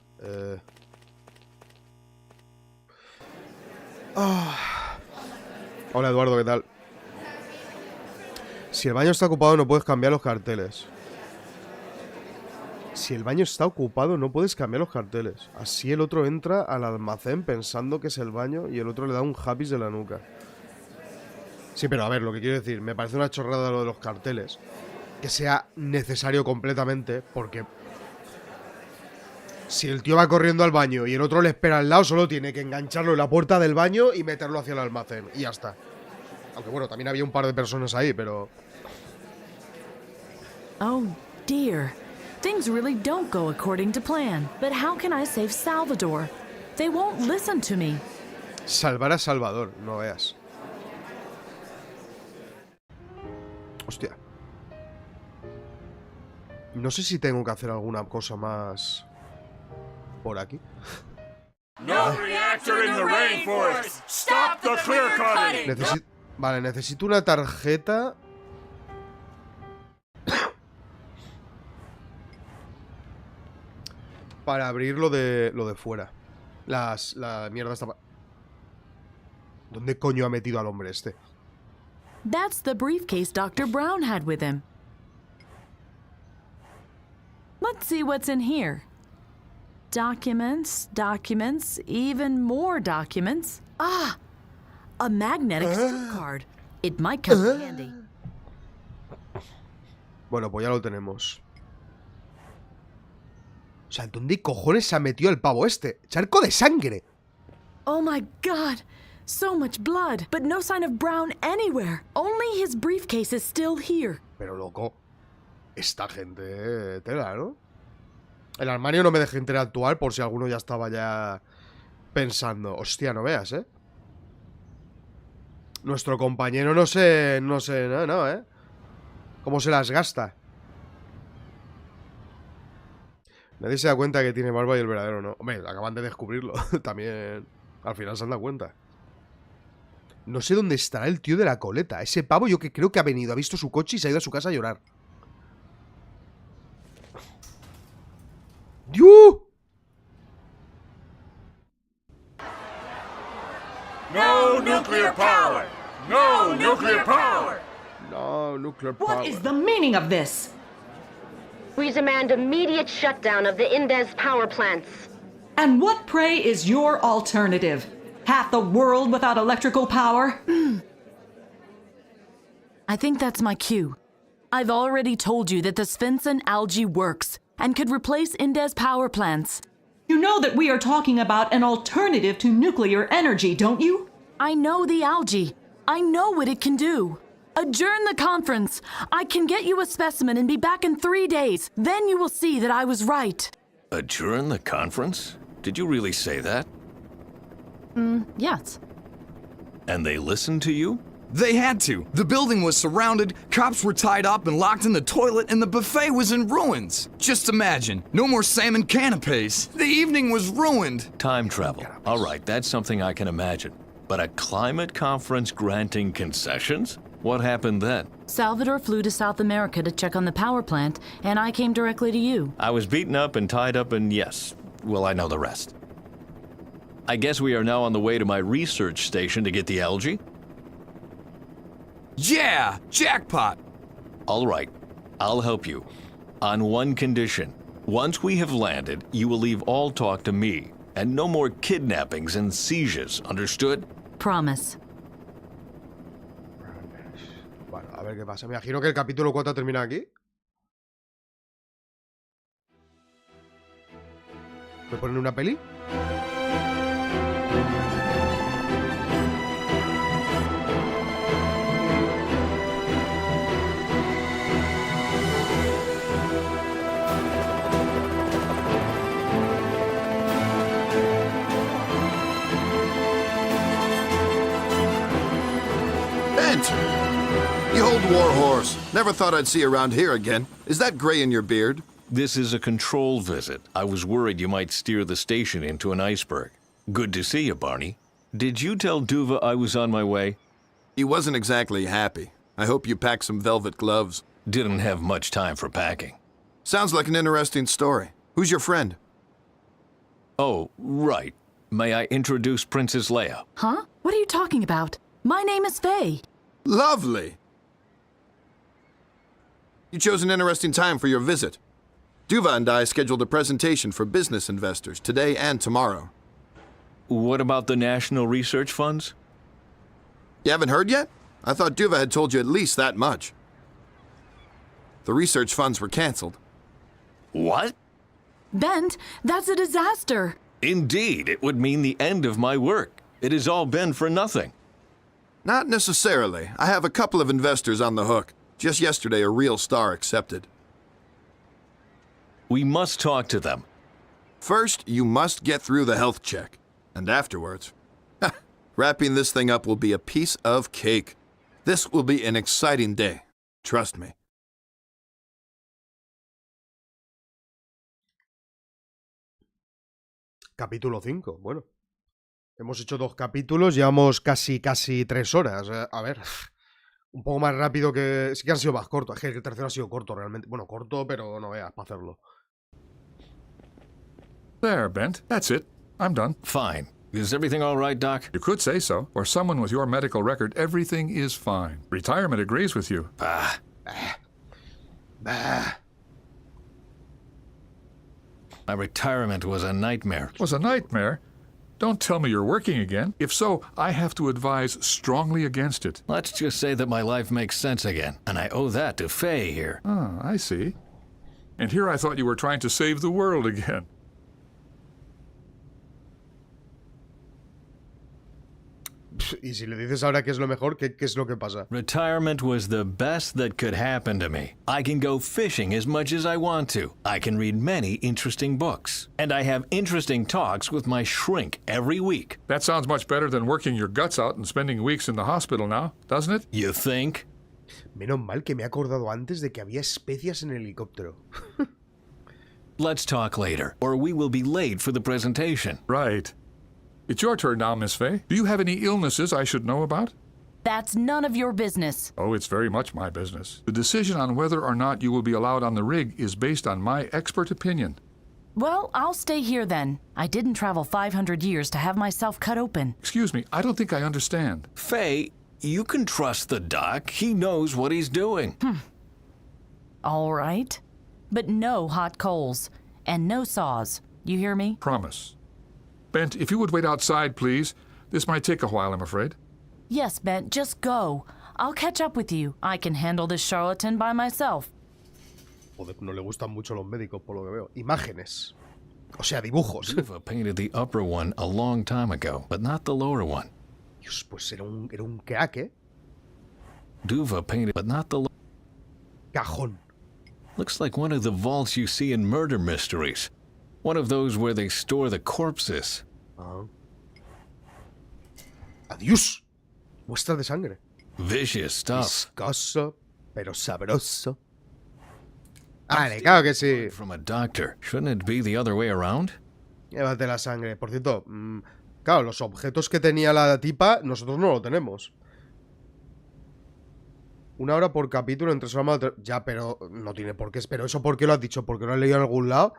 Hola, Eduardo, ¿qué tal? Si el baño está ocupado no puedes cambiar los carteles. Si el baño está ocupado no puedes cambiar los carteles. Así el otro entra al almacén pensando que es el baño y el otro le da un happy de la nuca. Sí, pero a ver, lo que quiero decir, me parece una chorrada lo de los carteles. Que sea necesario completamente, porque si el tío va corriendo al baño y el otro le espera al lado, solo tiene que engancharlo en la puerta del baño y meterlo hacia el almacén. Y ya está. Aunque bueno, también había un par de personas ahí, pero... Oh, dear. Things really don't go according to plan. But how can I save Salvador? They won't listen to me. Salvar a Salvador, no veas. Hostia. No sé si tengo que hacer alguna cosa más por aquí. No reactor in the rainforest. Stop the clear cutting. Vale, necesito una tarjeta. Para abrir lo de fuera. La mierda está... ¿Dónde coño ha metido al hombre este? That's the briefcase Dr. Brown had with him. Let's see what's in here. Documents, even more documents. Ah! A magnetic SIM card. It might come in handy. Bueno, pues ya lo tenemos. O sea, ¿dónde cojones se ha metido el pavo este? ¡Charco de sangre! Oh my god! So much blood, but no sign of Brown anywhere. Only his briefcase is still here. Pero loco, esta gente tela, ¿no? El armario no me deja interactuar por si alguno ya estaba ya pensando. Hostia, no veas, ¿eh? Nuestro compañero no, ¿eh? ¿Cómo se las gasta? Nadie se da cuenta que tiene barba y el verdadero no. Hombre, acaban de descubrirlo. También al final se han dado cuenta. No sé dónde estará el tío de la coleta. Ese pavo yo que creo que ha venido, ha visto su coche y se ha ido a su casa a llorar. ¡Dios! No nuclear power! No nuclear power! No nuclear power. What is the meaning of this? We demand immediate shutdown of the Indez power plants. And what, pray, is your alternative? Half the world without electrical power? I think that's my cue. I've already told you that the Svensson algae works and could replace Indes power plants. You know that we are talking about an alternative to nuclear energy, don't you? I know the algae. I know what it can do. Adjourn the conference. I can get you a specimen and be back in 3 days. Then you will see that I was right. Adjourn the conference? Did you really say that? Yes. And they listened to you? They had to. The building was surrounded, cops were tied up and locked in the toilet, and the buffet was in ruins. Just imagine, no more salmon canapes. The evening was ruined. Time travel. All right, that's something I can imagine. But a climate conference granting concessions? What happened then? Salvador flew to South America to check on the power plant, and I came directly to you. I was beaten up and tied up and yes, well, I know the rest. I guess we are now on the way to my research station to get the algae? Yeah, jackpot. All right, I'll help you. On one condition. Once we have landed, you will leave all talk to me, and no more kidnappings and seizures, understood? Promise. Bueno, a ver qué pasa. Me imagino que el capítulo 4 termina aquí. ¿Me ponen una peli? The old war horse. Never thought I'd see you around here again. Is that gray in your beard? This is a control visit. I was worried you might steer the station into an iceberg. Good to see you, Barney. Did you tell Duva I was on my way? He wasn't exactly happy. I hope you packed some velvet gloves. Didn't have much time for packing. Sounds like an interesting story. Who's your friend? Oh, right. May I introduce Princess Leia? Huh? What are you talking about? My name is Faye. Lovely. You chose an interesting time for your visit. Duva and I scheduled a presentation for business investors today and tomorrow. What about the national research funds? You haven't heard yet? I thought Duva had told you at least that much. The research funds were canceled. What? Bent, that's a disaster. Indeed, it would mean the end of my work. It has all been for nothing. Not necessarily. I have a couple of investors on the hook. Just yesterday, a real star accepted. We must talk to them. First, you must get through the health check. And afterwards, wrapping this thing up will be a piece of cake. This will be an exciting day. Trust me. Capítulo 5, bueno. Hemos hecho 2 capítulos, llevamos casi 3 horas. A ver, un poco más rápido que... Sí que han sido más cortos. Es que el tercero ha sido corto realmente. Bueno, corto, pero no veas para hacerlo. There, Bent. That's it. I'm done. Fine. Is everything all right, Doc? You could say so. For someone with your medical record, everything is fine. Retirement agrees with you. Bah. My retirement was a nightmare. Was a nightmare? Don't tell me you're working again. If so, I have to advise strongly against it. Let's just say that my life makes sense again, and I owe that to Faye here. Ah, I see. And here I thought you were trying to save the world again. Y si le dices ahora qué es lo mejor, ¿qué es lo que pasa? Retirement was the best that could happen to me. I can go fishing as much as I want to. I can read many interesting books. And I have interesting talks with my shrink every week. That sounds much better than working your guts out and spending weeks in the hospital now, doesn't it? You think? Menos mal que me he acordado antes de que había especias en el helicóptero. Let's talk later, or we will be late for the presentation. Right. It's your turn now, Miss Faye. Do you have any illnesses I should know about? That's none of your business. Oh, it's very much my business. The decision on whether or not you will be allowed on the rig is based on my expert opinion. Well, I'll stay here then. I didn't travel 500 years to have myself cut open. Excuse me, I don't think I understand. Faye, you can trust the doc. He knows what he's doing. All right. But no hot coals. And no saws. You hear me? Promise. Bent, if you would wait outside, please. This might take a while, I'm afraid. Yes, Bent, just go. I'll catch up with you. I can handle this charlatan by myself. Joder, no le gustan mucho los médicos, por lo que veo. Imágenes. O sea, dibujos. Duva painted the upper one a long time ago, but not the lower one. Dios, pues era un crack, ¿eh? Duva painted, but not the Cajón. Looks like one of the vaults you see in murder mysteries. One of those where they store the corpses. Adiós. Muestra de sangre. Vicious stuff. Viscoso, pero sabroso. Vale, claro que sí. From a doctor. Shouldn't it be the other way around? Llévate la sangre. Por cierto, claro, los objetos que tenía la tipa, nosotros no lo tenemos. 1 hora por capítulo entre su ya, pero no tiene por qué. Pero eso, ¿por qué lo has dicho? ¿Porque lo has leído en algún lado?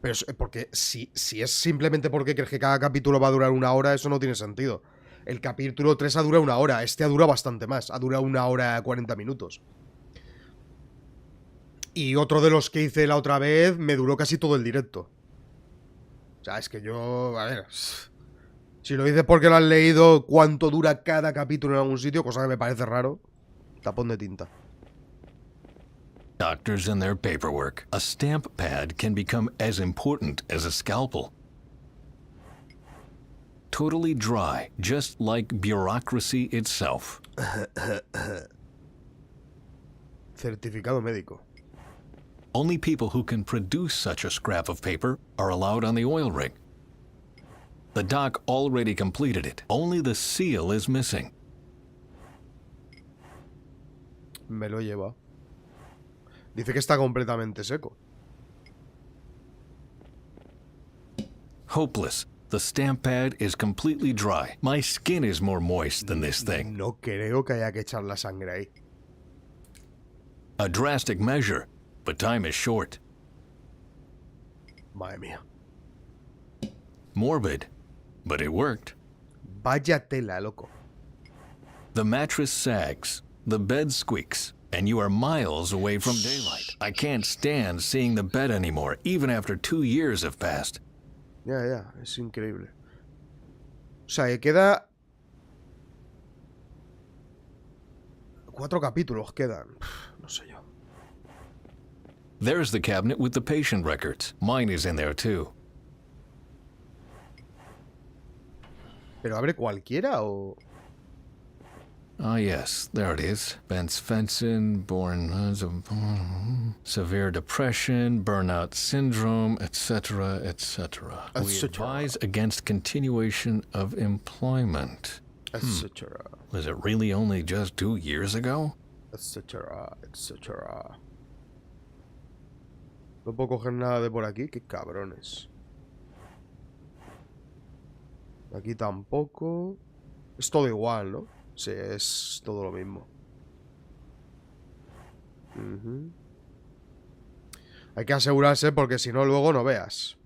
Pero porque si es simplemente porque crees que cada capítulo va a durar 1 hora, eso no tiene sentido. El capítulo 3 ha durado 1 hora. Este ha durado bastante más. Ha durado 1 hora 40 minutos. Y otro de los que hice la otra vez me duró casi todo el directo. O sea, es que yo... A ver... Si lo dices porque lo has leído cuánto dura cada capítulo en algún sitio, cosa que me parece raro... Tapón de tinta. Doctors and their paperwork. A stamp pad can become as important as a scalpel. Totally dry, just like bureaucracy itself. Certificado médico. Only people who can produce such a scrap of paper are allowed on the oil rig. The doc already completed it. Only the seal is missing. Me lo lleva. Dice que está completamente seco. Hopeless. The stamp pad is completely dry. My skin is more moist than this thing. No creo que haya que echar la sangre ahí. A drastic measure, but time is short. Madre mía. Morbid, but it worked. Vaya tela, loco. The mattress sags. The bed squeaks, and you are miles away from daylight. I can't stand seeing the bed anymore, even after 2 years have passed. Ya, es increíble. O sea, que queda... 4 capítulos quedan. No sé yo. There's the cabinet with the patient records. Mine is in there too. ¿Pero abre cualquiera o...? Ah, yes, there it is. Ben Svensson, born severe depression, burnout syndrome, etc., etc. We advise against continuation of employment. Etc. Was it really only just 2 years ago? Etc., etc. No puedo coger nada de por aquí, qué cabrones. Aquí tampoco. Es todo igual, ¿no? Sí, es todo lo mismo. Hay que asegurarse porque si no luego no veas.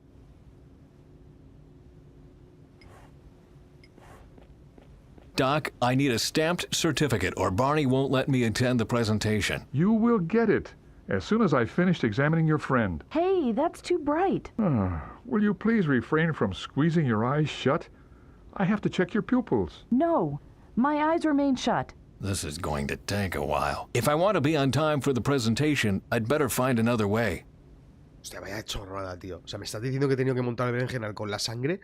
Doc, I need a stamped certificate or Barney won't let me attend the presentation. You will get it as soon as I've finished examining your friend. Hey, that's too bright. Will you please refrain from squeezing your eyes shut? I have to check your pupils. No, my eyes remain shut. This is going to take a while. If I want to be on time for the presentation, I'd better find another way. Hostia, vaya chorrada, tío. O sea, me estás diciendo que he tenido que montar el berenjenal con la sangre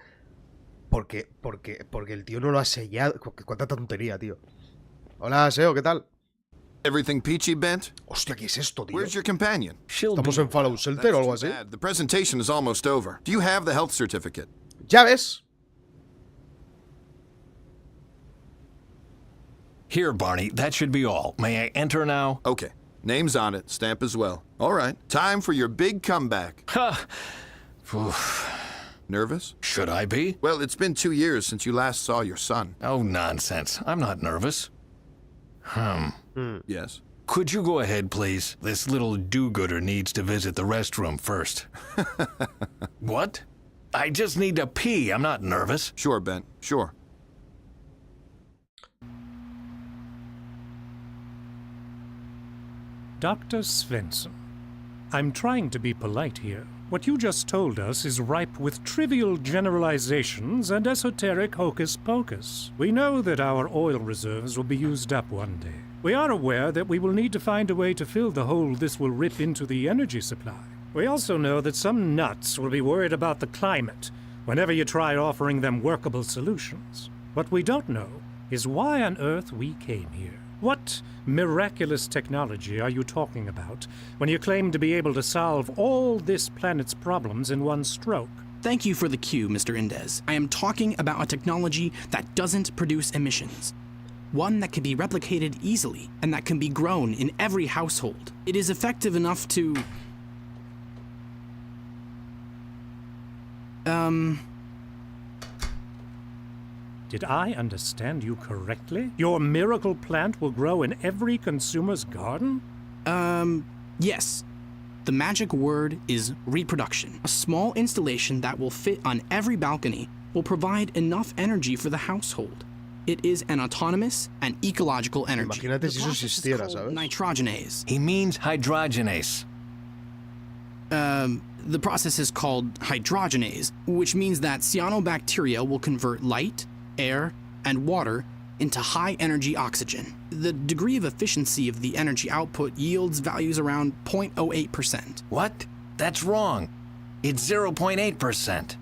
porque el tío no lo ha sellado. Cuánta tontería, tío. Hola, Seo, ¿qué tal? Everything peachy, Bent? Hostia, ¿qué es esto, tío? Where's your companion? Estamos en Fallout Shelter o algo así. The presentation is almost over. Do you have the health certificate? Ya ves. Here, Barney, that should be all. May I enter now? Okay. Name's on it, stamp as well. All right. Time for your big comeback. Ha! Nervous? Should I be? Well, it's been 2 years since you last saw your son. Oh, nonsense. I'm not nervous. Yes? Could you go ahead, please? This little do-gooder needs to visit the restroom first. What? I just need to pee. I'm not nervous. Sure, Bent. Sure. Dr. Svensson, I'm trying to be polite here, What you just told us is ripe with trivial generalizations and esoteric hocus-pocus. We know that our oil reserves will be used up one day. We are aware that we will need to find a way to fill the hole this will rip into the energy supply. We also know that some nuts will be worried about the climate whenever you try offering them workable solutions. What we don't know is why on earth we came here. What miraculous technology are you talking about when you claim to be able to solve all this planet's problems in one stroke? Thank you for the cue, Mr. Indez. I am talking about a technology that doesn't produce emissions. One that can be replicated easily and that can be grown in every household. It is effective enough to... Did I understand you correctly? Your miracle plant will grow in every consumer's garden? Yes. The magic word is reproduction. A small installation that will fit on every balcony will provide enough energy for the household. It is an autonomous and ecological energy. Imagínate si eso existiera, ¿sabes? Nitrogenase. He means hydrogenase. The process is called hydrogenase, which means that cyanobacteria will convert light, air, and water into high-energy oxygen. The degree of efficiency of the energy output yields values around 0.08%. What? That's wrong. It's 0.8%.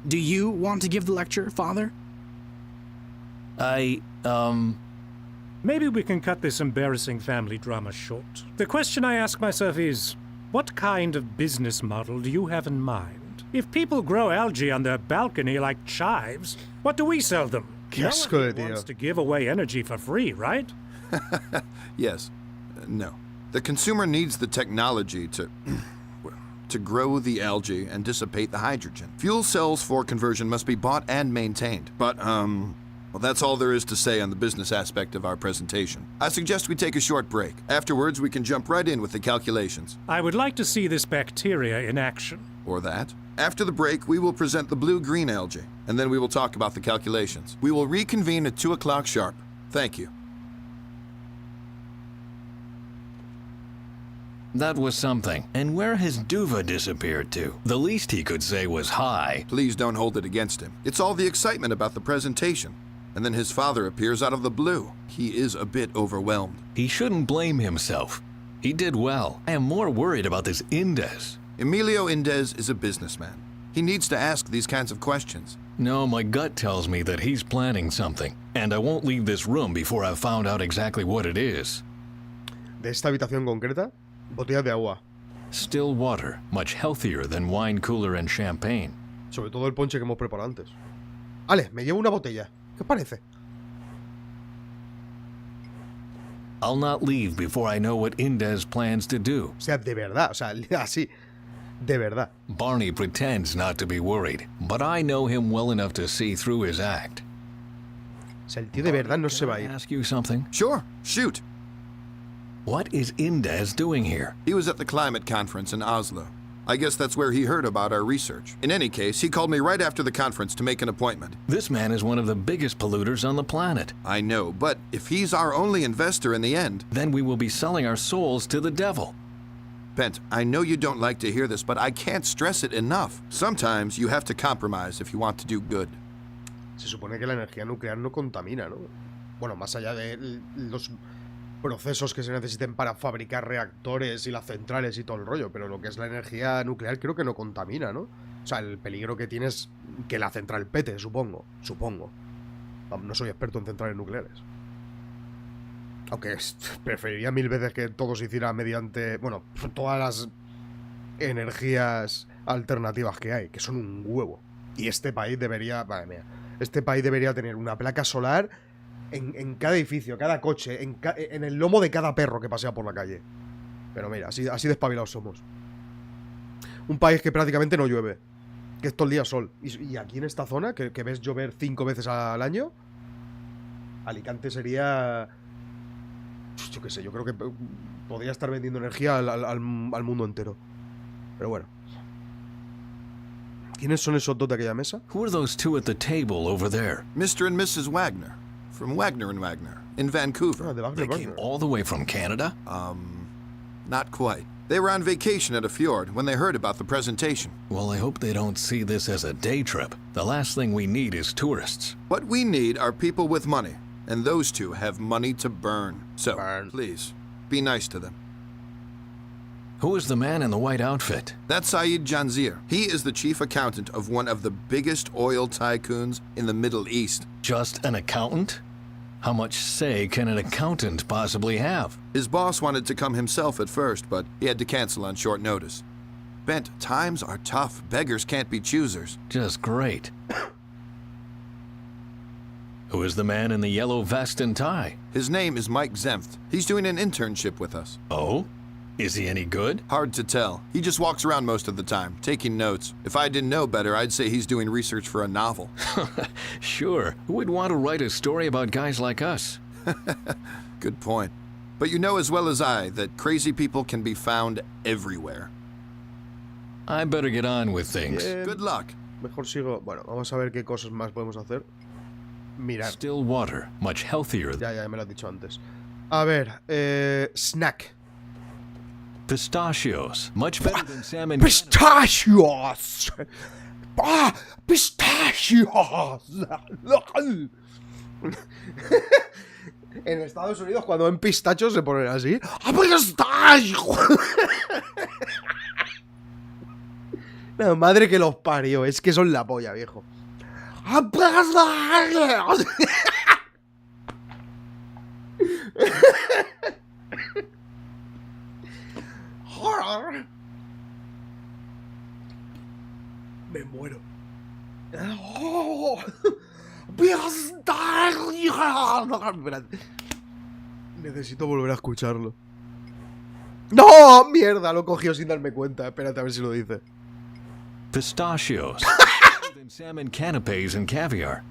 Do you want to give the lecture, Father? Maybe we can cut this embarrassing family drama short. The question I ask myself is, what kind of business model do you have in mind? If people grow algae on their balcony like chives, what do we sell them? No one wants to give away energy for free, right? Yes. No. The consumer needs the technology to grow the algae and dissipate the hydrogen. Fuel cells for conversion must be bought and maintained. But, well, that's all there is to say on the business aspect of our presentation. I suggest we take a short break. Afterwards, we can jump right in with the calculations. I would like to see this bacteria in action. Or that. After the break, we will present the blue-green algae, and then we will talk about the calculations. We will reconvene at 2 o'clock sharp. Thank you. That was something. And where has Duva disappeared to? The least he could say was hi. Please don't hold it against him. It's all the excitement about the presentation. And then his father appears out of the blue. He is a bit overwhelmed. He shouldn't blame himself. He did well. I am more worried about this Indez. Emilio Indez is a businessman. He needs to ask these kinds of questions. No, my gut tells me that he's planning something, and I won't leave this room before I've found out exactly what it is. De esta habitación concreta, botellas de agua. Still water, much healthier than wine cooler and champagne. Sobre todo el ponche que hemos preparado antes. Ale, me llevo una botella. ¿Qué os parece? I'll not leave before I know what Indez plans to do. O sea, de verdad, o sea, así. De verdad. Barney pretends not to be worried, but I know him well enough to see through his act. O sea, el tío de verdad no se va a ir. Ask you something? Sure, shoot. What is Indez doing here? He was at the climate conference in Oslo. I guess that's where he heard about our research. In any case, he called me right after the conference to make an appointment. This man is one of the biggest polluters on the planet. I know, but if he's our only investor in the end... Then we will be selling our souls to the devil. Pent, I know you don't like to hear this, but I can't stress it enough. Sometimes you have to compromise if you want to do good. Se supone que la energía nuclear no contamina, ¿no? Bueno, más allá de los procesos que se necesiten para fabricar reactores y las centrales y todo el rollo, pero lo que es la energía nuclear creo que no contamina, ¿no? O sea, el peligro que tiene es que la central pete, supongo. No soy experto en centrales nucleares. Aunque preferiría mil veces que todo se hiciera mediante, bueno, todas las energías alternativas que hay, que son un huevo. Y este país debería, madre mía, este país debería tener una placa solar en cada edificio, cada coche, en el lomo de cada perro que pasea por la calle. Pero mira, así despabilados somos. Un país que prácticamente no llueve, que es todo el día sol. Y aquí en esta zona, que ves llover 5 veces al año, Alicante sería... Yo qué sé, yo creo que podría estar vendiendo energía al mundo entero. Pero bueno. ¿Quiénes son esos dos de aquella mesa? Who are those two at the table over there? Mr. and Mrs. Wagner. From Wagner in Vancouver. They came all the way from Canada? Not quite. They were on vacation at a fjord when they heard about the presentation. Well, I hope they don't see this as a day trip. The last thing we need is tourists. What we need are people with money, and those two have money to burn. So, please, be nice to them. Who is the man in the white outfit? That's Saeed Janzir. He is the chief accountant of one of the biggest oil tycoons in the Middle East. Just an accountant? How much say can an accountant possibly have? His boss wanted to come himself at first, but he had to cancel on short notice. Bent, times are tough. Beggars can't be choosers. Just great. Who is the man in the yellow vest and tie? His name is Mike Zemft. He's doing an internship with us. Oh? Is he any good? Hard to tell. He just walks around most of the time, taking notes. If I didn't know better, I'd say he's doing research for a novel. Sure. Who would want to write a story about guys like us? Good point. But you know as well as I that crazy people can be found everywhere. I better get on with things. Good luck. Mejor sigo. Bueno, vamos a ver qué cosas más podemos hacer. Mirar. Still water, much healthier. Ya me lo has dicho antes. A ver, snack. Pistachios, much better than salmon. Pistachios. Pistachios. En Estados Unidos, cuando ven pistachos se ponen así. ¡Pistachios! No, madre que los parió. Es que son la polla, viejo. Me muero. Necesito volver a escucharlo. ¡No! ¡Mierda! Lo cogió sin darme cuenta. Espérate a ver si lo dice. Pistachios. Better than salmon canapes and caviar.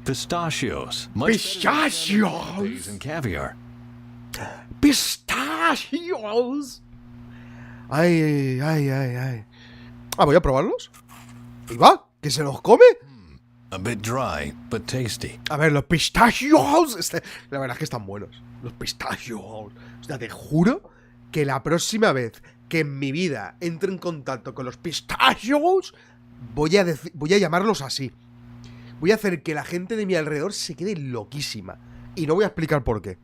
Pistachios. Pistachios and caviar. Pistachios. Ay. Ah, voy a probarlos. ¿Y va? ¿Que se los come? A bit dry, but tasty. A ver, los pistachios. La verdad es que están buenos. Los pistachios. O sea, te juro que la próxima vez que en mi vida entre en contacto con los pistachios, voy a llamarlos así. Voy a hacer que la gente de mi alrededor se quede loquísima. Y no voy a explicar por qué.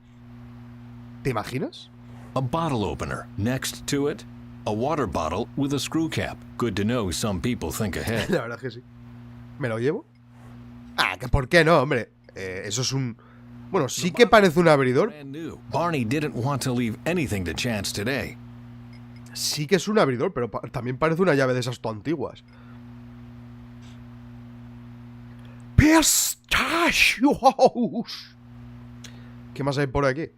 ¿Te imaginas? A bottle opener. Next to it, a water bottle with a screw cap. Good to know some people think ahead. La verdad es que sí. ¿Me lo llevo? Ah, que por qué no, hombre. Eso es un... Bueno, sí que parece un abridor. Barney didn't want to leave anything to chance today. Sí que es un abridor, pero también parece una llave de esas antiguas. ¡Pistachios! ¿Qué más hay por aquí?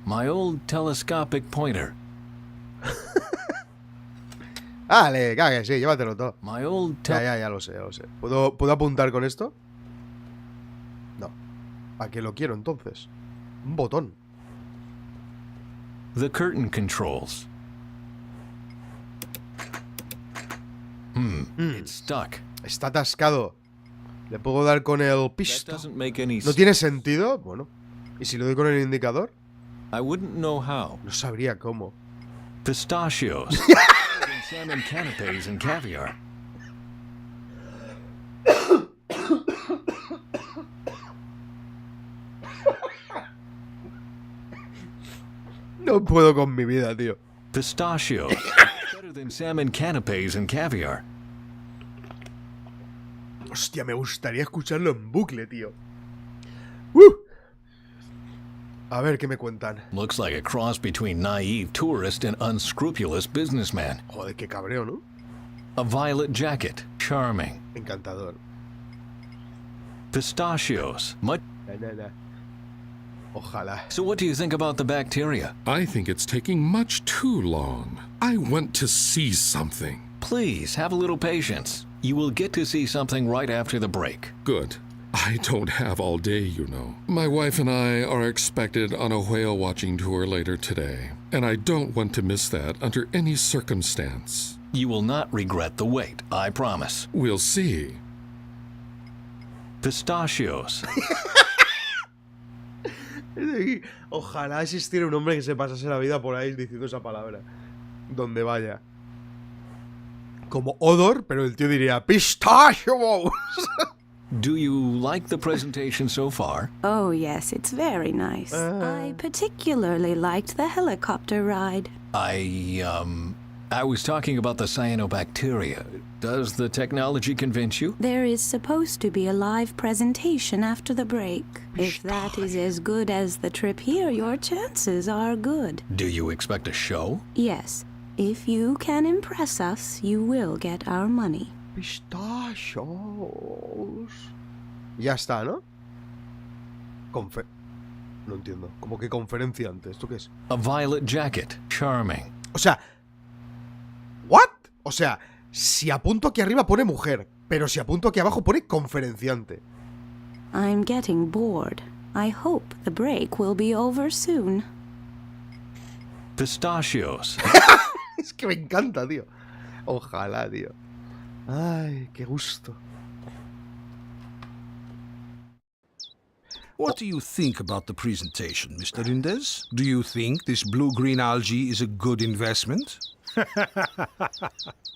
My old telescopic pointer. Dale, cague, sí, llévatelo todo. My old ya lo sé. ¿Puedo apuntar con esto? No. ¿A qué lo quiero entonces? Un botón. The curtain controls. It's stuck. Está atascado. ¿Le puedo dar con el pisto? ¿No tiene sentido? Bueno. ¿Y si le doy con el indicador? I wouldn't know how. No sabría cómo. Pistachios. Salmon canapes and caviar. No puedo con mi vida, tío. Pistachios. Better than salmon canapes and caviar. Hostia, me gustaría escucharlo en bucle, tío. A ver, ¿qué me cuentan? Looks like a cross between naive tourist and unscrupulous businessman. Joder, qué cabreo, ¿no? A violet jacket. Charming. Encantador. Pistachios. No. Ojalá. So what do you think about the bacteria? I think it's taking much too long. I want to see something. Please, have a little patience. You will get to see something right after the break. Good. I don't have all day, you know. My wife and I are expected on a whale watching tour later today, and I don't want to miss that under any circumstance. You will not regret the wait, I promise. We'll see. Pistachios. Ojalá existiera un hombre que se pasase la vida por ahí diciendo esa palabra. Donde vaya. Como odor, pero el tío diría pistachios. Do you like the presentation so far? Oh, yes, it's very nice. I particularly liked the helicopter ride. I was talking about the cyanobacteria. Does the technology convince you? There is supposed to be a live presentation after the break. If that is as good as the trip here, your chances are good. Do you expect a show? Yes. If you can impress us, you will get our money. Pistachios. Ya está, ¿no? No entiendo. ¿Cómo que conferencia antes? ¿Esto qué es? A violet jacket. Charming. O sea... ¿What? O sea, si apunto aquí arriba pone mujer, pero si apunto aquí abajo pone conferenciante. I'm getting bored. I hope the break will be over soon. Pistachios. Es que me encanta, tío. Ojalá, tío. Ay, qué gusto. What do you think about the presentation, Mr. Indez? Do you think this blue-green algae is a good investment?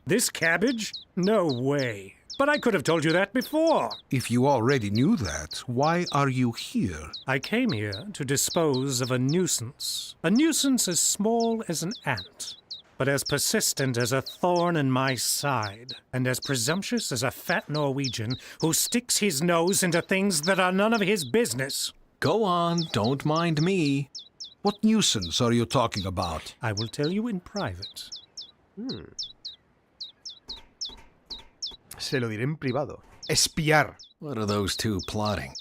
This cabbage? No way. But I could have told you that before. If you already knew that, why are you here? I came here to dispose of a nuisance. A nuisance as small as an ant, but as persistent as a thorn in my side, and as presumptuous as a fat Norwegian who sticks his nose into things that are none of his business. Go on, don't mind me. What nuisance are you talking about? I will tell you in private. Se lo diré en privado. Espiar. What are those two plotting?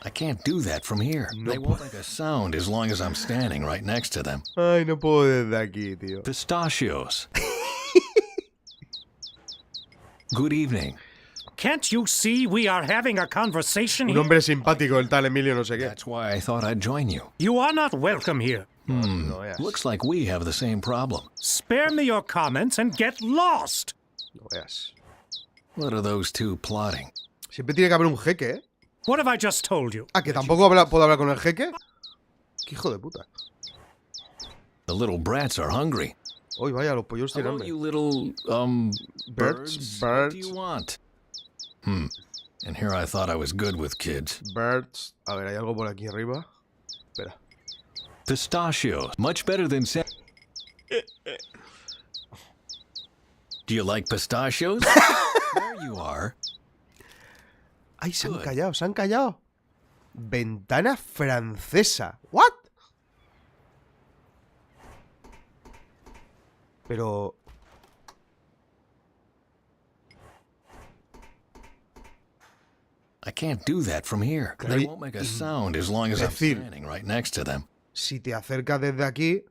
I can't do that from here. They won't make a sound as long as I'm standing right next to them. Ay, no puedo desde aquí, tío. Pistachios. Good evening. Can't you see we are having a conversation Un here? hombre simpático, el tal Emilio no sé qué. That's why I thought I'd join you. You are not welcome here. No, yes. Looks like we have the same problem. Spare me your comments and get lost. No veas. What are those two plotting? Siempre tiene que haber un jeque, ¿eh? What have I just told you? Ah, que tampoco puedo hablar con el jeque. Qué hijo de puta. The little brats are hungry. Uy, vaya, los pollos tienen Hello, hambre. you little, birds? What do you want? And here I thought I was good with kids. Birds. A ver, hay algo por aquí arriba. Espera. Pistachios. Much better than Do you like pistachios? There you are. Ay, se han callado, se han callado. Ventana francesa. ¿What? Pero... I can't do that from here. They won't make a sound as long as I'm standing right next to them. Si te acercas desde aquí...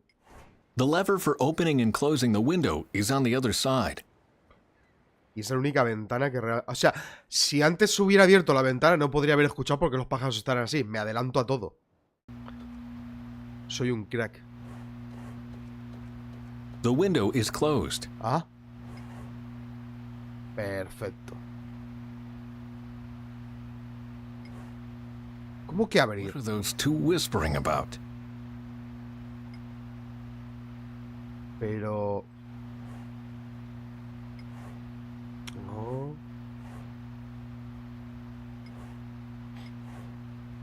The lever for opening and closing the window is on the other side. Y es la única ventana que real... O sea, si antes hubiera abierto la ventana no podría haber escuchado porque los pájaros están así. Me adelanto a todo. Soy un crack. The window is closed. Ah. Perfecto. ¿Cómo que abrir? What are those two whispering about? Pero... No...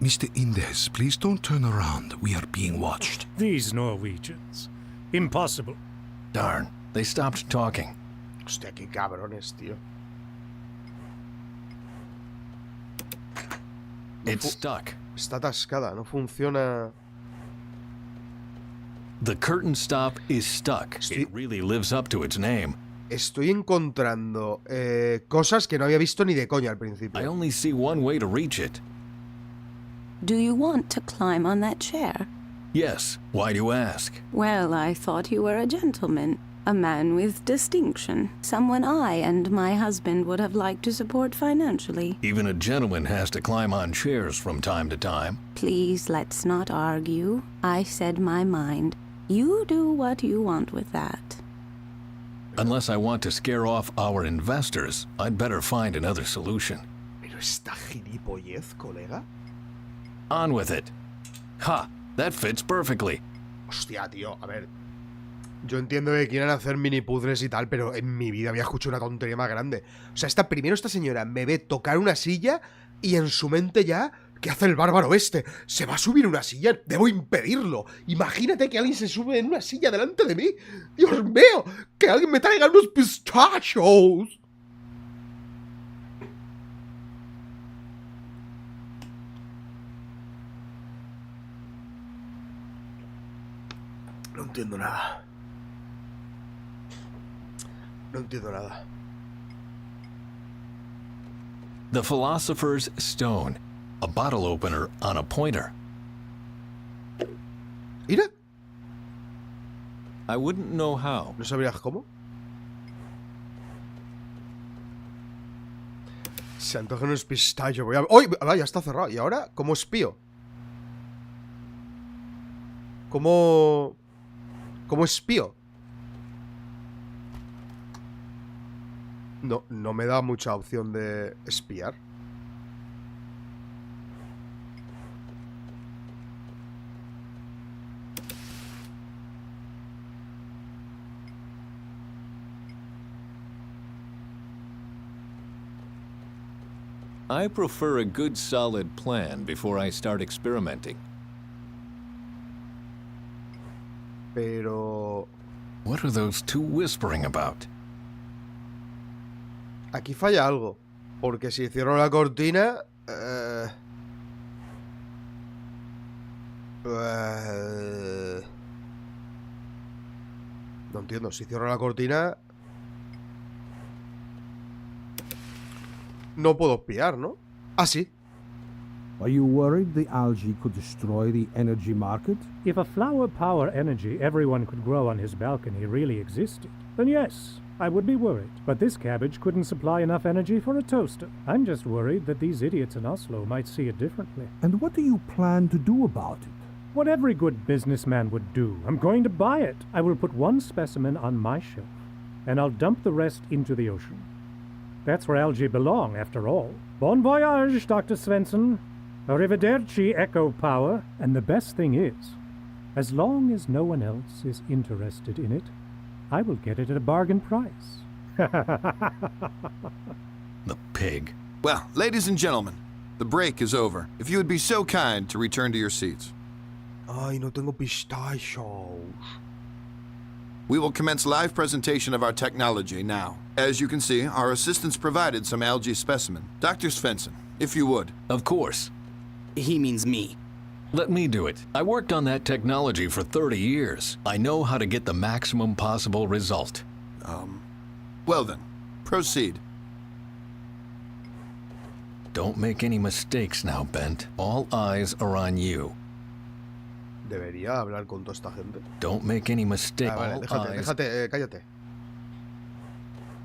Mr. Indez, please don't turn around. We are being watched. These Norwegians. Impossible. Darn, they stopped talking. Hostia, qué cabrones, tío. It's stuck. Está atascada, no funciona... The curtain stop is stuck. It really lives up to its name. Estoy encontrando cosas que no había visto ni de coña al principio. I only see one way to reach it. Do you want to climb on that chair? Yes. Why do you ask? Well, I thought you were a gentleman, a man with distinction, someone I and my husband would have liked to support financially. Even a gentleman has to climb on chairs from time to time. Please, let's not argue. I said my mind. You do what you want with that. Unless I want to scare off our investors, I'd better find another solution. Pero Pero esta gilipollez, colega. On with it. Ha! That fits perfectly. Hostia, tío, a ver. Yo entiendo que quieran hacer mini puzzles y tal, pero en mi vida había escuchado una tontería más grande. O sea, primero esta señora me ve tocar una silla y en su mente ya... ¿Qué hace el bárbaro este? ¿Se va a subir una silla? Debo impedirlo. Imagínate que alguien se sube en una silla delante de mí. ¡Dios mío! ¡Que alguien me traiga unos pistachos! No entiendo nada. No entiendo nada. The Philosopher's Stone. A bottle opener on a pointer. ¿Mira? I wouldn't know how. ¿No sabrías cómo? Se antoja unos pistachos. Voy a... ¡Uy! Ah, ya está cerrado. ¿Y ahora? ¿Cómo espío? ¿Cómo espío? No me da mucha opción de espiar. I prefer a good solid plan before I start experimenting. Pero... What are those two whispering about? Aquí falla algo. Porque si cierro la cortina... No entiendo. Si cierro la cortina... No puedo espiar, ¿no? Ah, sí. Are you worried the algae could destroy the energy market? If a flower power energy everyone could grow on his balcony really existed, then yes, I would be worried. But this cabbage couldn't supply enough energy for a toaster. I'm just worried that these idiots in Oslo might see it differently. And what do you plan to do about it? What every good businessman would do. I'm going to buy it. I will put one specimen on my shelf, and I'll dump the rest into the ocean. That's where algae belong, after all. Bon voyage, Dr. Svensson. Arrivederci, Echo Power. And the best thing is, as long as no one else is interested in it, I will get it at a bargain price. The pig. Well, ladies and gentlemen, the break is over. If you would be so kind to return to your seats. Ay, no tengo pistachos. We will commence live presentation of our technology now. As you can see, our assistants provided some algae specimen. Dr. Svensson, if you would. Of course. He means me. Let me do it. I worked on that technology for 30 years. I know how to get the maximum possible result. Well then, proceed. Don't make any mistakes now, Bent. All eyes are on you. Debería hablar con toda esta gente. Don't make any mistake. Vale, déjate, cállate.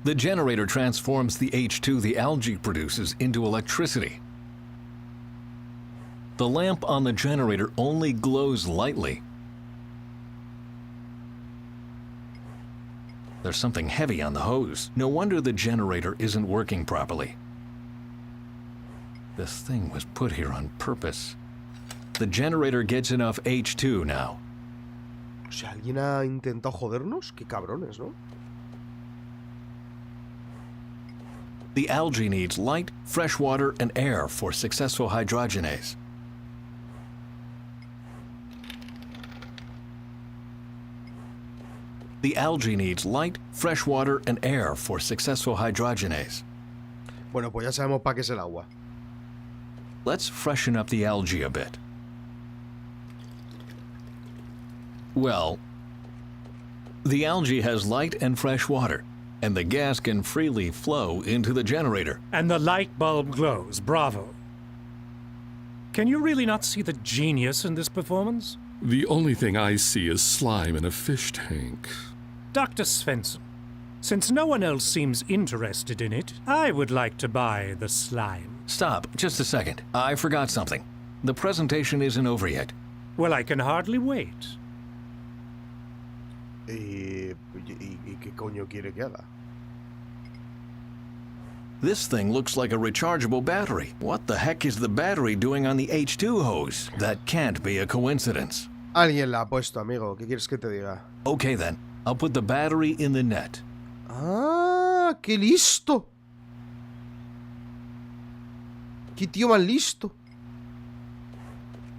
The generator transforms the H2 the algae produces into electricity. The lamp on the generator only glows lightly. There's something heavy on the hose. No wonder the generator isn't working properly. This thing was put here on purpose. The generator gets enough H2 now. O sea, ¿alguien ha intentado jodernos? Qué cabrones, ¿no? The algae needs light, fresh water, and air for successful hydrogenase. The algae needs light, fresh water, and air for successful hydrogenase. Bueno, pues ya sabemos para qué es el agua. Let's freshen up the algae a bit. Well, the algae has light and fresh water, and the gas can freely flow into the generator. And the light bulb glows. Bravo. Can you really not see the genius in this performance? The only thing I see is slime in a fish tank. Dr. Svensson, since no one else seems interested in it, I would like to buy the slime. Stop, just a second. I forgot something. The presentation isn't over yet. Well, I can hardly wait. ¿Y qué coño quiere que haga? This thing looks like a rechargeable battery. What the heck is the battery doing on the H2 hose? That can't be a coincidence. Alguien la ha puesto, amigo. ¿Qué quieres que te diga? Okay then, I'll put the battery in the net. ¡Ah! ¡Qué listo! ¡Qué tío más listo!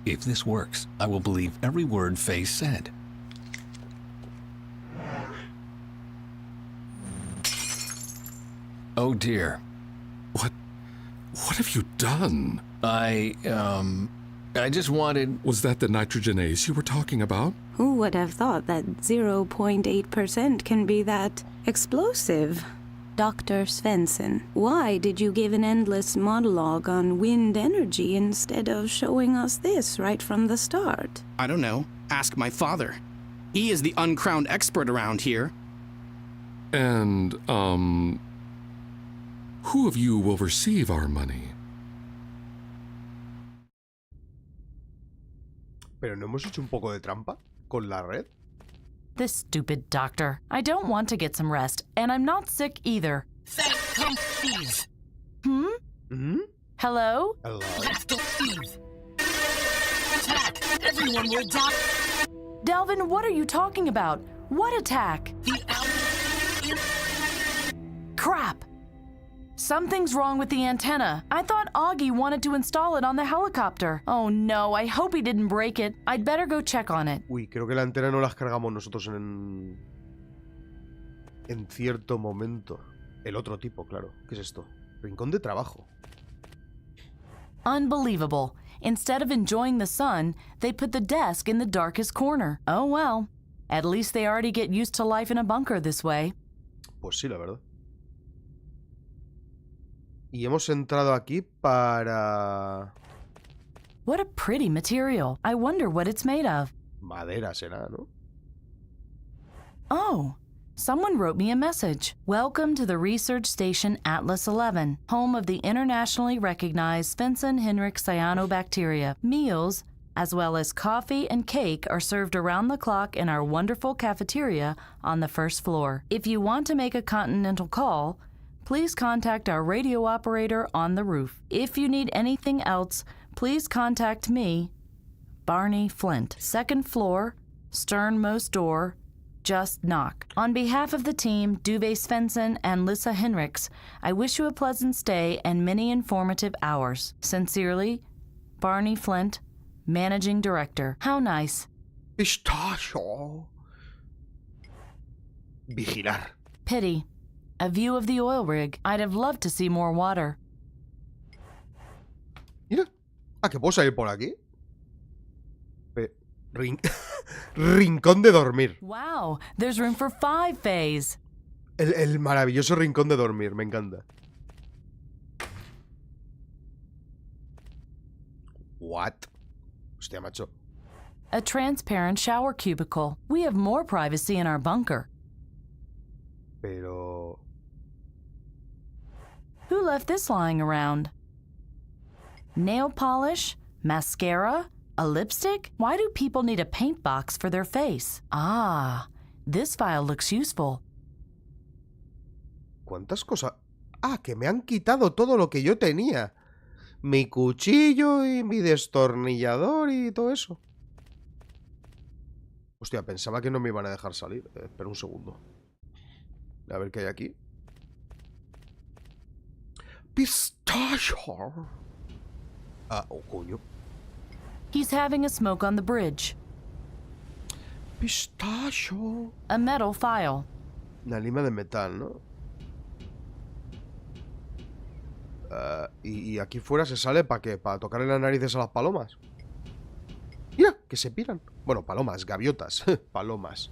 If this works, I will believe every word Faye said. Oh dear. What have you done? I just wanted... Was that the nitrogenase you were talking about? Who would have thought that 0.8% can be that explosive? Dr. Svensson, why did you give an endless monologue on wind energy instead of showing us this right from the start? I don't know. Ask my father. He is the uncrowned expert around here. And, who of you will receive our money? ¿Pero no hemos hecho un poco de trampa con la red? This stupid doctor. I don't want to get some rest, and I'm not sick either. Come, please. Hmm? Hmm? Hello? Hello? Let's go, please. Attack! Everyone will die. Delvin, what are you talking about? What attack? Crap! Something's wrong with the antenna. I thought Augie wanted to install it on the helicopter. Oh no, I hope he didn't break it. I'd better go check on it. Uy, creo que la antena no las cargamos nosotros en cierto momento. El otro tipo, claro. ¿Qué es esto? Rincón de trabajo. Unbelievable. Instead of enjoying the sun, they put the desk in the darkest corner. Oh well. At least they already get used to life in a bunker this way. Pues sí, la verdad. Y hemos entrado aquí para... What a pretty material. I wonder what it's made of. Madera será, ¿no? Oh, someone wrote me a message. Welcome to the research station Atlas 11, home of the internationally recognized Svensson-Henrich cyanobacteria. Meals, as well as coffee and cake, are served around the clock in our wonderful cafeteria on the first floor. If you want to make a continental call, please contact our radio operator on the roof. If you need anything else, please contact me, Barney Flint. Second floor, sternmost door, just knock. On behalf of the team, Duve Svensson and Lissa Henriks, I wish you a pleasant stay and many informative hours. Sincerely, Barney Flint, Managing Director. How nice. Pistachio. Vigilar. Pity. A view of the oil rig. I'd have loved to see more water. Mira. Ah, que puedo salir por aquí. Rincón de dormir. Wow, there's room for 5 Fays. El maravilloso rincón de dormir, me encanta. What? Hostia, macho. A transparent shower cubicle. We have more privacy in our bunker. Pero... Who left this lying around? Nail polish? Mascara? A lipstick? Why do people need a paint box for their face? Ah, this file looks useful. ¿Cuántas cosas? Ah, que me han quitado todo lo que yo tenía. Mi cuchillo y mi destornillador y todo eso. Hostia, pensaba que no me iban a dejar salir. Espera un segundo. A ver qué hay aquí. Pistachio. Ah, oh, coño. He's having a smoke on the bridge. Pistachio. A metal file. Una lima de metal, ¿no? Y aquí fuera se sale ¿para qué? ¿Para tocarle las narices a las palomas? Mira, que se piran. Bueno, palomas, gaviotas. Palomas.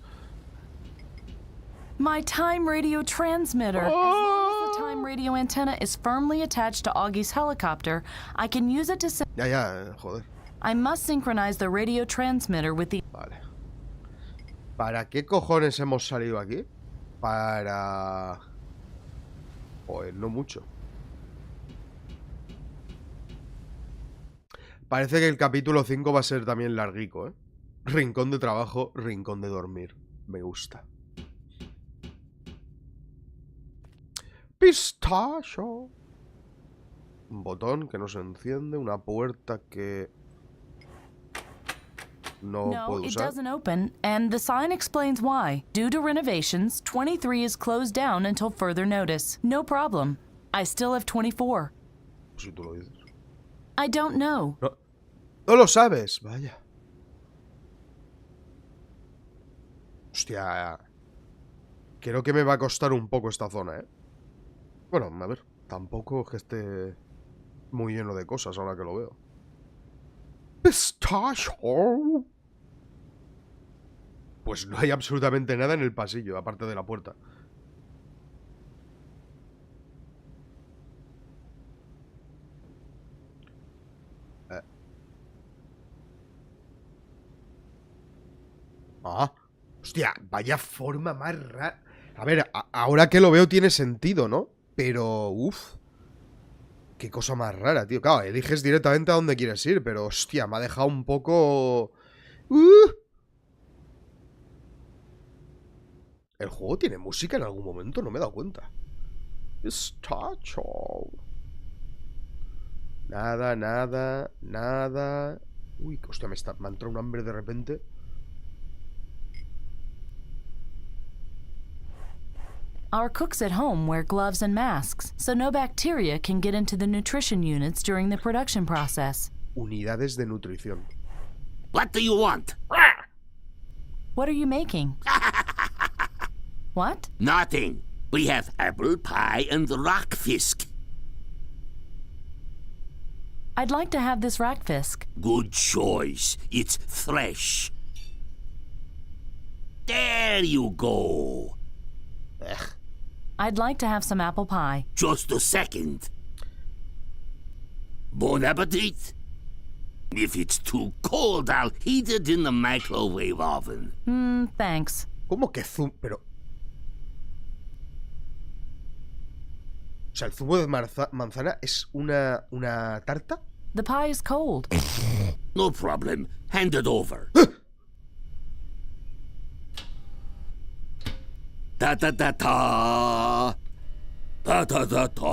My time radio transmitter. As long as the time radio antenna is firmly attached to Augie's helicopter, I can use it to send... Ya, joder. I must synchronize the radio transmitter with the... Vale. ¿Para qué cojones hemos salido aquí? Para... Joder, no mucho. Parece que el capítulo 5 va a ser también larguico, ¿eh? Rincón de trabajo, rincón de dormir. Me gusta. Pistachio. Un botón que no se enciende. Una puerta que... no No, puedo it usar. doesn't open, and the sign explains why. Due to renovations, 23 is closed down until further notice. No problem. I still have 24. Si tú lo dices. I don't know. No, no lo sabes. Vaya. Hostia. Creo que me va a costar un poco esta zona, ¿eh? Bueno, a ver. Tampoco es que esté muy lleno de cosas ahora que lo veo. Pistacho. Pues no hay absolutamente nada en el pasillo, aparte de la puerta. Ah, hostia, vaya forma más rara. A ver, ahora que lo veo tiene sentido, ¿no? Pero, uff. Qué cosa más rara, tío. Claro, eliges directamente a dónde quieres ir, pero, hostia, me ha dejado un poco... ¿El juego tiene música en algún momento? No me he dado cuenta. Pistacho. Nada, nada, nada. Uy, hostia, me ha entrado un hambre de repente. Our cooks at home wear gloves and masks, so no bacteria can get into the nutrition units during the production process. Unidades de nutrición. What do you want? What are you making? What? Nothing. We have apple pie and rockfisk. I'd like to have this rackfisk. Good choice. It's fresh. There you go. Ugh. I'd like to have some apple pie. Just a second. Bon appetit. If it's too cold, I'll heat it in the microwave oven. Thanks. ¿Cómo que zumo? Pero... O sea, ¿el zumo de manzana es una tarta? The pie is cold. No problem. Hand it over. Ta-ta-ta-ta. Ta-ta-ta-ta.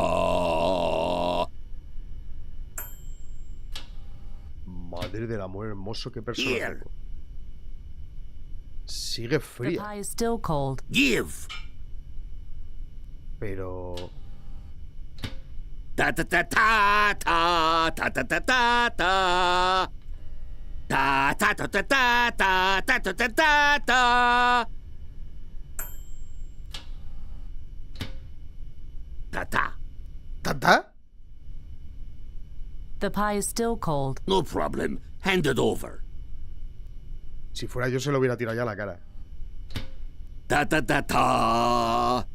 Madre del amor hermoso, qué personaje. Sigue The fría. pie is still cold. Give. Pero... Ta-ta-ta-ta-ta. Ta-ta-ta-ta-ta. Ta-ta-ta-ta-ta. Ta-ta-ta-ta-ta. Ta-ta. ¿Tata? The pie is still cold. No problem. Hand it over. Si fuera yo se lo hubiera tirado ya a la cara. Ta-ta-ta-ta.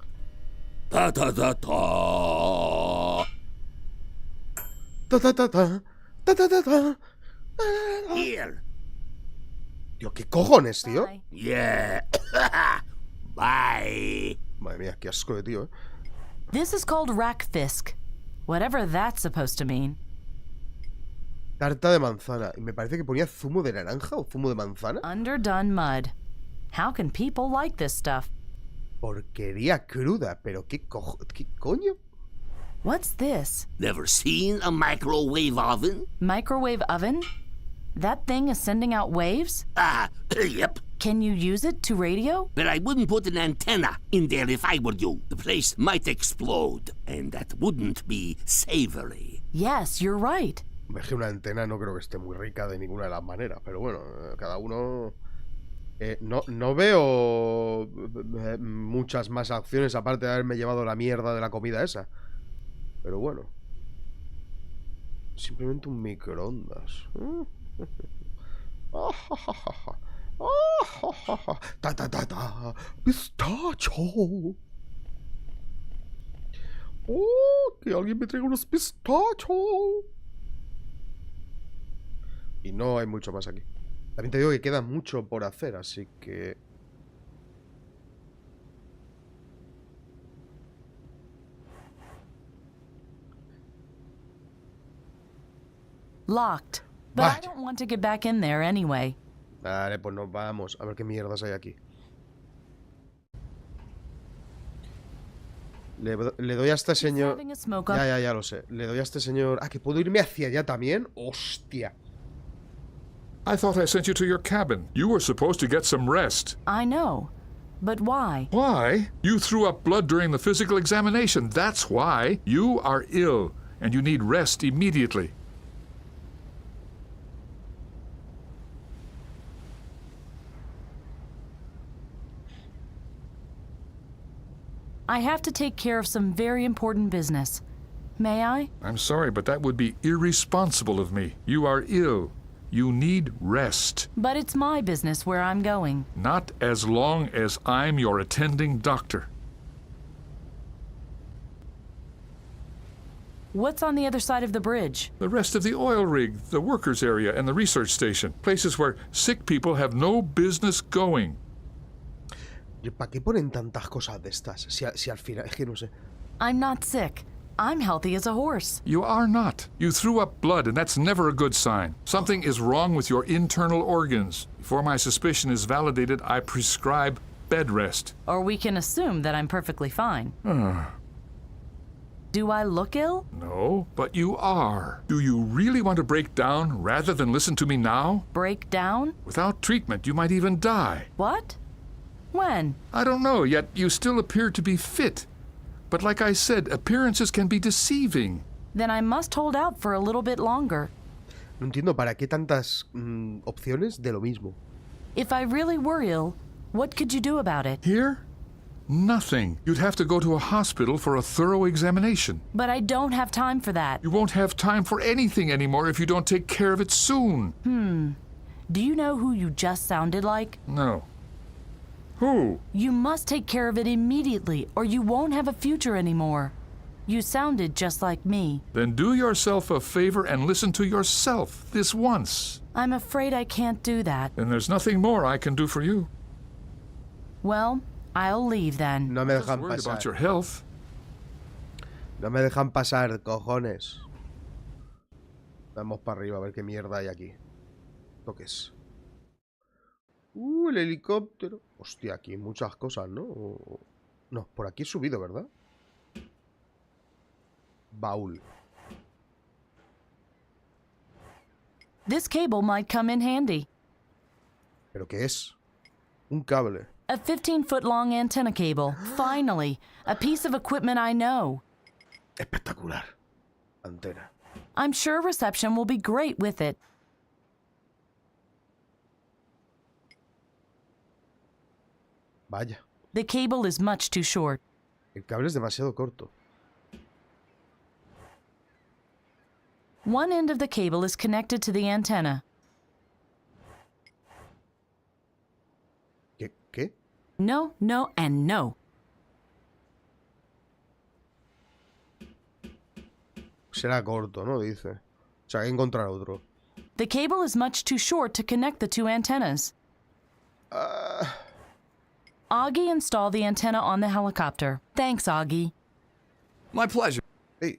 Ta-ta-ta-ta. Ta-ta-ta-ta. Ta-ta-ta-ta. Here. Tío, ¿qué cojones, tío? Bye. Yeah. Bye. Madre mía, qué asco de tío, ¿eh? This is called rackfisk. Whatever that's supposed to mean. Tarta de manzana. Y me parece que ponía zumo de naranja o zumo de manzana. Underdone mud. How can people like this stuff? Porquería cruda. Pero ¿qué coño? What's this? Never seen a microwave oven? Microwave oven? That thing is sending out waves? Yep. Can you use it to radio? But I wouldn't put an antenna in there if I were you. The place might explode, and that wouldn't be savory. Yes, you're right. Es que una antena no creo que esté muy rica de ninguna de las maneras. Pero bueno, cada uno... no veo muchas más acciones aparte de haberme llevado la mierda de la comida esa. Pero bueno. Simplemente un microondas. Ta ta ta ta. Pistacho. Oh, que alguien me traiga unos pistachos. Y no hay mucho más aquí. También te digo que queda mucho por hacer, así que... Locked. But I don't want to get back in there anyway. Vale, pues nos vamos. A ver qué mierdas hay aquí. Le doy a este señor... having a smoke up. Ya lo sé. Le doy a este señor... Ah, que puedo irme hacia allá también. Hostia. I thought I sent you to your cabin. You were supposed to get some rest. I know. But why? Why? You threw up blood during the physical examination. That's why. You are ill, and you need rest immediately. I have to take care of some very important business. May I? I'm sorry, but that would be irresponsible of me. You are ill. You need rest. But it's my business where I'm going. Not as long as I'm your attending doctor. What's on the other side of the bridge? The rest of the oil rig, the workers' area, and the research station. Places where sick people have no business going. ¿Para qué ponen tantas cosas de estas? Si al final... Es que no sé. I'm not sick. I'm healthy as a horse. You are not. You threw up blood, and that's never a good sign. Something is wrong with your internal organs. Before my suspicion is validated, I prescribe bed rest. Or we can assume that I'm perfectly fine. Do I look ill? No, but you are. Do you really want to break down rather than listen to me now? Break down? Without treatment, you might even die. What? When? I don't know, yet you still appear to be fit. But like I said, appearances can be deceiving. Then I must hold out for a little bit longer. No entiendo para qué tantas opciones de lo mismo. If I really were ill, what could you do about it? Here? Nothing. You'd have to go to a hospital for a thorough examination. But I don't have time for that. You won't have time for anything anymore if you don't take care of it soon. Do you know who you just sounded like? No. Who? You must take care of it immediately, or you won't have a future anymore. You sounded just like me. Then do yourself a favor and listen to yourself this once. I'm afraid I can't do that. Then there's nothing more I can do for you. Well, I'll leave then. No me dejan Worried pasar. about your health. No me dejan pasar, cojones. Vamos para arriba a ver qué mierda hay aquí. ¿Esto qué es? El helicóptero. Hostia, aquí hay muchas cosas, ¿no? No, por aquí he subido, ¿verdad? Baúl. This cable might come in handy. ¿Pero qué es? Un cable. A 15-foot-long antenna cable. Finally, a piece of equipment I know. Espectacular. Antena. I'm sure reception will be great with it. Vaya. The cable is much too short. El cable es demasiado corto. One end of the cable is connected to the antenna. ¿Qué? No, no, and no. Será corto, ¿no? Dice. O sea, hay que encontrar otro. The cable is much too short to connect the two antennas. Augie installed the antenna on the helicopter. Thanks, Augie. My pleasure. Hey.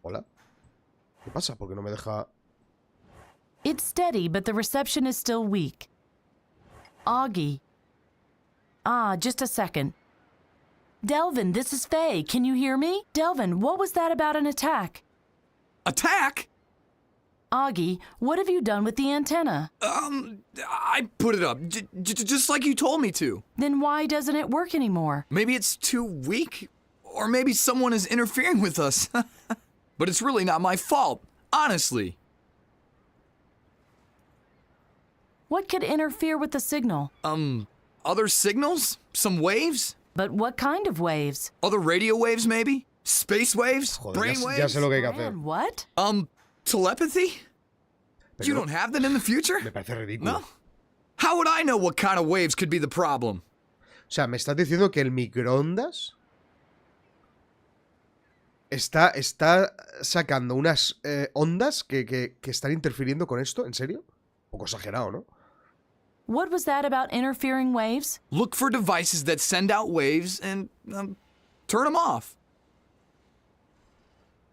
Hola. ¿Qué pasa? ¿Por qué no me deja...? It's steady, but the reception is still weak. Augie. Just a second. Delvin, this is Faye. Can you hear me? Delvin, what was that about an attack? Attack? Augie, what have you done with the antenna? I put it up, just like you told me to. Then why doesn't it work anymore? Maybe it's too weak, or maybe someone is interfering with us. But it's really not my fault, honestly. What could interfere with the signal? Other signals? Some waves? But what kind of waves? Other radio waves, maybe? Space waves? Joder, brain ya waves? sé lo que hay que hacer. And what? Telepathy? Pero You don't have that in the future? Me parece ridículo. No? How would I know what kind of waves could be the problem? O sea, me estás diciendo que el microondas está sacando unas ondas que están interfiriendo con esto. ¿En serio? Un poco exagerado, ¿no? What was that about interfering waves? Look for devices that send out waves and turn them off.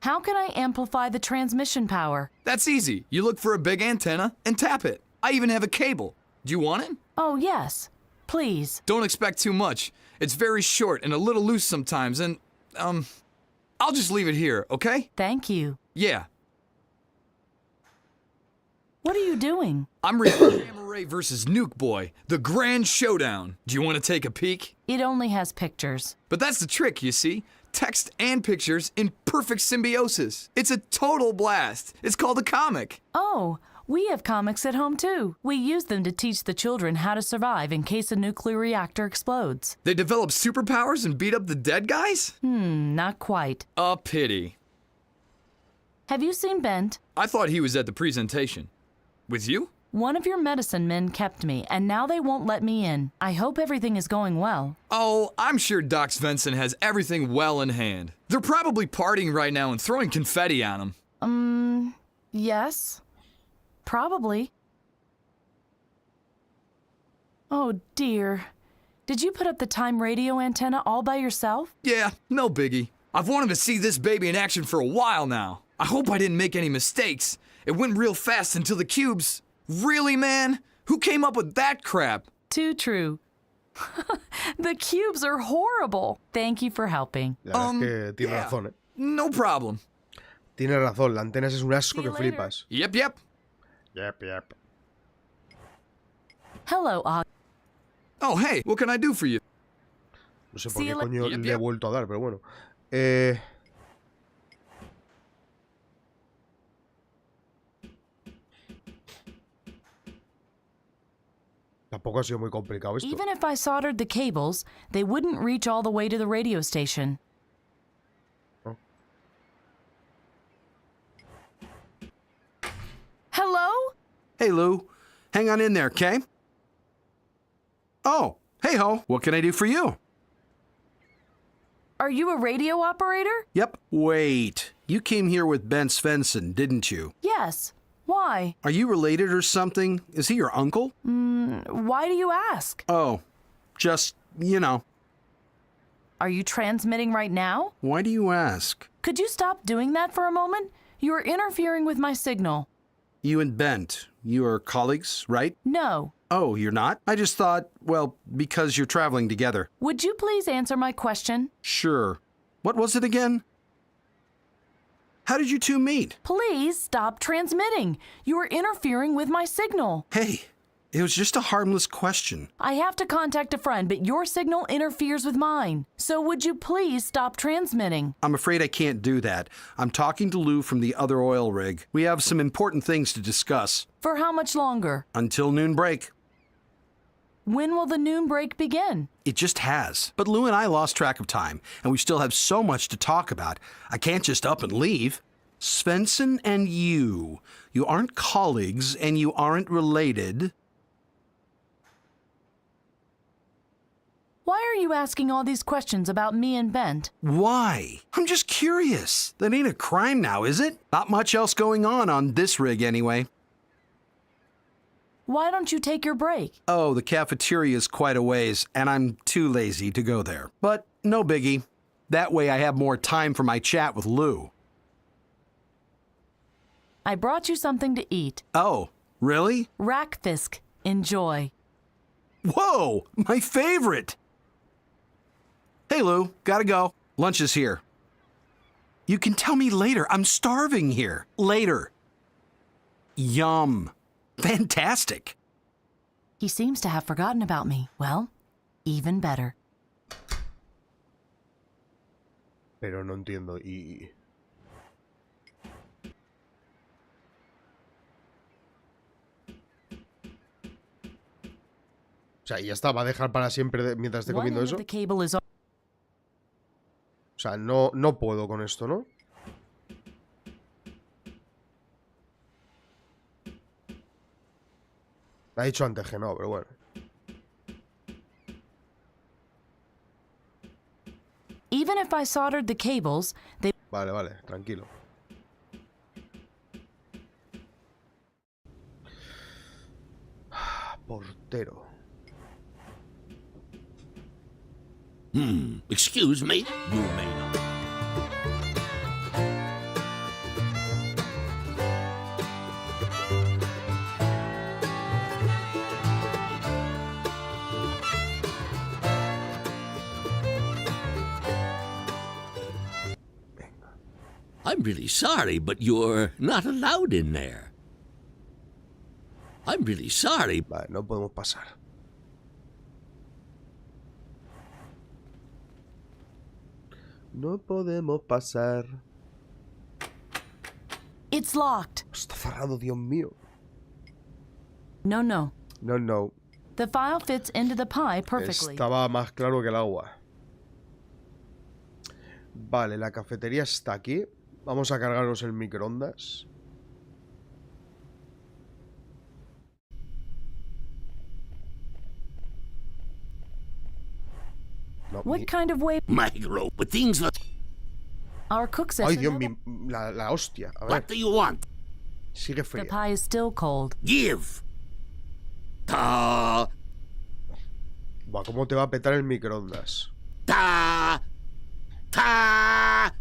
How can I amplify the transmission power? That's easy. You look for a big antenna and tap it. I even have a cable. Do you want it? Oh, yes. Please. Don't expect too much. It's very short and a little loose sometimes, and, I'll just leave it here, okay? Thank you. Yeah. What are you doing? I'm reading Gamma Ray vs. Nuke Boy, the grand showdown. Do you want to take a peek? It only has pictures. But that's the trick, you see. Text and pictures in perfect symbiosis. It's a total blast. It's called a comic. Oh, we have comics at home too. We use them to teach the children how to survive in case a nuclear reactor explodes. They develop superpowers and beat up the dead guys? Not quite. A pity. Have you seen Bent? I thought he was at the presentation. With you? One of your medicine men kept me, and now they won't let me in. I hope everything is going well. Oh, I'm sure Doc Svensson has everything well in hand. They're probably partying right now and throwing confetti on him. Yes. Probably. Oh, dear. Did you put up the time radio antenna all by yourself? Yeah, no biggie. I've wanted to see this baby in action for a while now. I hope I didn't make any mistakes. It went real fast until the cubes. Really, man? Who came up with that crap? Too true. The cubes are horrible. Thank you for helping. La verdad es que tiene razón, ¿eh? No problem. Tiene razón, la antena es un asco que flipas. Yep. Yep. Hello, Alga. Oh, hey, what can I do for you? No sé por qué coño le he vuelto a dar, pero bueno. Tampoco ha sido muy complicado esto. Even if I soldered the cables, they wouldn't reach all the way to the radio station. Oh. Hello? Hey, Lou. Hang on in there, okay? Oh, hey-ho. What can I do for you? Are you a radio operator? Yep. Wait. You came here with Ben Svensson, didn't you? Yes. Why? Are you related or something? Is he your uncle? Why do you ask? Oh, just, you know. Are you transmitting right now? Why do you ask? Could you stop doing that for a moment? You are interfering with my signal. You and Bent, you are colleagues, right? No. Oh, you're not? I just thought, well, because you're traveling together. Would you please answer my question? Sure. What was it again? How did you two meet? Please stop transmitting. You are interfering with my signal. Hey, it was just a harmless question. I have to contact a friend, but your signal interferes with mine. So would you please stop transmitting? I'm afraid I can't do that. I'm talking to Lou from the other oil rig. We have some important things to discuss. For how much longer? Until noon break. When will the noon break begin? It just has. But Lou and I lost track of time, and we still have so much to talk about. I can't just up and leave. Svensson and you aren't colleagues, and you aren't related. Why are you asking all these questions about me and Bent? Why? I'm just curious. That ain't a crime now, is it? Not much else going on this rig anyway. Why don't you take your break? Oh, the cafeteria is quite a ways, and I'm too lazy to go there. But no biggie. That way I have more time for my chat with Lou. I brought you something to eat. Oh, really? Rackfisk. Enjoy. Whoa, my favorite! Hey, Lou, gotta go. Lunch is here. You can tell me later. I'm starving here. Later. Yum. Fantastic. He seems to have forgotten about me. Well, even better. Pero no entiendo. Y... O sea, ya está, va a dejar para siempre mientras esté comiendo eso. O sea, no puedo con esto, ¿no? Ha dicho antes que no, pero bueno. Even if I soldered the cables, they... Vale, tranquilo. Portero. Excuse me? You may not. I'm really sorry, but you're not allowed in there. I'm really sorry. Vale, no podemos pasar. No podemos pasar. It's locked. Está cerrado, Dios mío. No, no. No, no. The file fits into the pie perfectly. Estaba más claro que el agua. Vale, la cafetería está aquí. Vamos a cargarnos el microondas. No, What kind of way? Micro, but things like... Our cook says. Ay, Dios mío, la hostia. A ver. What do you want? Sigue The fría. pie is still cold. Give. Ta. Buah, ¿cómo te va a petar el microondas? Ta. Ta.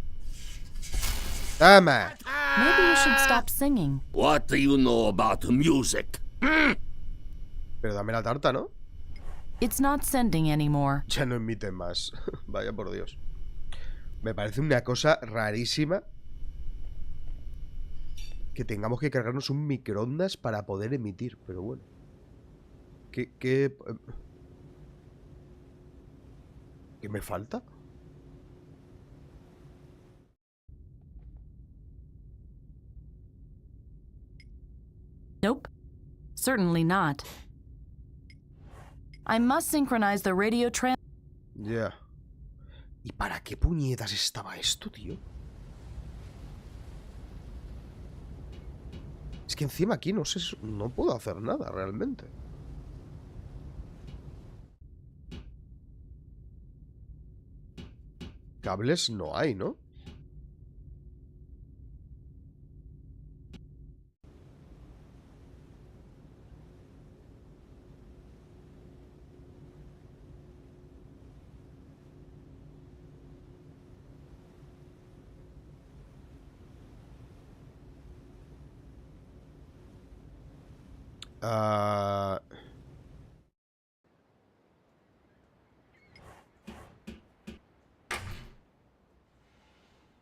Toma. Maybe you should stop singing. What do you know about music? Pero dame la tarta, ¿no? It's not sending anymore. Ya no emite más. Vaya por Dios. Me parece una cosa rarísima que tengamos que cargarnos un microondas para poder emitir, pero bueno. ¿Qué me falta? Nope. Certainly not. I must synchronize the radio Ya. ¿Y para qué puñetas estaba esto, tío? Es que encima aquí no sé, no puedo hacer nada realmente. Cables no hay, ¿no?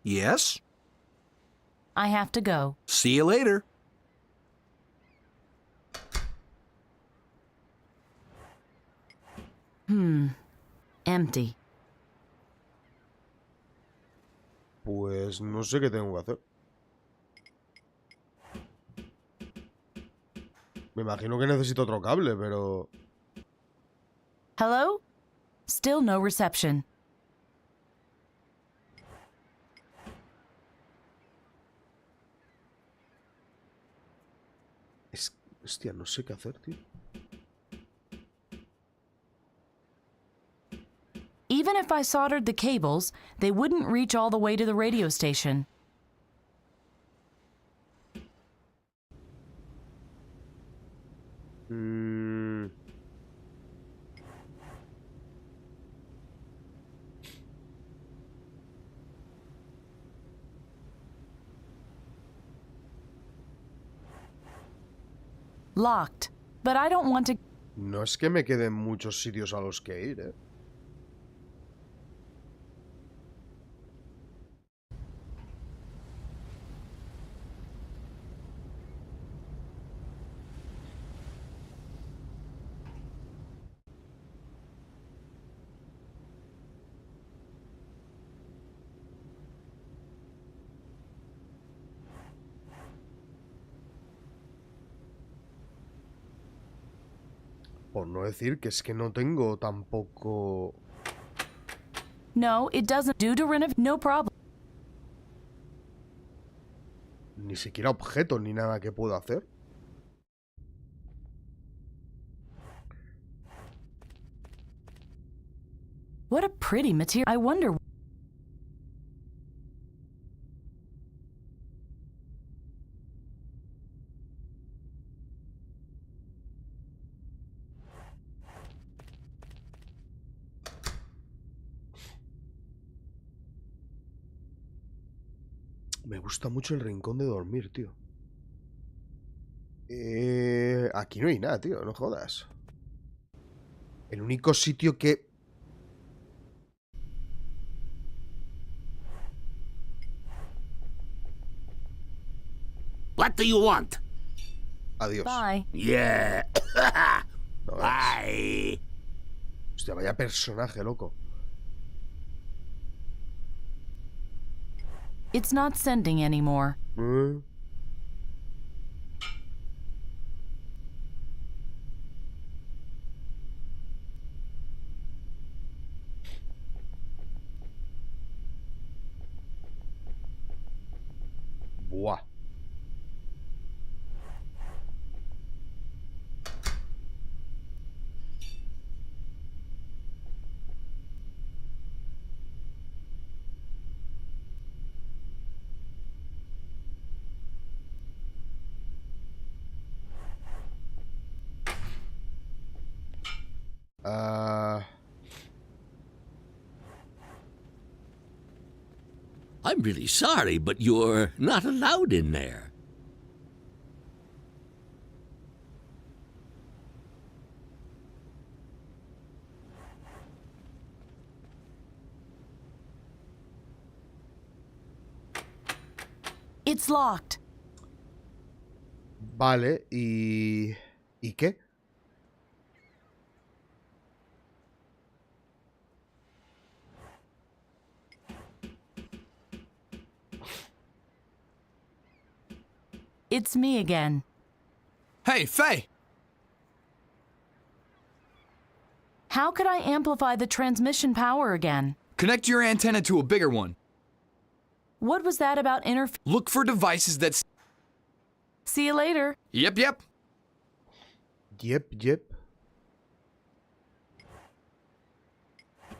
Yes? I have to go. See you later. Empty. Pues no sé qué tengo que hacer. Me imagino que necesito otro cable, pero... Hello? Still no reception. Hostia, no sé qué hacer, tío. Even if I soldered the cables, they wouldn't reach all the way to the radio station. Locked. But I don't want to... No es que me queden muchos sitios a los que ir, ¿eh? Por no decir que es que no tengo tampoco... No, it doesn't. Due to renovate, no problem. Ni siquiera objetos ni nada que pueda hacer. What a pretty material. I wonder... Me gusta mucho el rincón de dormir, tío. Aquí no hay nada, tío, no jodas. El único sitio que... What do you want? Adiós. Bye. Yeah. No, Bye. Hostia, vaya personaje, loco. It's not sending anymore. Buah. I'm really sorry, but you're not allowed in there. It's locked. Vale, ¿y qué? It's me again. Hey, Faye! How could I amplify the transmission power again? Connect your antenna to a bigger one. What was that about Look for devices that... See you later. Yep. Yep.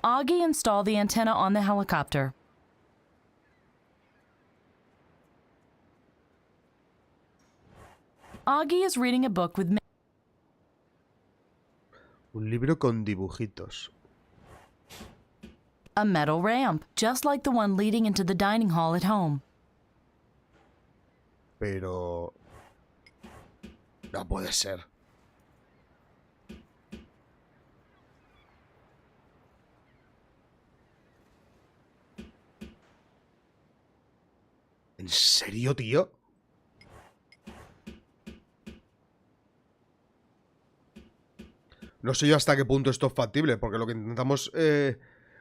Augie installed the antenna on the helicopter. Augie is reading a book with me. Un libro con dibujitos. A metal ramp, just like the one leading into the dining hall at home. Pero... no puede ser. ¿En serio, tío? No sé yo hasta qué punto esto es factible, porque lo que intentamos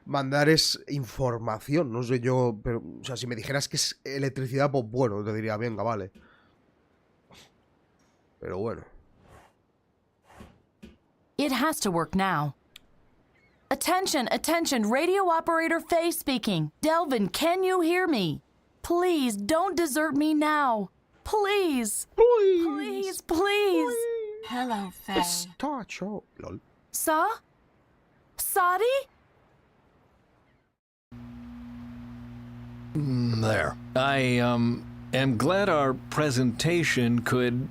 mandar es información. No sé yo, pero, o sea, si me dijeras que es electricidad, pues bueno, te diría, venga, vale. Pero bueno. It has to work now. Attention, radio operator Faye speaking. Delvin, can you hear me? Please, don't desert me now. Please. Please. Hello, Faye. Pistacho. Lol. Sadi? There. I am glad our presentation could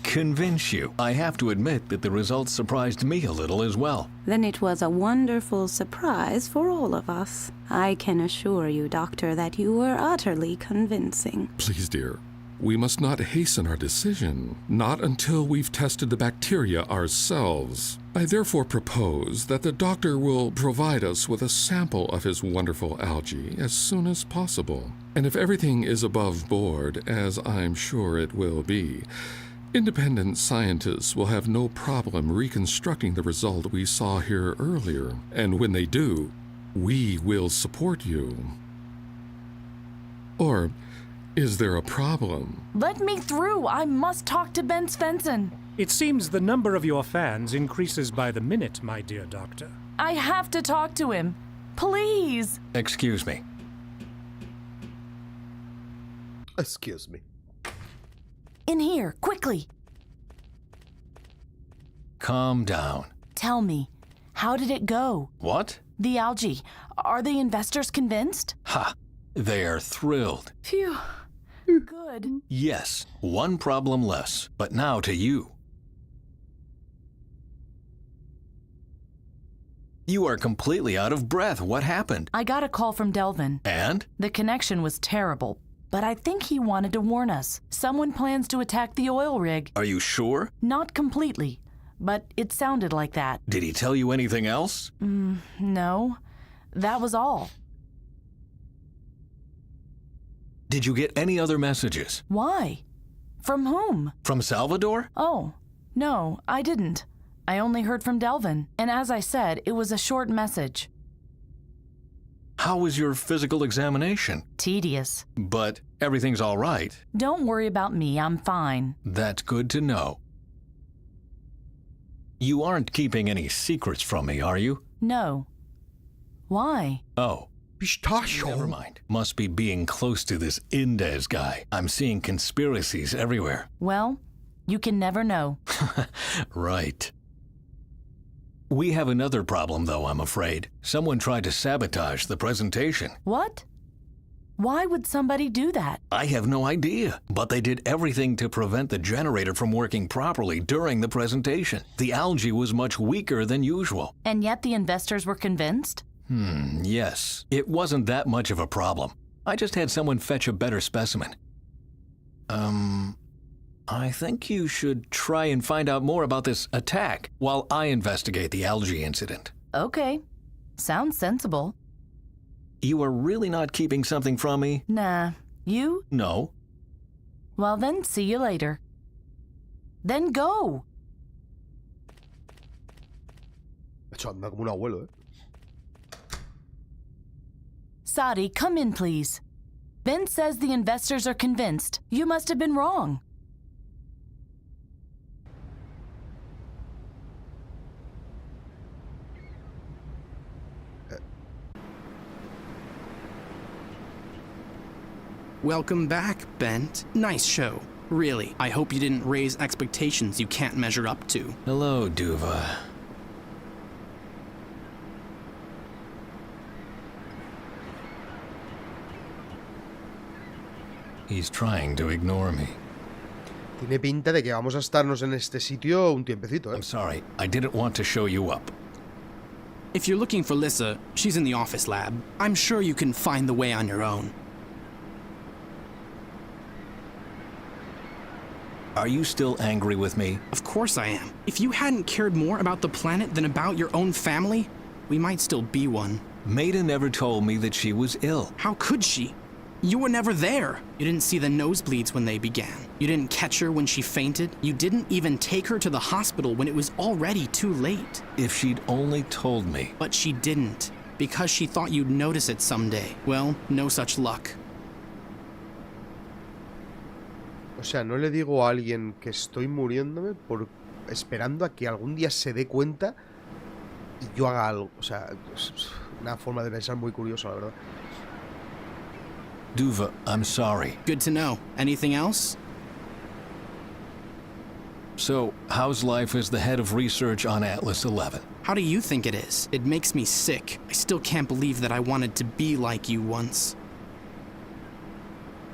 convince you. I have to admit that the results surprised me a little as well. Then it was a wonderful surprise for all of us. I can assure you, Doctor, that you were utterly convincing. Please, dear, we must not hasten our decision, not until we've tested the bacteria ourselves. I therefore propose that the doctor will provide us with a sample of his wonderful algae as soon as possible. And if everything is above board, as I'm sure it will be, independent scientists will have no problem reconstructing the result we saw here earlier. And when they do, we will support you. Or is there a problem? Let me through. I must talk to Ben Svensson. It seems the number of your fans increases by the minute, my dear doctor. I have to talk to him. Please. Excuse me. Excuse me. In here, quickly. Calm down. Tell me, how did it go? What? The algae. Are the investors convinced? Ha! They are thrilled. Phew. Good. Yes, one problem less. But now to you. You are completely out of breath. What happened? I got a call from Delvin. And? The connection was terrible, but I think he wanted to warn us. Someone plans to attack the oil rig. Are you sure? Not completely, but it sounded like that. Did he tell you anything else? No. That was all. Did you get any other messages? Why? From whom? From Salvador? Oh, no, I didn't. I only heard from Delvin, and as I said, it was a short message. How was your physical examination? Tedious. But everything's all right. Don't worry about me, I'm fine. That's good to know. You aren't keeping any secrets from me, are you? No. Why? Oh. Never mind. Must be being close to this Indez guy. I'm seeing conspiracies everywhere. Well, you can never know. Right. We have another problem, though, I'm afraid. Someone tried to sabotage the presentation. What? Why would somebody do that? I have no idea, but they did everything to prevent the generator from working properly during the presentation. The algae was much weaker than usual. And yet the investors were convinced? Yes. It wasn't that much of a problem. I just had someone fetch a better specimen. I think you should try and find out more about this attack while I investigate the algae incident. Okay. Sounds sensible. You are really not keeping something from me? Nah. You? No. Well then, see you later. Then go! Anda como un abuelo, Sadi, come in, please. Ben says the investors are convinced. You must have been wrong. Welcome back, Bent. Nice show. Really, I hope you didn't raise expectations you can't measure up to. Hello, Duva. He's trying to ignore me. Tiene pinta de que vamos a estarnos en este sitio un tiempecito, I'm sorry, I didn't want to show you up. If you're looking for Lissa, she's in the office lab. I'm sure you can find the way on your own. Are you still angry with me? Of course I am. If you hadn't cared more about the planet than about your own family, we might still be one. Maida never told me that she was ill. How could she? You were never there. You didn't see the nosebleeds when they began. You didn't catch her when she fainted. You didn't even take her to the hospital when it was already too late. If she'd only told me. But she didn't, because she thought you'd notice it someday. Well, no such luck. O sea, no le digo a alguien que estoy muriéndome esperando a que algún día se dé cuenta y yo haga algo. O sea, es una forma de pensar muy curiosa, la verdad. Duva, I'm sorry. Good to know. Anything else? So, how's life as the head of research on Atlas 11? How do you think it is? It makes me sick. I still can't believe that I wanted to be like you once.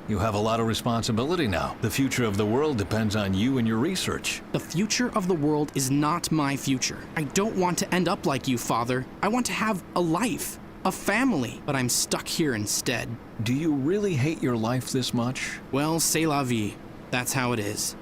You have a lot of responsibility now. The future of the world depends on you and your research. The future of the world is not my future. I don't want to end up like you, Father. I want to have a life, a family, but I'm stuck here instead. Do you really hate your life this much? Well, c'est la vie. That's how it is.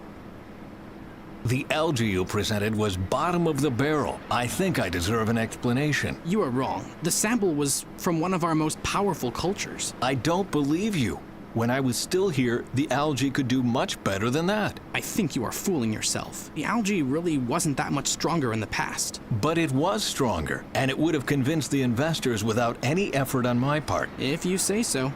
The algae you presented was bottom of the barrel. I think I deserve an explanation. You are wrong. The sample was from one of our most powerful cultures. I don't believe you. When I was still here, the algae could do much better than that. I think you are fooling yourself. The algae really wasn't that much stronger in the past. But it was stronger, and it would have convinced the investors without any effort on my part. If you say so.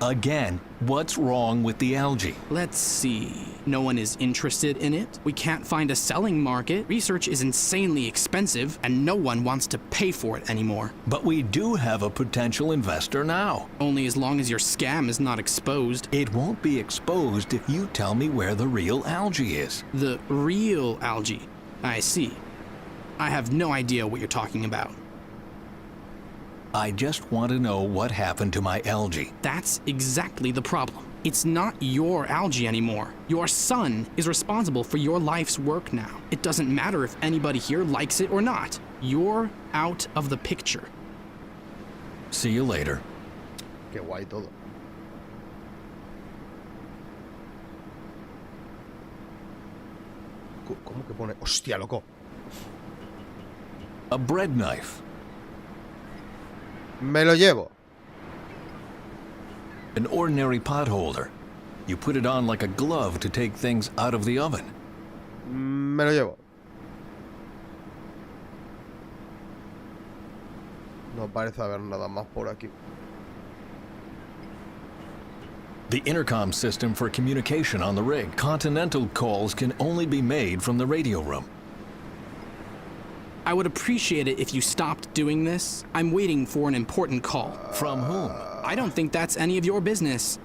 Again, what's wrong with the algae? Let's see. No one is interested in it. We can't find a selling market. Research is insanely expensive, and no one wants to pay for it anymore. But we do have a potential investor now. Only as long as your scam is not exposed. It won't be exposed if you tell me where the real algae is. The real algae? I see. I have no idea what you're talking about. I just want to know what happened to my algae. That's exactly the problem. It's not your algae anymore. Your son is responsible for your life's work now. It doesn't matter if anybody here likes it or not. You're out of the picture. See you later. Qué guay todo. ¿Cómo que pone? Hostia, loco. A bread knife. Me lo llevo. An ordinary pot holder. You put it on like a glove to take things out of the oven. Me lo llevo. No parece haber nada más por aquí. The intercom system for communication on the rig. Continental calls can only be made from the radio room. I would appreciate it if you stopped doing this. I'm waiting for an important call. From whom? I don't think that's any of your business.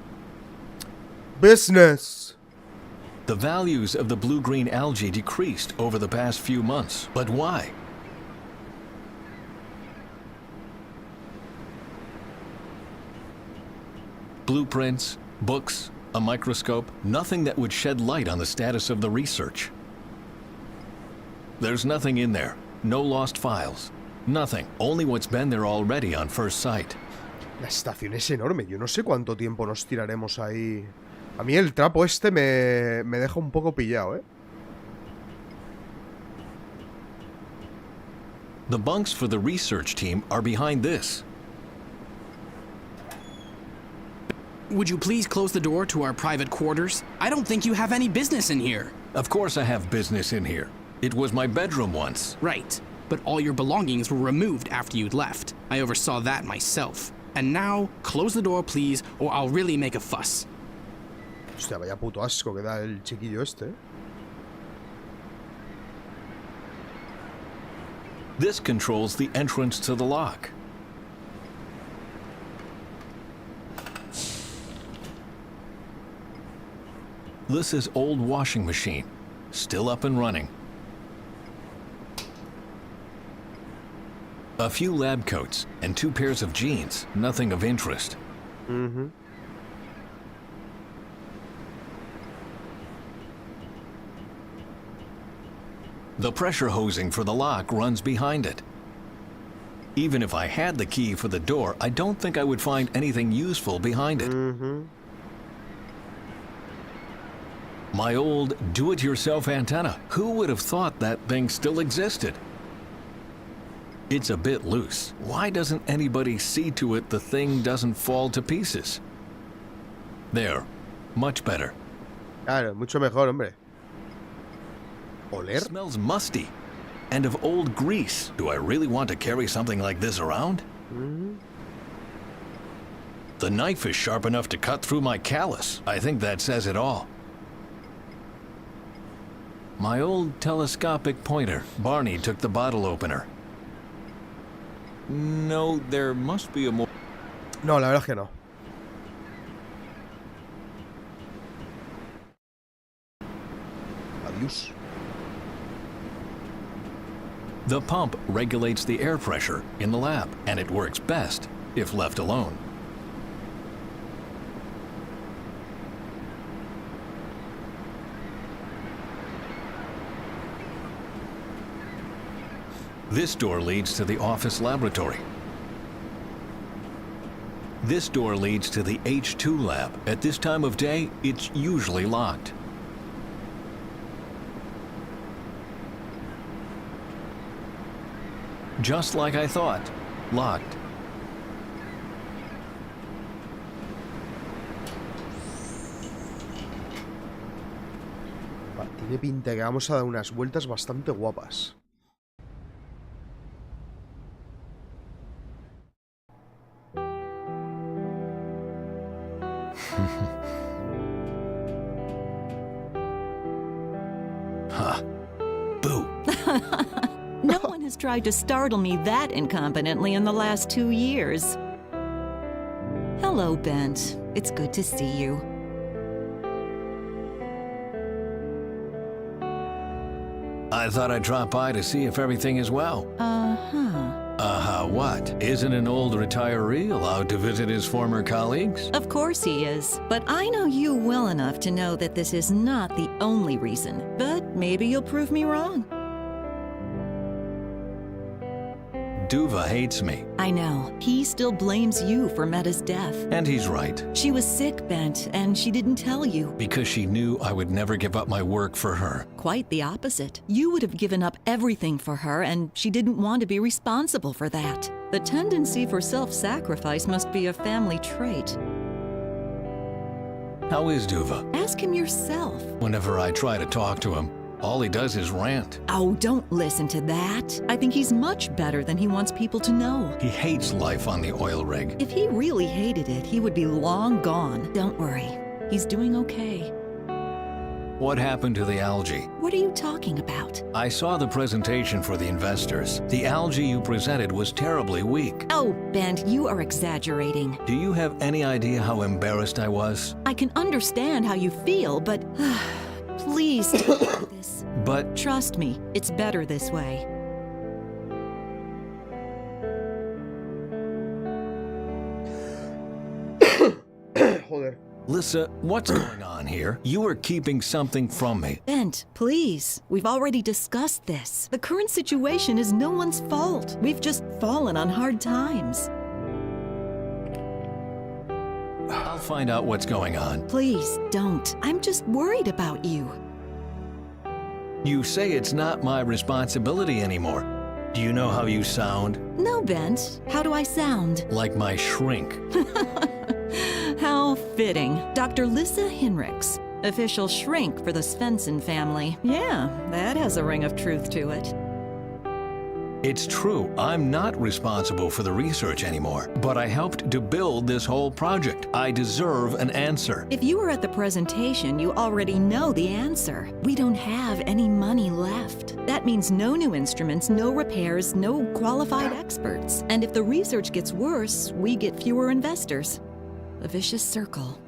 Business. The values of the blue-green algae decreased over the past few months. But why? Blueprints, books, a microscope, nothing that would shed light on the status of the research. There's nothing in there. No lost files. Nothing. Only what's been there already on first sight. La estación es enorme. Yo no sé cuánto tiempo nos tiraremos ahí. A mí el trapo este me deja un poco pillado, ¿eh? The bunks for the research team are behind this. Would you please close the door to our private quarters? I don't think you have any business in here. Of course I have business in here. It was my bedroom once. Right, but all your belongings were removed after you'd left. I oversaw that myself. And now, close the door please, or I'll really make a fuss. Hostia, vaya puto asco que da el chiquillo este, ¿eh? This controls the entrance to the lock. This is old washing machine, still up and running. A few lab coats and 2 pairs of jeans, nothing of interest. Mm-hmm. The pressure hosing for the lock runs behind it. Even if I had the key for the door, I don't think I would find anything useful behind it. Mm-hmm. My old do-it-yourself antenna. Who would have thought that thing still existed? It's a bit loose. Why doesn't anybody see to it the thing doesn't fall to pieces? There. Much better. Claro, mucho mejor, hombre. Oler? It smells musty. And of old grease. Do I really want to carry something like this around? Mm-hmm. The knife is sharp enough to cut through my callus. I think that says it all. My old telescopic pointer. Barney took the bottle opener. No, there must be a more... No, la verdad es que no. Adiós. The pump regulates the air pressure in the lab, and it works best if left alone. This door leads to the office laboratory. This door leads to the H2 lab. At this time of day, it's usually locked. Just like I thought, locked. Tiene pinta que vamos a dar unas vueltas bastante guapas. Huh. Boo. No one has tried to startle me that incompetently in the last 2 years. Hello, Bent. It's good to see you. I thought I'd drop by to see if everything is well. Uh-huh, what? Isn't an old retiree allowed to visit his former colleagues? Of course he is. But I know you well enough to know that this is not the only reason. But maybe you'll prove me wrong. Duva hates me. I know. He still blames you for Meta's death. And he's right. She was sick, Bent, and she didn't tell you. Because she knew I would never give up my work for her. Quite the opposite. You would have given up everything for her, and she didn't want to be responsible for that. The tendency for self-sacrifice must be a family trait. How is Duva? Ask him yourself. Whenever I try to talk to him, all he does is rant. Oh, don't listen to that. I think he's much better than he wants people to know. He hates life on the oil rig. If he really hated it, he would be long gone. Don't worry. He's doing okay. What happened to the algae? What are you talking about? I saw the presentation for the investors. The algae you presented was terribly weak. Oh, Ben, you are exaggerating. Do you have any idea how embarrassed I was? I can understand how you feel, but please don't do this. But trust me, it's better this way. Joder. Lissa, what's going on here? You are keeping something from me. Bent, please. We've already discussed this. The current situation is no one's fault. We've just fallen on hard times. I'll find out what's going on. Please, don't. I'm just worried about you. You say it's not my responsibility anymore. Do you know how you sound? No, Bent. How do I sound? Like my shrink. How fitting. Dr. Lissa Hinrichs, official shrink for the Svensson family. Yeah, that has a ring of truth to it. It's true, I'm not responsible for the research anymore, but I helped to build this whole project. I deserve an answer. If you were at the presentation, you already know the answer. We don't have any money left. That means no new instruments, no repairs, no qualified experts. And if the research gets worse, we get fewer investors. A vicious circle.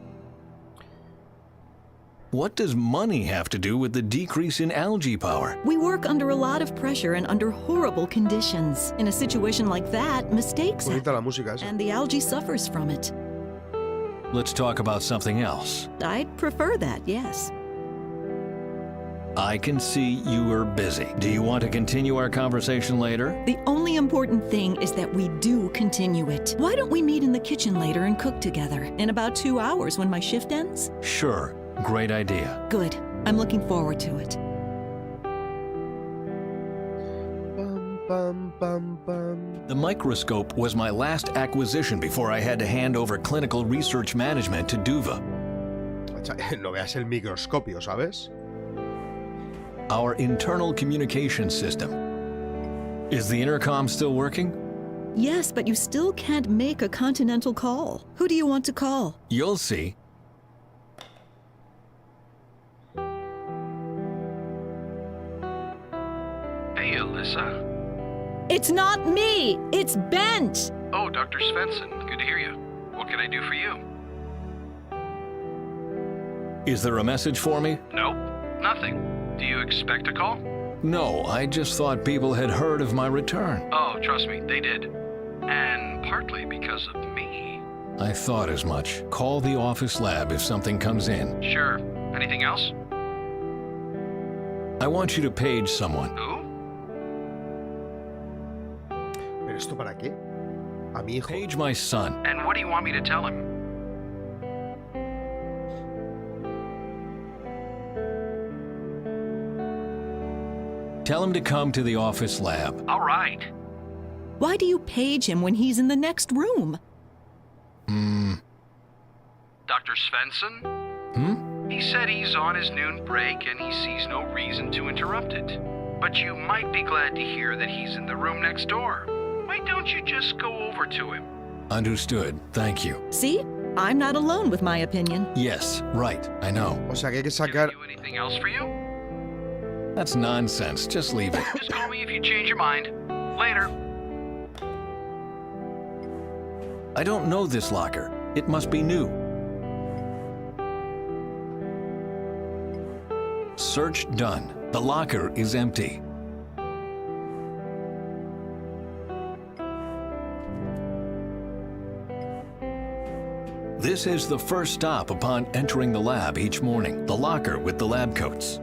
What does money have to do with the decrease in algae power? We work under a lot of pressure and under horrible conditions. In a situation like that, mistakes happen, and the algae suffers from it. Let's talk about something else. I'd prefer that, yes. I can see you are busy. Do you want to continue our conversation later? The only important thing is that we do continue it. Why don't we meet in the kitchen later and cook together? In about 2 hours when my shift ends? Sure. Great idea. Good. I'm looking forward to it. The microscope was my last acquisition before I had to hand over clinical research management to Duva. No veas el microscopio, ¿sabes? Our internal communication system. Is the intercom still working? Yes, but you still can't make a continental call. Who do you want to call? You'll see. Hey, Alyssa. It's not me! It's Bent! Oh, Dr. Svensson. Good to hear you. What can I do for you? Is there a message for me? Nope. Nothing. Do you expect a call? No, I just thought people had heard of my return. Oh, trust me, they did. And partly because of me. I thought as much. Call the office lab if something comes in. Sure. Anything else? I want you to page someone. Who? ¿Pero esto para qué? A mi hijo. Page my son. And what do you want me to tell him? Tell him to come to the office lab. All right. Why do you page him when he's in the next room? Dr. Svensson? He said he's on his noon break and he sees no reason to interrupt it. But you might be glad to hear that he's in the room next door. Why don't you just go over to him? Understood. Thank you. See? I'm not alone with my opinion. Yes, right. I know. O sea que hay que sacar... Do anything else for you? That's nonsense. Just leave it. Just call me if you change your mind. Later. I don't know this locker. It must be new. Search done. The locker is empty. This is the first stop upon entering the lab each morning. The locker with the lab coats.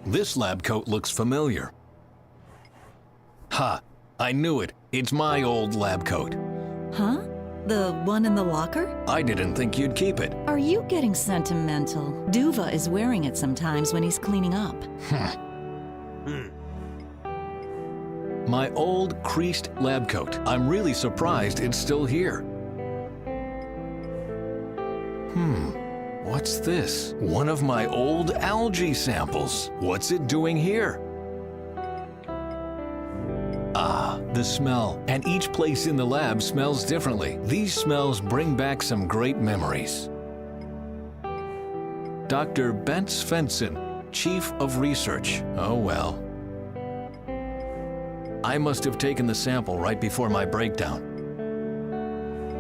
This lab coat looks familiar. Ha! I knew it. It's my old lab coat. Huh? The one in the locker? I didn't think you'd keep it. Are you getting sentimental? Duva is wearing it sometimes when he's cleaning up. My old creased lab coat. I'm really surprised it's still here. What's this? One of my old algae samples. What's it doing here? Ah, the smell. And each place in the lab smells differently. These smells bring back some great memories. Dr. Bent Svensson, Chief of Research. Oh well. I must have taken the sample right before my breakdown.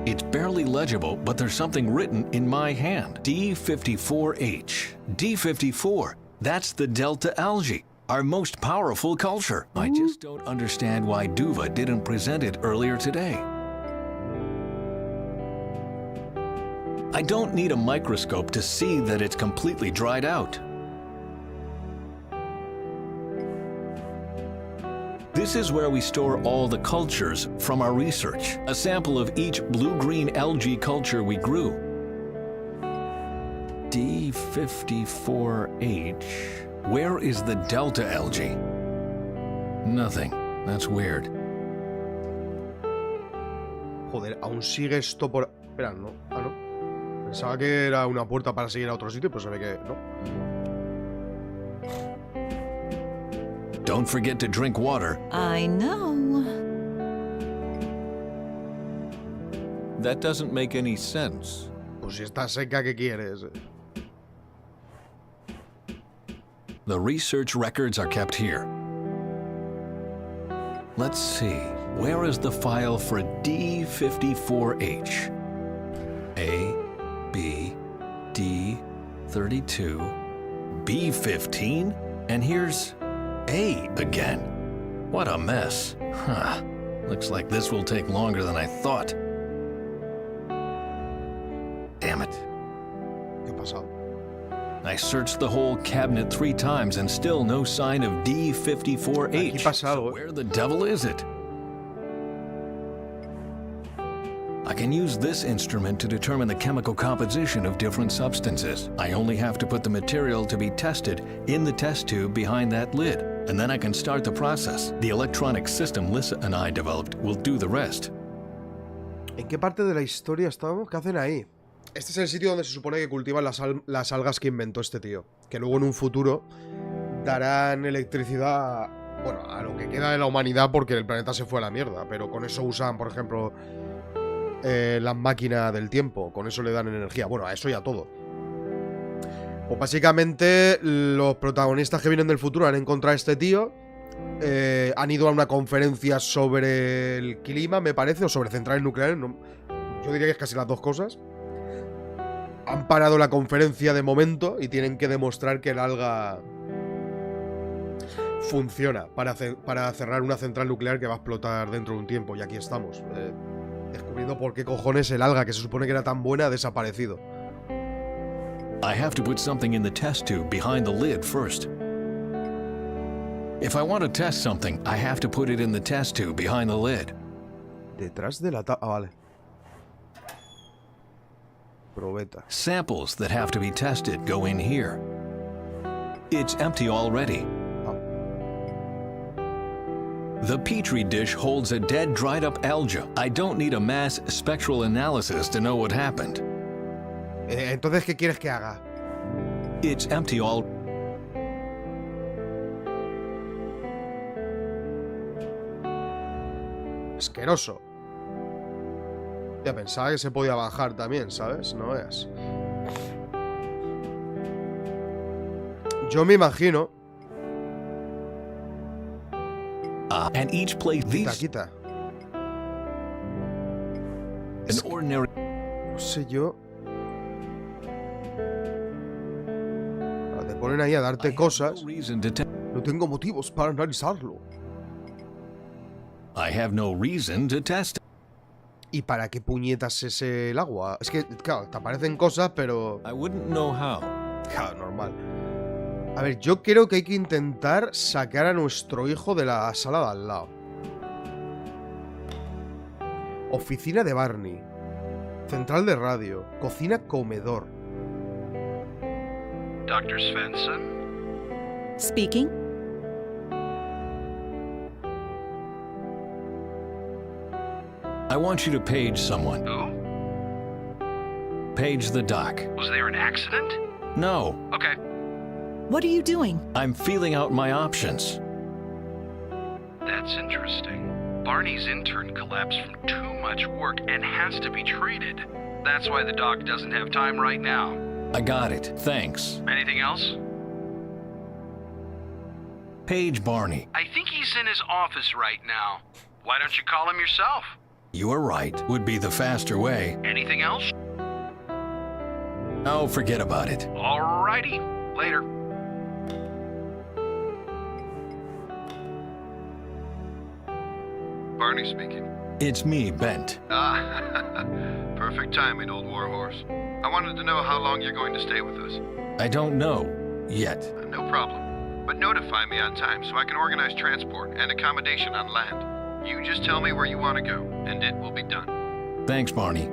It's barely legible, but there's something written in my hand. D54H. D54. That's the Delta algae, our most powerful culture. I just don't understand why Duva didn't present it earlier today. I don't need a microscope to see that it's completely dried out. This is where we store all the cultures from our research. A sample of each blue-green algae culture we grew. D54H. Where is the Delta algae? Nothing. That's weird. Joder, aún sigue esto por... Espera, no. Ah, no. Pensaba que era una puerta para seguir a otro sitio, pero se ve que no. Don't forget to drink water. I know. That doesn't make any sense. Pues si está seca, ¿qué quieres? The research records are kept here. Let's see. Where is the file for D54H? A, B, D, 32, B15, and here's A again. What a mess. Huh. Looks like this will take longer than I thought. Damn it. ¿Qué ha pasado? I searched the whole cabinet 3 times and still no sign of D54H. Aquí pasa algo. So where the devil is it? I can use this instrument to determine the chemical composition of different substances. I only have to put the material to be tested in the test tube behind that lid, and then I can start the process. The electronic system Lissa and I developed will do the rest. ¿En qué parte de la historia estábamos? ¿Qué hacen ahí? Este es el sitio donde se supone que cultivan las algas que inventó este tío, que luego en un futuro darán electricidad, bueno, a lo que queda de la humanidad porque el planeta se fue a la mierda, pero con eso usan, por ejemplo, las máquinas del tiempo, con eso le dan energía, bueno, a eso y a todo. Pues básicamente los protagonistas que vienen del futuro han encontrado a este tío, han ido a una conferencia sobre el clima, me parece, o sobre centrales nucleares, no, yo diría que es casi las dos cosas. Han parado la conferencia de momento y tienen que demostrar que el alga funciona para cerrar una central nuclear que va a explotar dentro de un tiempo. Y aquí estamos, descubriendo por qué cojones el alga, que se supone que era tan buena, ha desaparecido. I have to put something in the test tube behind the lid first. If I want to test something, I have to put it in the test tube behind the lid. Detrás de la ah, vale. Probeta. Samples that have to be tested go in here. It's empty already. The Petri dish holds a dead, dried-up alga. I don't need a mass spectral analysis to know what happened. Entonces, ¿qué quieres que haga? It's empty all... Asqueroso. Ya pensaba que se podía bajar también, ¿sabes? No veas. Yo me imagino... and each place these... Quita. An ordinary... No sé yo... Te ponen ahí a darte cosas. No tengo motivos para analizarlo. I have no reason to test. ¿Y para qué puñetas es el agua? Es que, claro, te aparecen cosas, pero... I wouldn't know how. Claro, normal. A ver, yo creo que hay que intentar sacar a nuestro hijo de la sala de al lado. Oficina de Barney. Central de radio. Cocina comedor. Dr. Svensson? Speaking. I want you to page someone. Who? Page the dock. Was there an accident? No, Okay. What are you doing? I'm feeling out my options. That's interesting. Barney's intern collapsed from too much work and has to be treated. That's why the doc doesn't have time right now. I got it. Thanks. Anything else? Page Barney. I think he's in his office right now. Why don't you call him yourself? You are right. Would be the faster way. Anything else? Oh, forget about it. Alrighty. Later. Barney speaking. It's me, Bent. Ah, perfect timing, old warhorse. I wanted to know how long you're going to stay with us. I don't know yet. No problem. But notify me on time so I can organize transport and accommodation on land. You just tell me where you want to go, and it will be done. Thanks, Barney.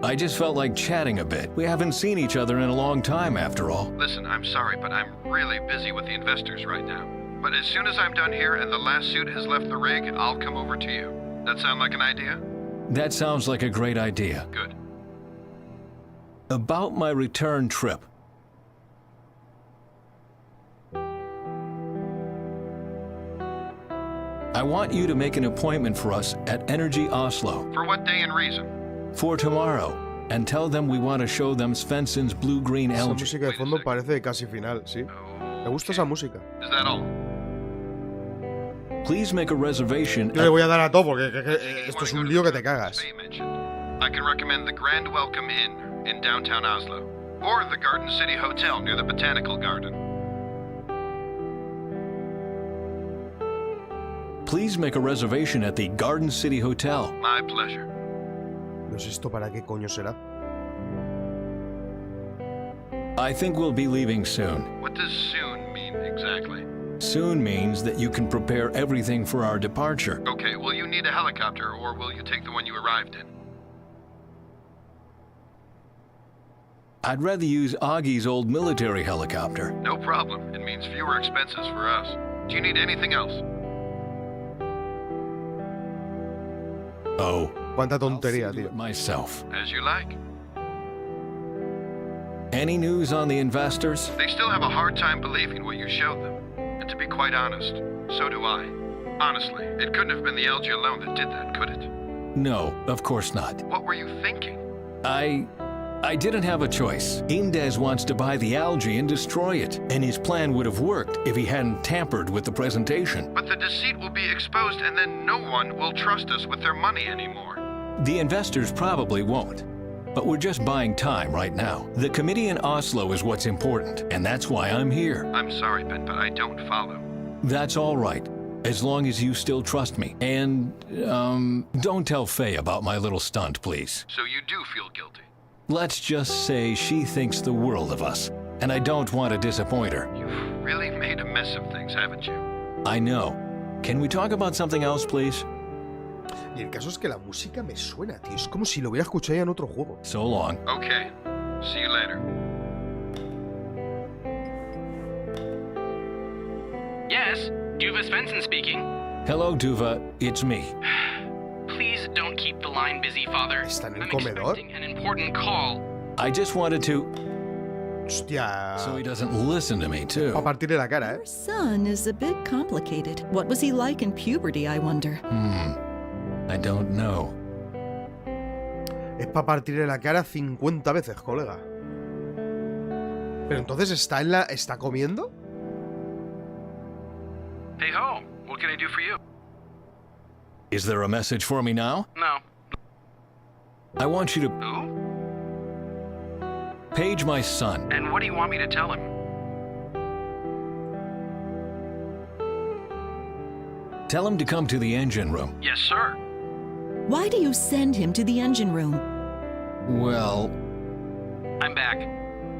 I just felt like chatting a bit. We haven't seen each other in a long time, after all. Listen, I'm sorry, but I'm really busy with the investors right now. But as soon as I'm done here and the last suit has left the rig, I'll come over to you. That sound like an idea? That sounds like a great idea. Good. About my return trip. I want you to make an appointment for us at Energy Oslo. For what day and reason? For tomorrow. And tell them we want to show them Svensson's blue-green Esa algae. música de fondo parece casi final, sí. Me gusta esa música. Is that all? Please make a reservation. Yo le voy a dar a todo porque esto es un lío que te cagas. I can recommend the Grand Welcome Inn in downtown Oslo, or the Garden City Hotel near the Botanical Garden. Please make a reservation at the Garden City Hotel. My pleasure. No sé esto para qué coño será. I think we'll be leaving soon. What does soon mean exactly? Soon means that you can prepare everything for our departure. Okay, will you need a helicopter, or will you take the one you arrived in? I'd rather use Augie's old military helicopter. No problem. It means fewer expenses for us. Do you need anything else? Oh. Cuánta tontería, tío. Myself. As you like. Any news on the investors? They still have a hard time believing what you showed them. And to be quite honest, so do I. Honestly, it couldn't have been the algae alone that did that, could it? No, of course not. What were you thinking? I didn't have a choice. Indes wants to buy the algae and destroy it, and his plan would have worked if he hadn't tampered with the presentation. But the deceit will be exposed and then no one will trust us with their money anymore. The investors probably won't. But we're just buying time right now. The committee in Oslo is what's important, and that's why I'm here. I'm sorry, Ben, but I don't follow. That's all right, as long as you still trust me. And, don't tell Faye about my little stunt, please. So you do feel guilty? Let's just say she thinks the world of us, and I don't want to disappoint her. You've really made a mess of things, haven't you? I know. Can we talk about something else, please? Y el caso es que la música me suena, tío. Es como si lo hubiera escuchado ya en otro juego. So long. Okay. See you later. Yes, Duva Svensson speaking. Hello, Duva. It's me. Please don't keep the line busy, Father. ¿Está en el I'm comedor? expecting an important call. I just wanted to... Hostia. So he doesn't listen to me, too. A partirle la cara, Your son is a bit complicated. What was he like in puberty, I wonder? I don't know. Es para partirle la cara 50 veces, colega. Pero entonces ¿está comiendo? Hey ho, what can I do for you? Is there a message for me now? No. I want you to... Who? Page my son. And what do you want me to tell him? Tell him to come to the engine room. Yes, sir. Why do you send him to the engine room? Well... I'm back.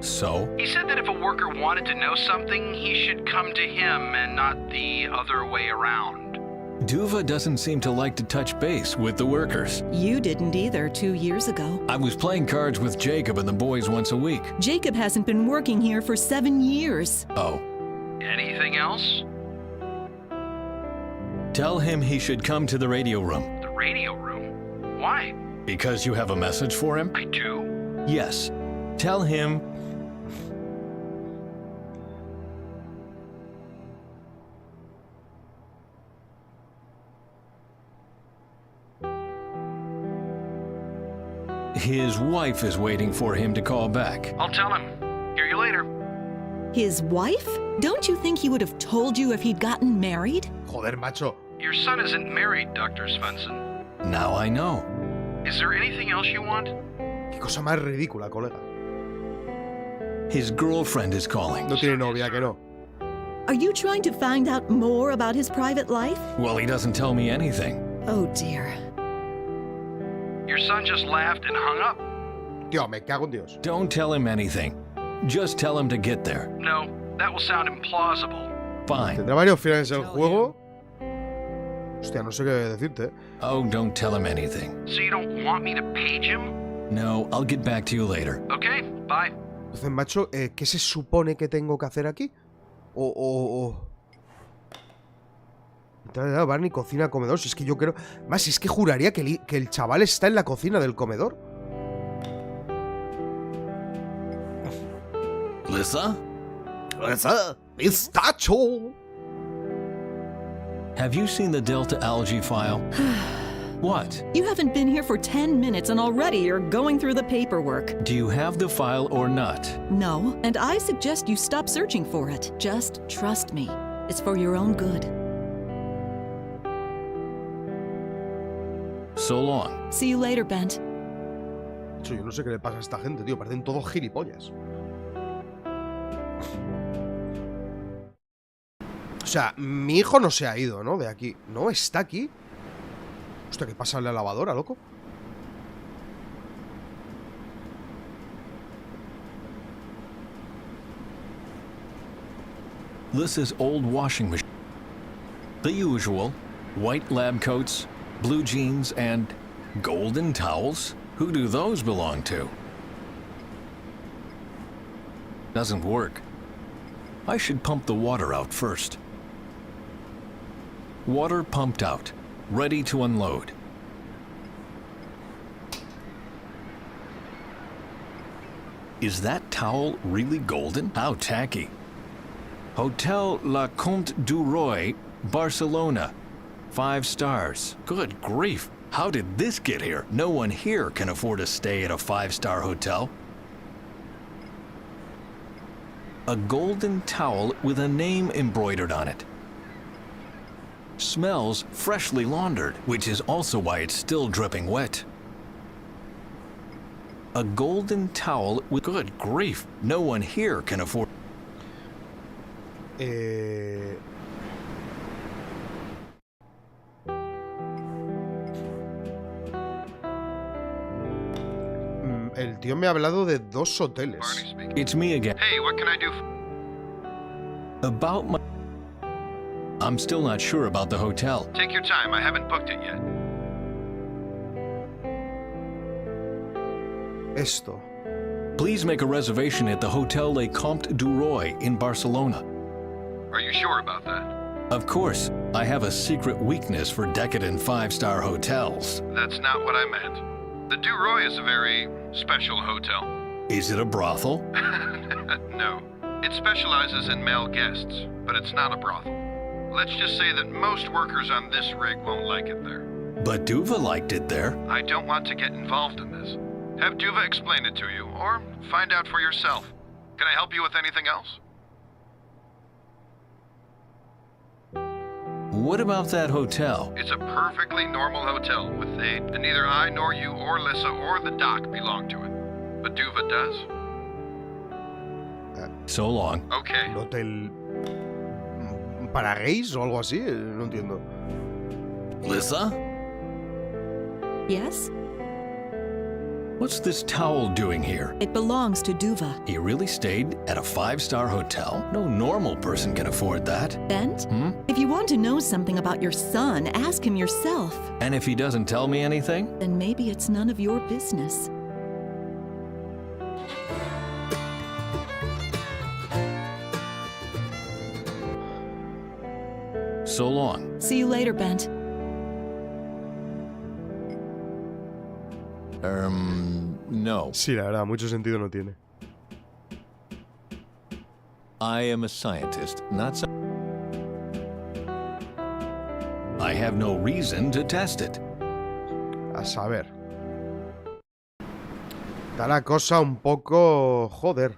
So? He said that if a worker wanted to know something, he should come to him and not the other way around. Duva doesn't seem to like to touch base with the workers. You didn't either 2 years ago. I was playing cards with Jacob and the boys once a week. Jacob hasn't been working here for 7 years. Oh. Anything else? Tell him he should come to the radio room. radio room. Why? Because you have a message for him? I do? Yes. Tell him. His wife is waiting for him to call back. I'll tell him. Hear you later. His wife? Don't you think he would have told you if he'd gotten married? Joder, macho. Your son isn't married, Dr. Svensson. Now I know. Is there anything else you want? Qué cosa más ridícula, colega. His girlfriend is calling. No tiene novia, que no. Are you trying to find out more about his private life? Well, he doesn't tell me anything. Oh dear. Your son just laughed and hung up. Tío, me cago en Dios. Don't tell him anything. Just tell him to get there. No, that will sound implausible. Fine. ¿Tendrá varios finales el juego? Hostia, no sé qué decirte. Oh, don't tell him anything. So you don't want me to page him? No, I'll get back to you later. Okay, bye. Entonces, macho, ¿qué se supone que tengo que hacer aquí? Barney, cocina, comedor. Si es que yo creo... Más, si es que juraría que el chaval está en la cocina del comedor. Lisa? Lisa, pistacho. Have you seen the Delta algae file? What? You haven't been here for 10 minutes and already you're going through the paperwork. Do you have the file or not? No, and I suggest you stop searching for it. Just trust me. It's for your own good. So long. See you later, Bent. Yo no sé qué le pasa a esta gente, tío. Parecen todos gilipollas. O sea, mi hijo no se ha ido, ¿no? De aquí. No, está aquí. Hostia, ¿qué pasa en la lavadora, loco? Lisa's old washing machine. The usual. White lab coats, blue jeans, and golden towels? Who do those belong to? Doesn't work. I should pump the water out first. Water pumped out, ready to unload. Is that towel really golden? How tacky. Hotel La Comte du Roy, Barcelona. 5 stars. Good grief. How did this get here? No one here can afford to stay at a 5-star hotel. A golden towel with a name embroidered on it. Smells freshly laundered, which is also why it's still dripping wet. A golden towel with... Good grief. No one here can afford... El tío me ha hablado de 2 hoteles. It's me again. Hey, what can I do? About my... I'm still not sure about the hotel. Take your time. I haven't booked it yet. Esto. Please make a reservation at the Hotel Le Comte du Roy in Barcelona. Are you sure about that? Of course. I have a secret weakness for decadent 5-star hotels. That's not what I meant. The Du Roy is a very special hotel. Is it a brothel? No. It specializes in male guests, but it's not a brothel. Let's just say that most workers on this rig won't like it there. But Duva liked it there. I don't want to get involved in this. Have Duva explain it to you, or find out for yourself. Can I help you with anything else? What about that hotel? It's a perfectly normal hotel with and neither I nor you or Lissa or the doc belong to it. But Duva does. So long. Okay. ¿Un hotel para gays o algo así? No entiendo. Lissa? Yes? What's this towel doing here? It belongs to Duva. He really stayed at a 5-star hotel? No normal person can afford that. Bent? If you want to know something about your son, ask him yourself. And if he doesn't tell me anything? Then maybe it's none of your business. So long. See you later, Bent. No. Sí, la verdad, mucho sentido no tiene. I am a scientist, not some... I have no reason to test it. A saber. Está la cosa un poco... Joder.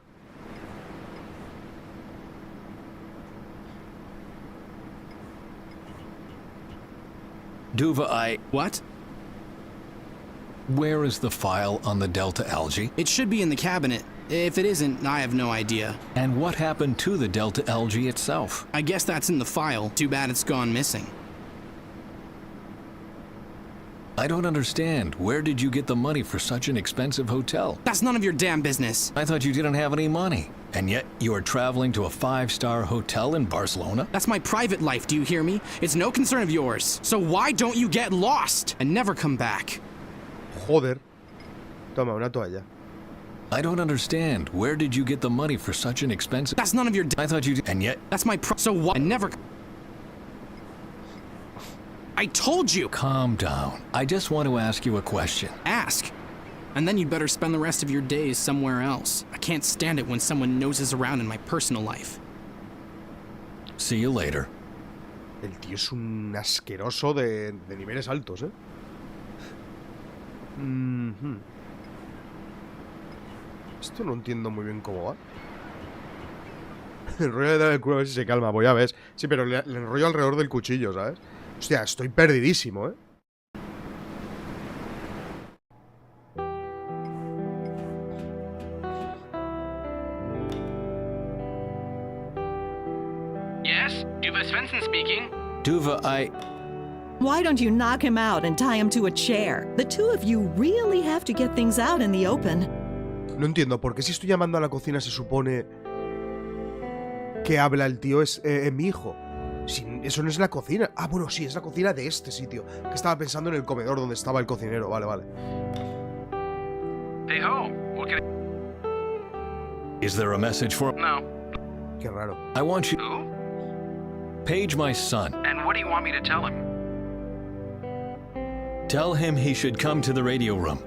Duva, What? Where is the file on the Delta algae? It should be in the cabinet. If it isn't, I have no idea. And what happened to the Delta algae itself? I guess that's in the file. Too bad it's gone missing. I don't understand. Where did you get the money for such an expensive hotel? That's none of your damn business. I thought you didn't have any money. And yet you are traveling to a 5-star hotel in Barcelona? That's my private life, do you hear me? It's no concern of yours. So why don't you get lost and never come back? Joder. Toma, una toalla. I don't understand. Where did you get the money for such an expensive... That's none of your... I thought you did... And yet... That's my so what? I never... I told you! Calm down. I just want to ask you a question. Ask. And then you'd better spend the rest of your days somewhere else. I can't stand it when someone noses around in my personal life. See you later. El tío es un asqueroso de niveles altos, ¿eh? Esto no entiendo muy bien cómo va. El rollo de dar el culo a ver si se calma, pues ya ves. Sí, pero le enrollo alrededor del cuchillo, ¿sabes? Hostia, estoy perdidísimo, ¿eh? Yes, Duva Svensson speaking. Duva, Why don't you knock him out and tie him to a chair? The two of you really have to get things out in the open. No entiendo, ¿por qué si estoy llamando a la cocina se supone que habla el tío es mi hijo? Si eso no es la cocina. Ah, bueno, sí, es la cocina de este sitio. Que estaba pensando en el comedor donde estaba el cocinero. Vale, vale. Hey ho, what can is there a message for... No. Qué raro. I want you... Who? Page my son. And what do you want me to tell him? Tell him he should come to the radio room.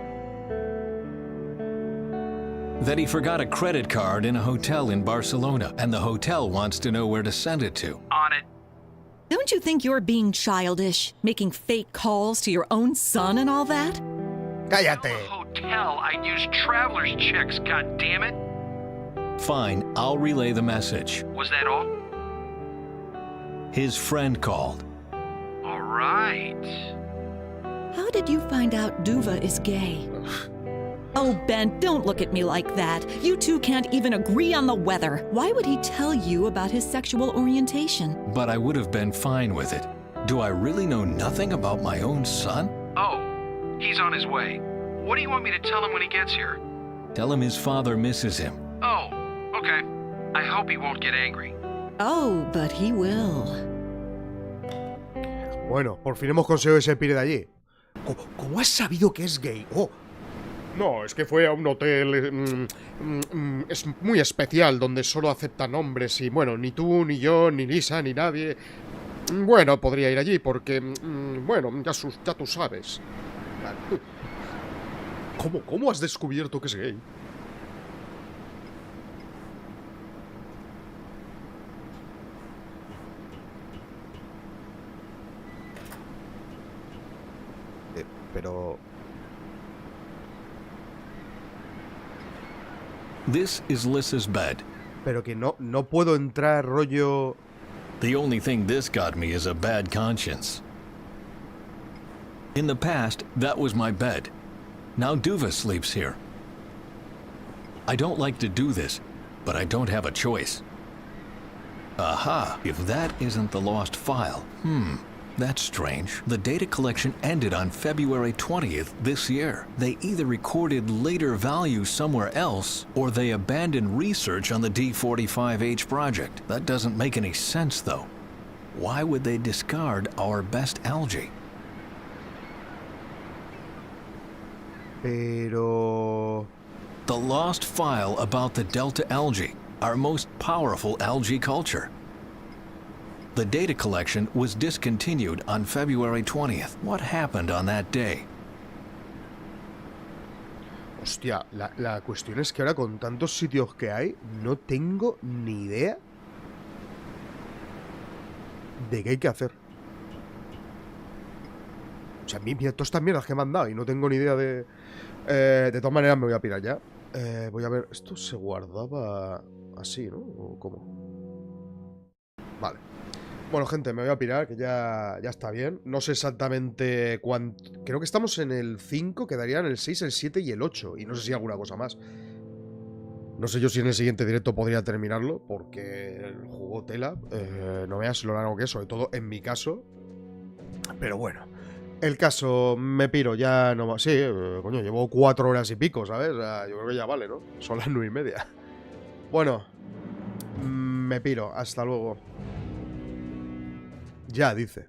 That he forgot a credit card in a hotel in Barcelona, and the hotel wants to know where to send it to. On it. Don't you think you're being childish, making fake calls to your own son and all that? Cállate. Hotel, I'd use traveler's checks, god damn it. Fine, I'll relay the message. Was that all? His friend called. All right. How did you find out Duva is gay? Oh, Ben, don't look at me like that. You two can't even agree on the weather. Why would he tell you about his sexual orientation? But I would have been fine with it. Do I really know nothing about my own son? Oh, he's on his way. What do you want me to tell him when he gets here? Tell him his father misses him. Oh, okay. I hope he won't get angry. Oh, but he will. Bueno, por fin hemos conseguido ese pire de allí. ¿Cómo has sabido que es gay? Oh. No, es que fue a un hotel es muy especial donde solo aceptan hombres y bueno, ni tú, ni yo, ni Lisa, ni nadie. Bueno, podría ir allí porque, bueno, ya tú sabes. ¿Cómo has descubierto que es gay? Pero... This is Lissa's bed. Pero que no puedo entrar rollo... The only thing this got me is a bad conscience. In the past, that was my bed. Now Duva sleeps here. I don't like to do this, but I don't have a choice. Aha, if that isn't the lost file. That's strange. The data collection ended on February 20th this year. They either recorded later values somewhere else, or they abandoned research on the D45H project. That doesn't make any sense, though. Why would they discard our best algae? Pero... The lost file about the Delta algae, our most powerful algae culture. The data collection was discontinued on February 20th. What happened on that day? Hostia, la cuestión es que ahora con tantos sitios que hay, no tengo ni idea de qué hay que hacer. O sea, mira, todas estas mierdas que me han dado y no tengo ni idea de... de todas maneras me voy a pirar ya. Voy a ver, esto se guardaba así, ¿no? ¿O cómo? Vale. Bueno, gente, me voy a pirar, que ya está bien. No sé exactamente cuánto... Creo que estamos en el 5, quedarían el 6, el 7 y el 8. Y no sé si alguna cosa más. No sé yo si en el siguiente directo podría terminarlo, porque el juego tela. No veas lo largo que es, sobre todo en mi caso. Pero bueno. El caso, me piro, ya no más. Sí, coño, llevo 4 horas y pico, ¿sabes? O sea, yo creo que ya vale, ¿no? Son las 9:30. Bueno, me piro, hasta luego. Ya, dice.